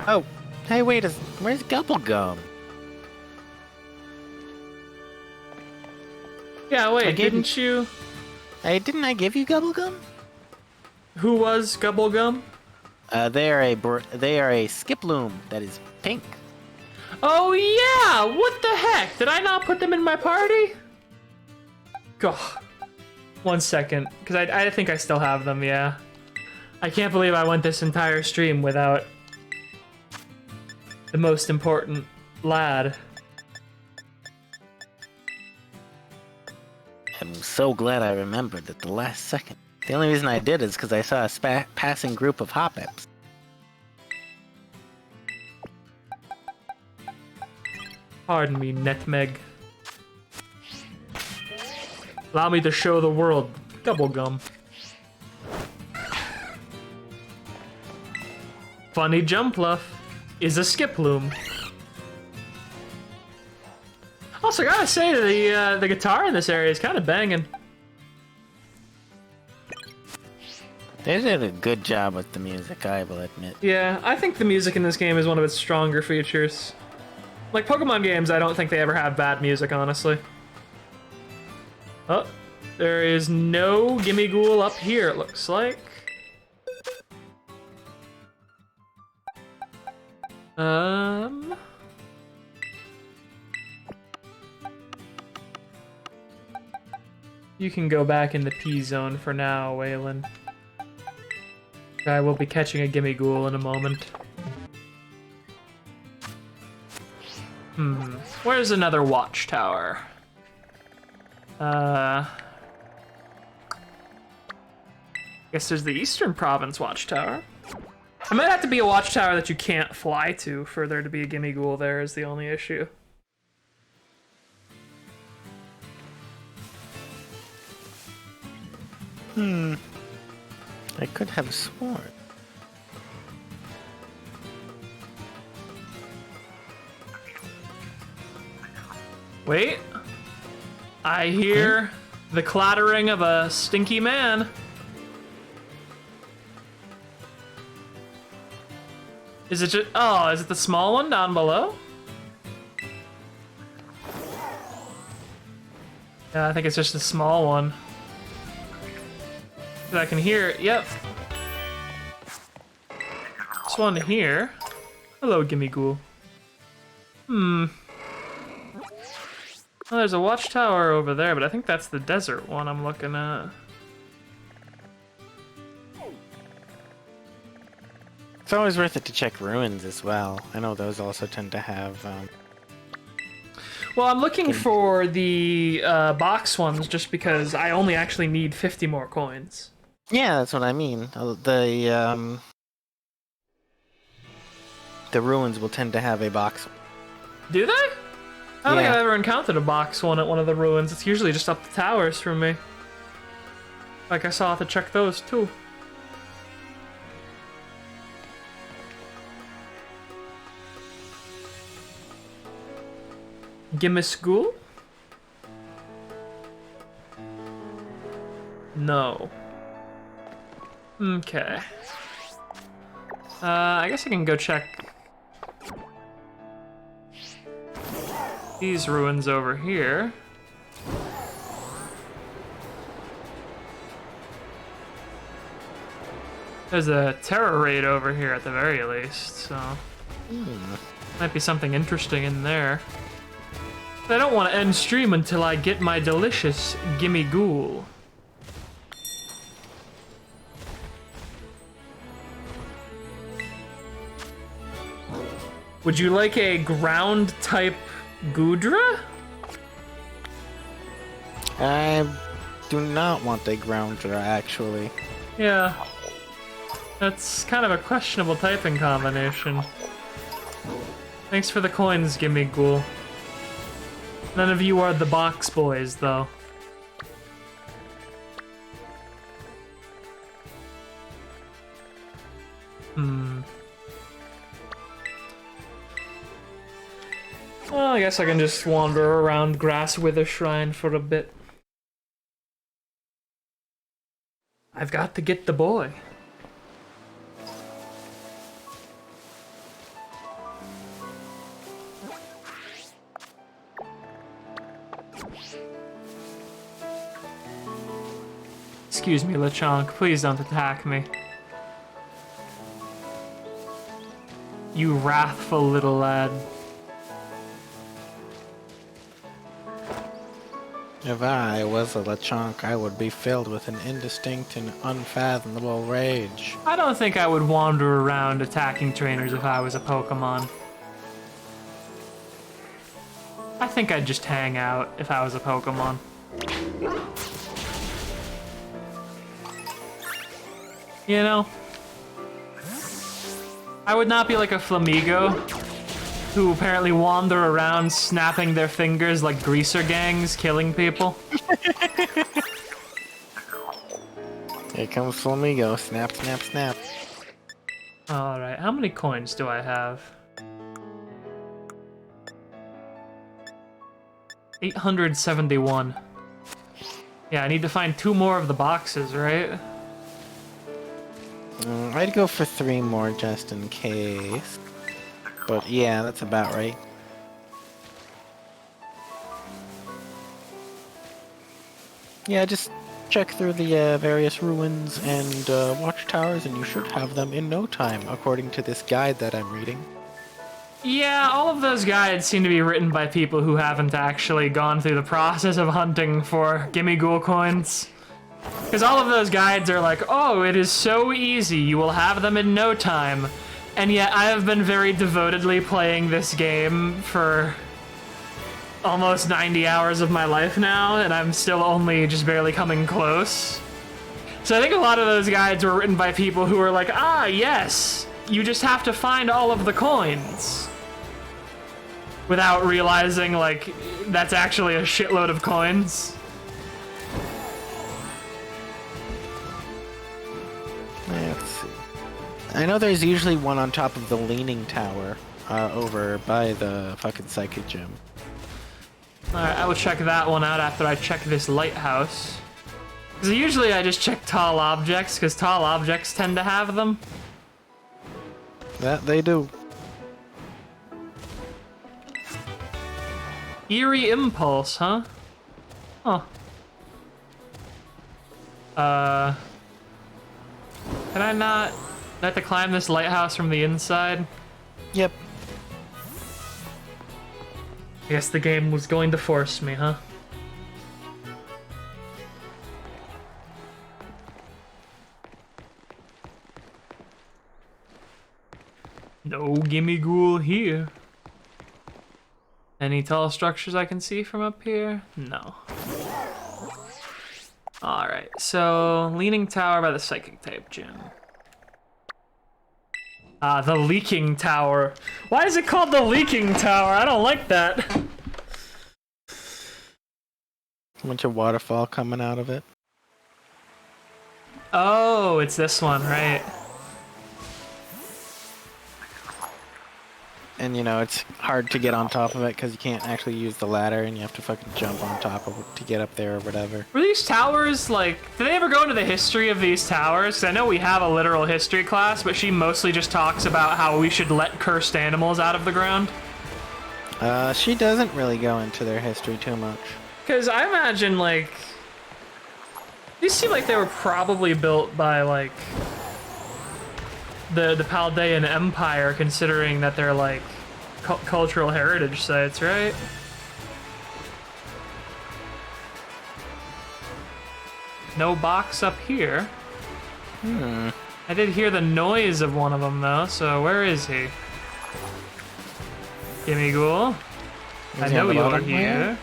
Oh, hey, wait, where's Gubblegum? Yeah, wait, gave didn't you? Hey, didn't I give you Gubblegum? Who was Gubblegum? They are a Skiploom that is pink. Oh yeah! What the heck? Did I not put them in my party? God. 1 second, because I think I still have them, yeah. I can't believe I went this entire stream without the most important lad. I'm so glad I remembered at the last second. The only reason I did is because I saw a passing group of Hoppips. Pardon me, Netmeg. Allow me to show the world Gubblegum. Funny Jumpluff is a Skiploom. Also, gotta say, the guitar in this area is kind of banging. They did a good job with the music, I will admit. Yeah, I think the music in this game is one of its stronger features. Like Pokemon games, I don't think they ever have bad music, honestly. Oh, there is no Gimme Ghoul up here, it looks like. You can go back in the P-zone for now, Waylon. I will be catching a Gimme Ghoul in a moment. Where's another watchtower? Guess there's the Eastern Province watchtower. It might have to be a watchtower that you can't fly to for there to be a Gimme Ghoul there is the only issue. I could have sworn. Wait. I hear the clattering of a stinky man. Is it just... Oh, is it the small one down below? Yeah, I think it's just the small one. I can hear it. Yep. This one here. Hello, Gimme Ghoul. Oh, there's a watchtower over there, but I think that's the desert one I'm looking at. It's always worth it to check ruins as well. I know those also tend to have... Well, I'm looking for the box ones just because I only actually need 50 more coins. Yeah, that's what I mean. The ruins will tend to have a box. Do they? I don't think Yeah. I've ever encountered a box one at one of the ruins. It's usually just up the towers from me. Like I saw to check those too. Gimmischool? No. Okay. I guess I can go check these ruins over here. There's a terror raid over here at the very least, so might be something interesting in there. But I don't want to end stream until I get my delicious gimme ghoul. Would you like a ground type Goodra? I do not want a grounder, actually. Yeah. That's kind of a questionable typing combination. Thanks for the coins, gimme ghoul. None of you are the box boys, though. Well, I guess I can just wander around Grasswither Shrine for a bit. I've got to get the boy. Excuse me, Lechonk, please don't attack me. You wrathful little lad. If I was a Lechonk, I would be filled with an indistinct and unfathomable rage. I don't think I would wander around attacking trainers if I was a Pokemon. I think I'd just hang out if I was a Pokemon. You know? I would not be like a Flamigo, who apparently wander around snapping their fingers like greaser gangs, killing people. Here comes Flamigo. Snap, snap, snap. Alright, how many coins do I have? 871. Yeah, I need to find 2 more of the boxes, right? I'd go for 3 more just in case. But yeah, that's about right. Yeah, just check through the various ruins and watchtowers, and you should have them in no time, according to this guide that I'm reading. Yeah, all of those guides seem to be written by people who haven't actually gone through the process of hunting for gimme ghoul coins. Because all of those guides are like, oh, it is so easy, you will have them in no time. And yet I have been very devotedly playing this game for almost 90 hours of my life now, and I'm still only just barely coming close. So I think a lot of those guides were written by people who were like, ah, yes, you just have to find all of the coins. Without realizing, like, that's actually a shitload of coins. Let's see. I know there's usually one on top of the Leaning Tower over by the fucking Psychic Gym. Alright, I will check that one out after I check this lighthouse. Because usually I just check tall objects, because tall objects tend to have them. That they do. Eerie Impulse, huh? Huh. Can I not have to climb this lighthouse from the inside? Yep. I guess the game was going to force me, huh? No gimme ghoul here. Any tall structures I can see from up here? No. Alright, so Leaning Tower by the Psychic type gym. The Leaking Tower. Why is it called the Leaking Tower? I don't like that. A bunch of waterfall coming out of it. Oh, it's this one, right? And you know, it's hard to get on top of it because you can't actually use the ladder and you have to fucking jump on top of it to get up there or whatever. Were these towers, like, did they ever go into the history of these towers? 'Cause I know we have a literal history class, but she mostly just talks about how we should let cursed animals out of the ground. She doesn't really go into their history too much. Because I imagine, like, these seem like they were probably built by, like, the Paldean Empire, considering that they're like cultural heritage sites, right? No box up here. I did hear the noise of one of them though, so where is he? Gimme Ghoul. I he know on the you're bottom here. layer?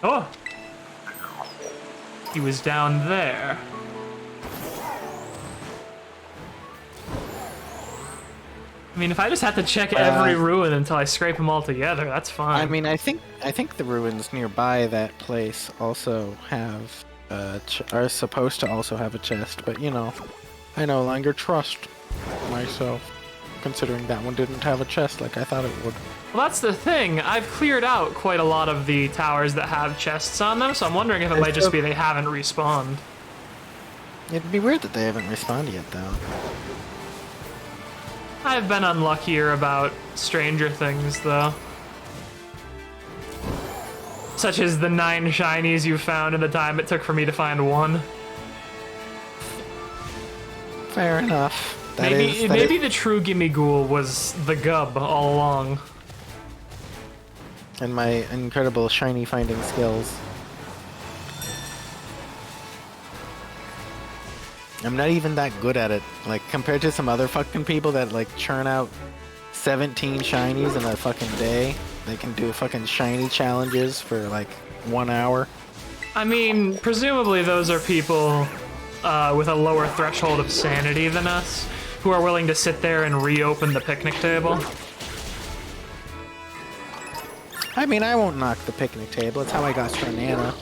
Oh! He was down there. I mean, if I just have to check every ruin until I scrape them all together, that's fine. I mean, I think the ruins nearby that place also have are supposed to also have a chest, but you know, I no longer trust myself, considering that one didn't have a chest like I thought it would. Well, that's the thing. I've cleared out quite a lot of the towers that have chests on them, so I'm wondering if it might just be they haven't respawned. It'd be weird that they haven't respawned yet, though. I've been unluckier about Stranger Things, though. Such as the 9 shinies you found in the time it took for me to find one. Fair enough. Maybe the true Gimme Ghoul was the Gub all along. And my incredible shiny finding skills. I'm not even that good at it. Like, compared to some other fucking people that, like, churn out 17 shinies in a fucking day. They can do fucking shiny challenges for, like, 1 hour. I mean, presumably those are people with a lower threshold of sanity than us, who are willing to sit there and reopen the picnic table. I mean, I won't knock the picnic table. It's how I got Stranana.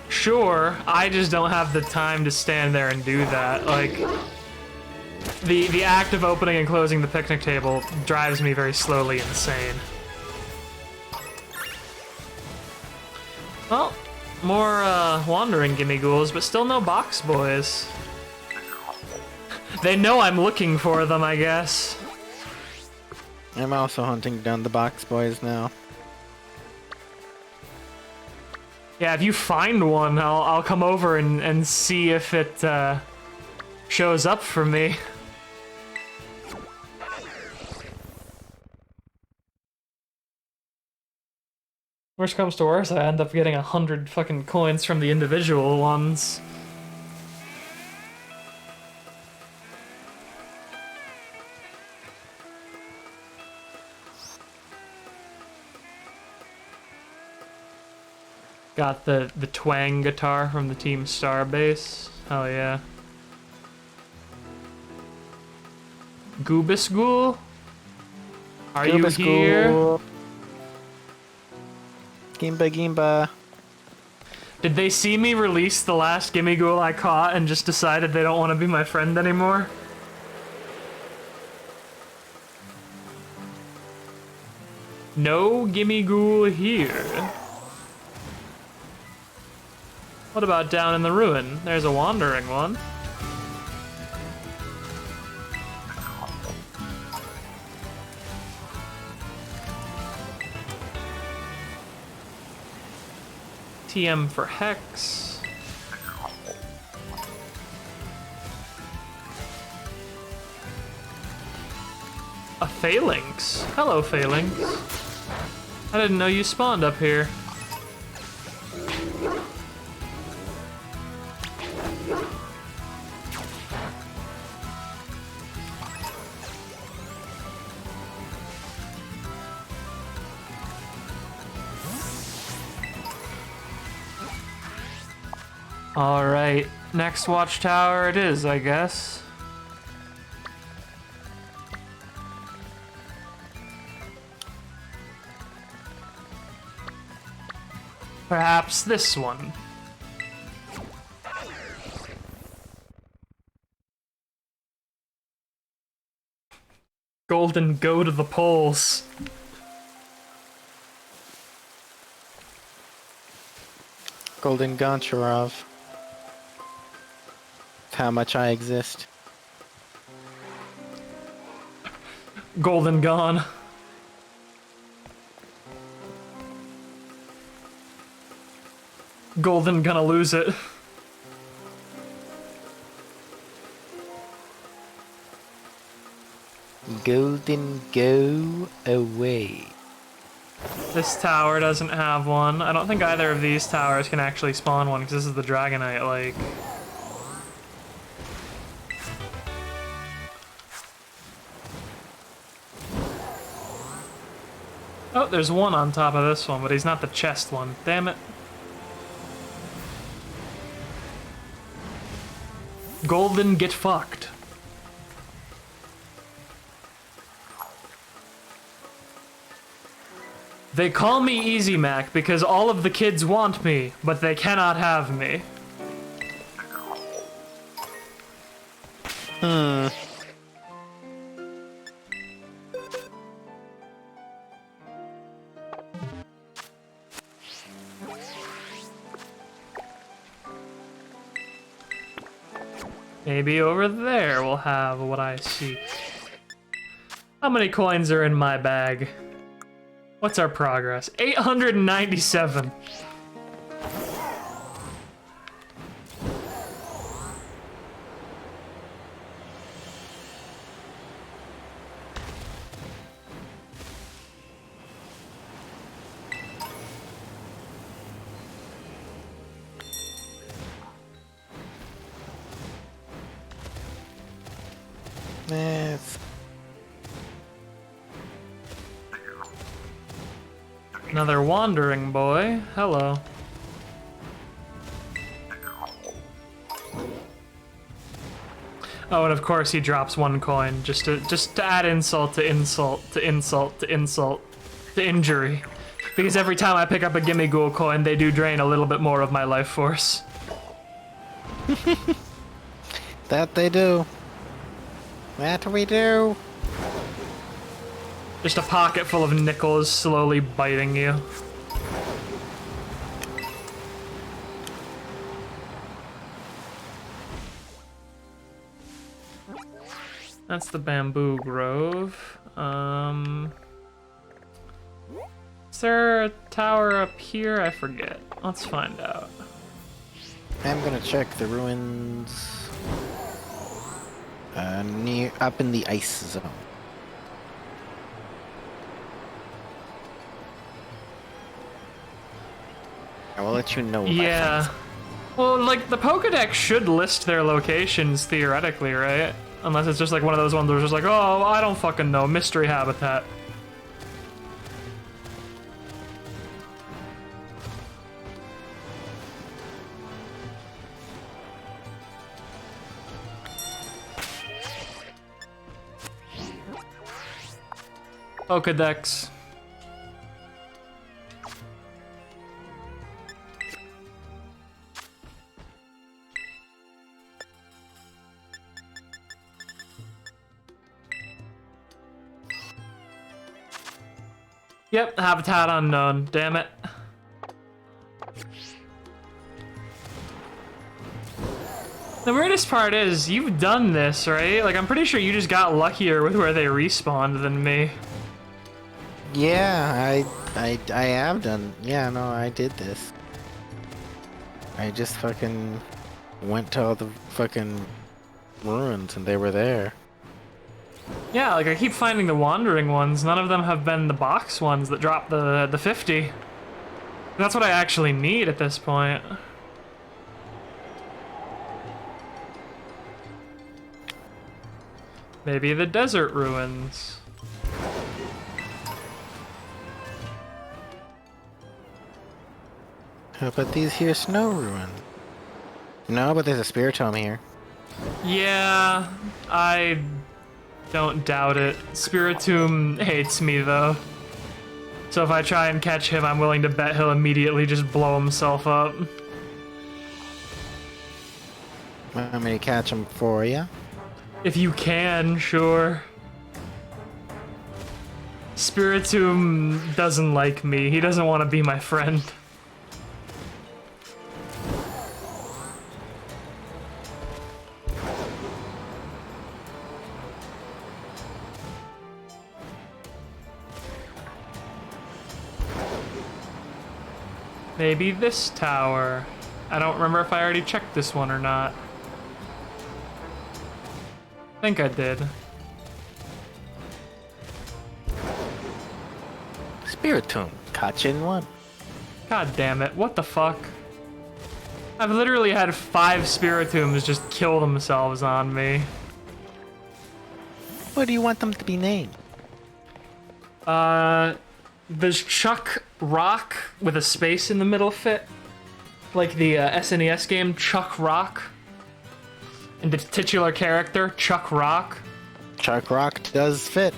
Sure, I just don't have the time to stand there and do that. Like, the act of opening and closing the picnic table drives me very slowly insane. Well, more wandering Gimme Ghouls, but still no box boys. They know I'm looking for them, I guess. I'm also hunting down the box boys now. Yeah, if you find one, I'll come over and see if it shows up for me. Worst comes to worst, I end up getting 100 fucking coins from the individual ones. Got the twang guitar from the Team Starbase. Hell yeah. Goobus Ghoul? Are you here? Gimba Gimba. Did they see me release the last Gimme Ghoul I caught and just decided they don't want to be my friend anymore? No Gimme Ghoul here. What about down in the ruin? There's a wandering one. TM for Hex. A Phalanx. Hello, Phalanx. I didn't know you spawned up here. Alright, next watchtower it is, I guess. Perhaps this one. Golden go to the polls. Golden Goncharov. How much I exist. Golden gone. Golden gonna lose it. golden go away. This tower doesn't have one. I don't think either of these towers can actually spawn one, because this is the Dragonite Lake. Oh, there's one on top of this one, but he's not the chest one. Damn it. Golden, get fucked. They call me Easy Mac because all of the kids want me, but they cannot have me. Maybe over there we'll have what I seek. How many coins are in my bag? What's our progress? 897. It's Another wandering boy. Hello. Oh, and of course he drops one coin just to add insult to insult to insult to insult to injury. Because every time I pick up a Gimme Ghoul coin, they do drain a little bit more of my life force. that they do. That we do. Just a pocket full of nickels slowly biting you. That's the bamboo grove. Is there a tower up here? I forget. Let's find out. I'm gonna check the ruins up in the ice zone. I will let you know. If I Yeah. find Well, like, the Pokedex should list their locations theoretically, right? Unless it's just like one of those ones where it's just like, oh, I don't fucking know, mystery habitat. Pokedex. Yep, habitat unknown, damn it. The weirdest part is, you've done this, right? Like, I'm pretty sure you just got luckier with where they respawned than me. Yeah, I have done. Yeah, no, I did this. I just fucking went to all the fucking ruins and they were there. Yeah, like, I keep finding the wandering ones. None of them have been the box ones that drop the 50. That's what I actually need at this point. Maybe the desert ruins. How about these here snow ruins? No, but there's a Spiritomb here. Yeah, I don't doubt it. Spiritomb hates me, though. So if I try and catch him, I'm willing to bet he'll immediately just blow himself up. Want me to catch him for you? If you can, sure. Spiritomb doesn't like me. He doesn't want to be my friend. Maybe this tower. I don't remember if I already checked this one or not. I think I did. Spirit Tomb. Gotcha in one. God damn it, what the fuck? I've literally had 5 Spiritombs just kill themselves on me. What do you want them to be named? Does Chuck Rock with a space in the middle fit? Like the SNES game Chuck Rock? And the titular character, Chuck Rock? Chuck Rock does fit.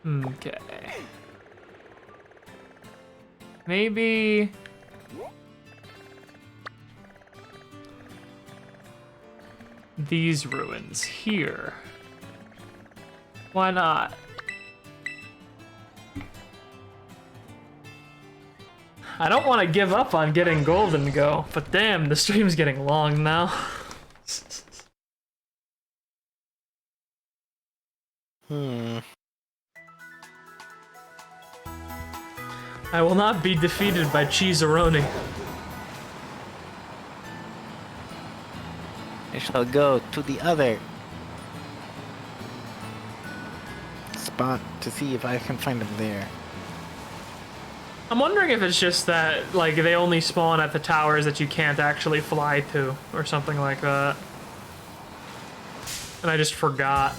Okay. Maybe... these ruins here. Why not? I don't want to give up on getting Golden Go, but damn, the stream's getting long now. I will not be defeated by Cheeseroni. I shall go to the other spot to see if I can find them there. I'm wondering if it's just that, like, they only spawn at the towers that you can't actually fly to, or something like that. And I just forgot.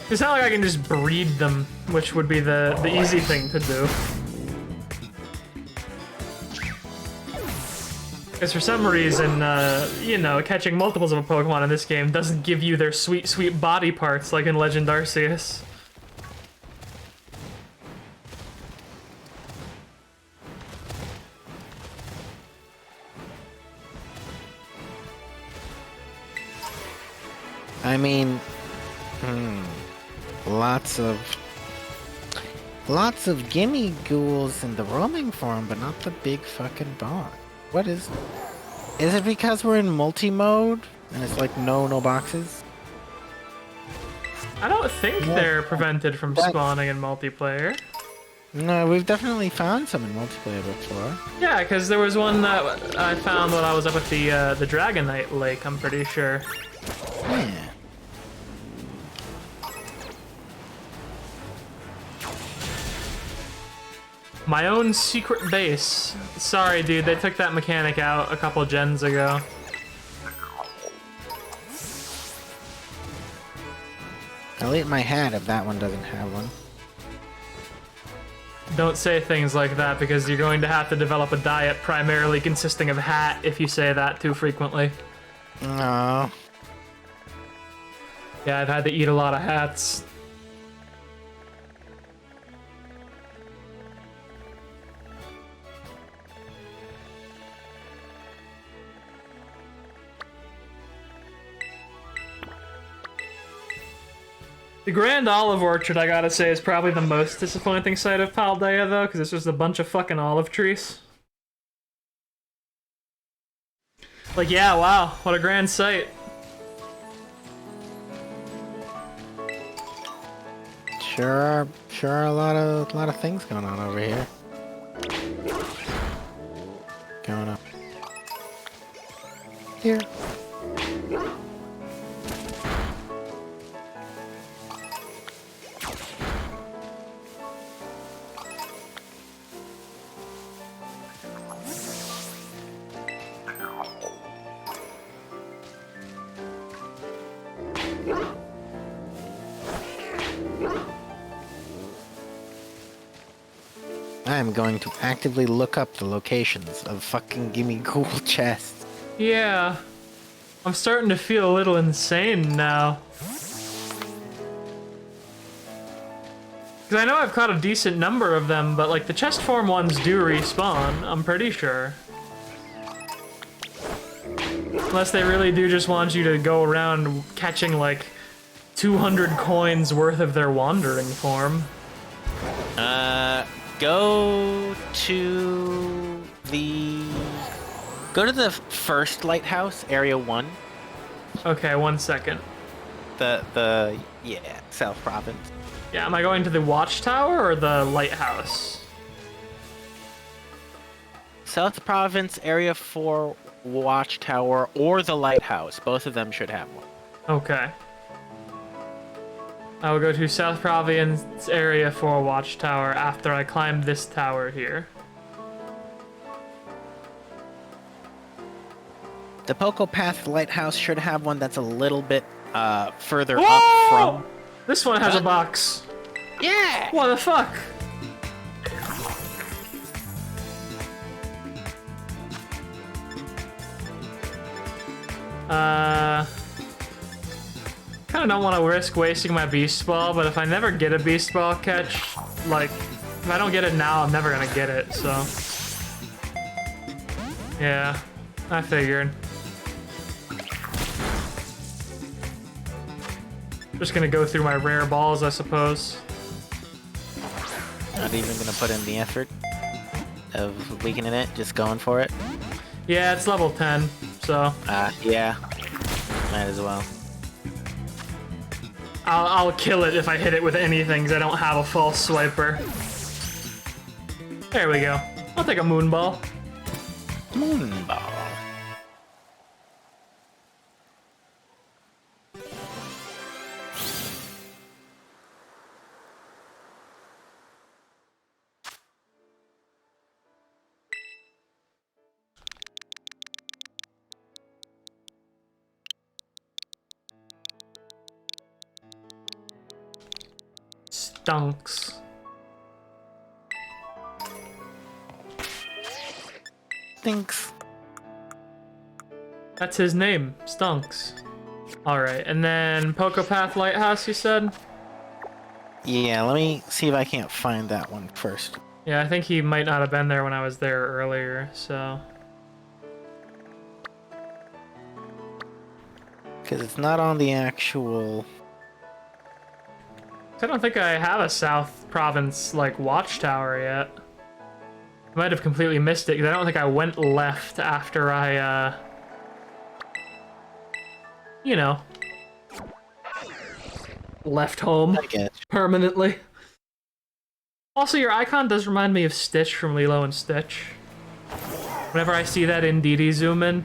It's not like I can just breed them, which would be the easy thing to do. Because for some reason, you know, catching multiples of a Pokemon in this game doesn't give you their sweet, sweet body parts like in Legend Arceus. I mean, lots of gimme ghouls in the roaming form, but not the big fucking box. What is it because we're in multi-mode and it's like no boxes? I don't think they're prevented from spawning in multiplayer. No, we've definitely found some in multiplayer before. Yeah, because there was one that I found when I was up at the Dragonite Lake, I'm pretty sure. Yeah. My own secret base. Sorry, dude, they took that mechanic out a couple gens ago. I'll eat my hat if that one doesn't have one. Don't say things like that because you're going to have to develop a diet primarily consisting of hat if you say that too frequently. No. Yeah, I've had to eat a lot of hats. The Grand Olive Orchard, I gotta say, is probably the most disappointing sight of Paldea, though, because it's just a bunch of fucking olive trees. Like, yeah, wow, what a grand sight. Sure are a lot of things going on over here. Going up. Here. I'm going to actively look up the locations of fucking gimme ghoul chests. Yeah. I'm starting to feel a little insane now. Because I know I've caught a decent number of them, but like the chest form ones do respawn, I'm pretty sure. Unless they really do just want you to go around catching like 200 coins worth of their wandering form. Go to the first lighthouse, area 1. Okay, 1 second. The South Province. Yeah, am I going to the watchtower or the lighthouse? South Province Area 4 Watchtower or the Lighthouse. Both of them should have one. Okay. I will go to South Province area for watchtower after I climb this tower here. The Poco Path Lighthouse should have one that's a little bit further Whoa! up from... This one has a What? box. Yeah! What the fuck? Kind of don't want to risk wasting my beast ball, but if I never get a beast ball catch, like, if I don't get it now, I'm never gonna get it, so. Yeah, I figured. Just gonna go through my rare balls, I suppose. Not even gonna put in the effort of weakening it, just going for it. Yeah, it's level 10, so. Yeah. Might as well. I'll kill it if I hit it with anything, because I don't have a false swiper. There we go. I'll take a moon ball. Moonball. Stunks. Thanks. That's his name, Stunks. Alright, and then Poco Path Lighthouse, you said? Yeah, let me see if I can't find that one first. Yeah, I think he might not have been there when I was there earlier, so. Because it's not on the actual... I don't think I have a South Province, like, watchtower yet. I might have completely missed it, because I don't think I went left after I, you know, left home I guess. permanently. Also, your icon does remind me of Stitch from Lilo and Stitch. Whenever I see that in DD zoom in.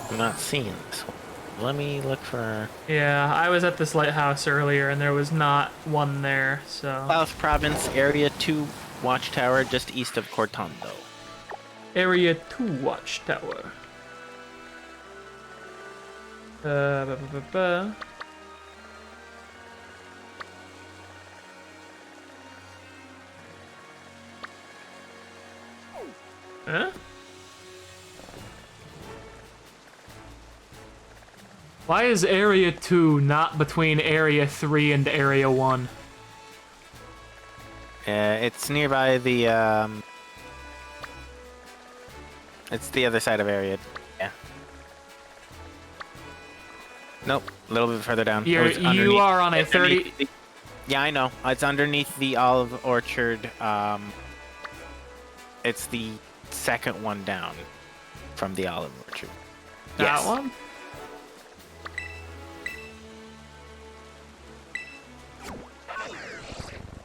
I'm not seeing this one. Let me look for... Yeah, I was at this lighthouse earlier and there was not one there, so. South Province Area 2 Watchtower just east of Cortondo. Area 2 watchtower. Ba, ba, ba, ba. Huh? Why is Area 2 not between Area 3 and Area 1? It's nearby the, It's the other side of Area. Yeah. Nope, a little bit further down. You are on a 30... Yeah, I know. It's underneath the olive orchard. It's the second one down from the olive orchard. That Yes. one?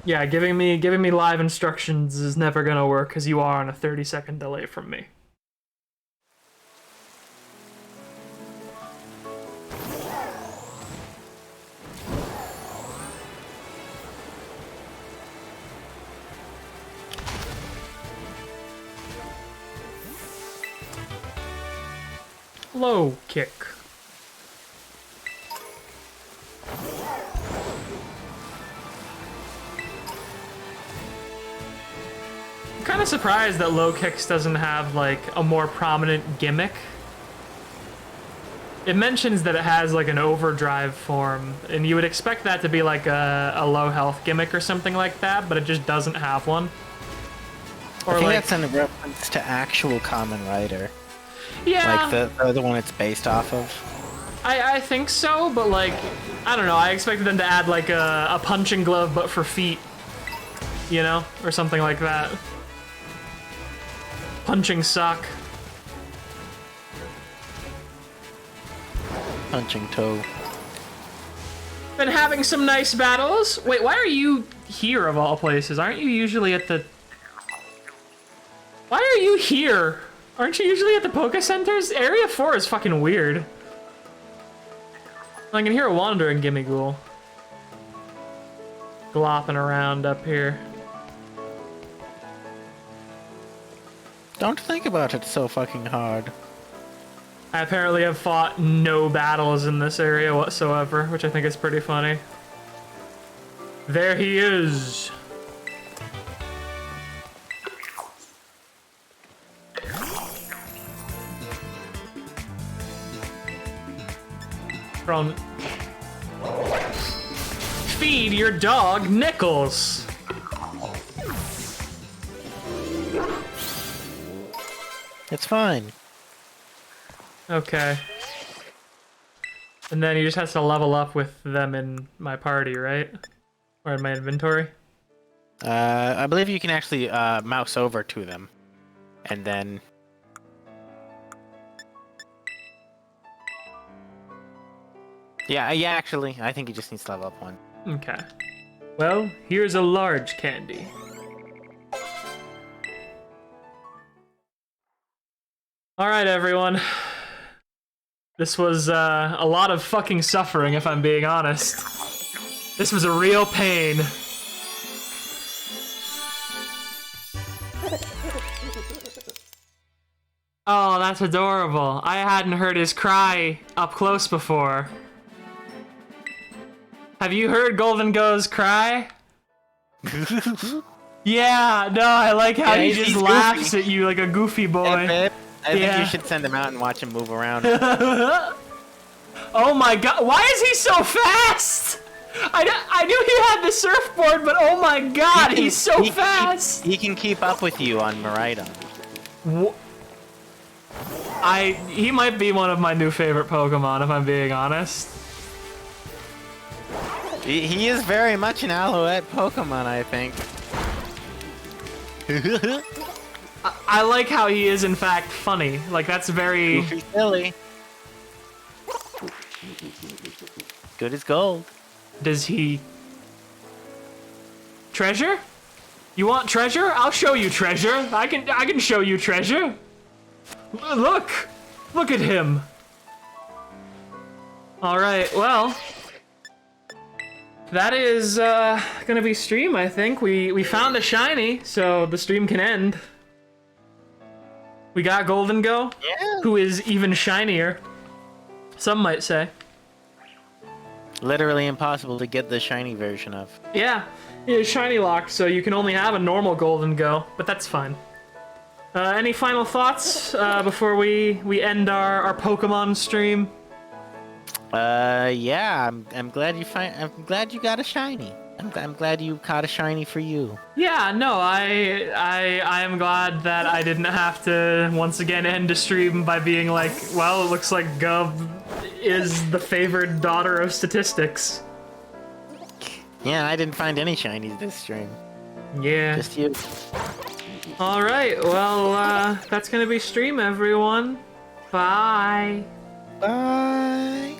Yeah, giving me live instructions is never gonna work because you are on a 30-second delay from me. Low kick. I'm kind of surprised that low kicks doesn't have like a more prominent gimmick. It mentions that it has like an overdrive form, and you would expect that to be like a low health gimmick or something like that, but it just doesn't have one. I Or think like, that's in reference to actual Common Rider. yeah, Like the one it's based off of. I think so, but like, I don't know. I expected them to add like a punching glove, but for feet. you know, or something like that. Punching suck. Punching toe. Been having some nice battles. Wait, why are you here of all places? Aren't you usually at the... Why are you here? Aren't you usually at the Poke Centers? Area 4 is fucking weird. I can hear a wandering Gimmighoul. Glopping around up here. Don't think about it so fucking hard. I apparently have fought no battles in this area whatsoever, which I think is pretty funny. There he is. From Feed your dog Nickels. It's fine. Okay. And then he just has to level up with them in my party, right? Or in my inventory? I believe you can actually mouse over to them, and then. Yeah, actually, I think he just needs to level up one. Okay. Well, here's a large candy. Alright, everyone. This was a lot of fucking suffering, if I'm being honest. This was a real pain. Oh, that's adorable. I hadn't heard his cry up close before. Have you heard Golden Go's cry? Yeah, no, I like how he just he's laughs goofy. at you like a goofy boy. Hey, babe, I think Yeah. you should send him out and watch him move around. Oh my god, why is he so fast? I knew he had the surfboard, but oh my god, he's so fast! He can keep up with you on Marita. He might be one of my new favorite Pokemon, if I'm being honest. He is very much an Alouette Pokemon, I think. I like how he is, in fact, funny. Like, that's very... Goofy silly. Good as gold. Does he... Treasure? You want treasure? I'll show you treasure. I can show you treasure. Look! Look at him! Alright, well... That is, gonna be stream, I think. We found a shiny, so the stream can end. We got Golden Go, Yeah. who is even shinier. Some might say. Literally impossible to get the shiny version of. Yeah, it's shiny locked, so you can only have a normal Golden Go, but that's fine. Any final thoughts before we end our Pokemon stream? Yeah, I'm glad I'm glad you got a shiny. I'm glad you caught a shiny for you. Yeah, no, I am glad that I didn't have to once again end a stream by being like, well, it looks like Gov is the favored daughter of statistics. Yeah, I didn't find any shinies this stream. Yeah. Just you. All right, well, that's gonna be stream, everyone. Bye. Bye.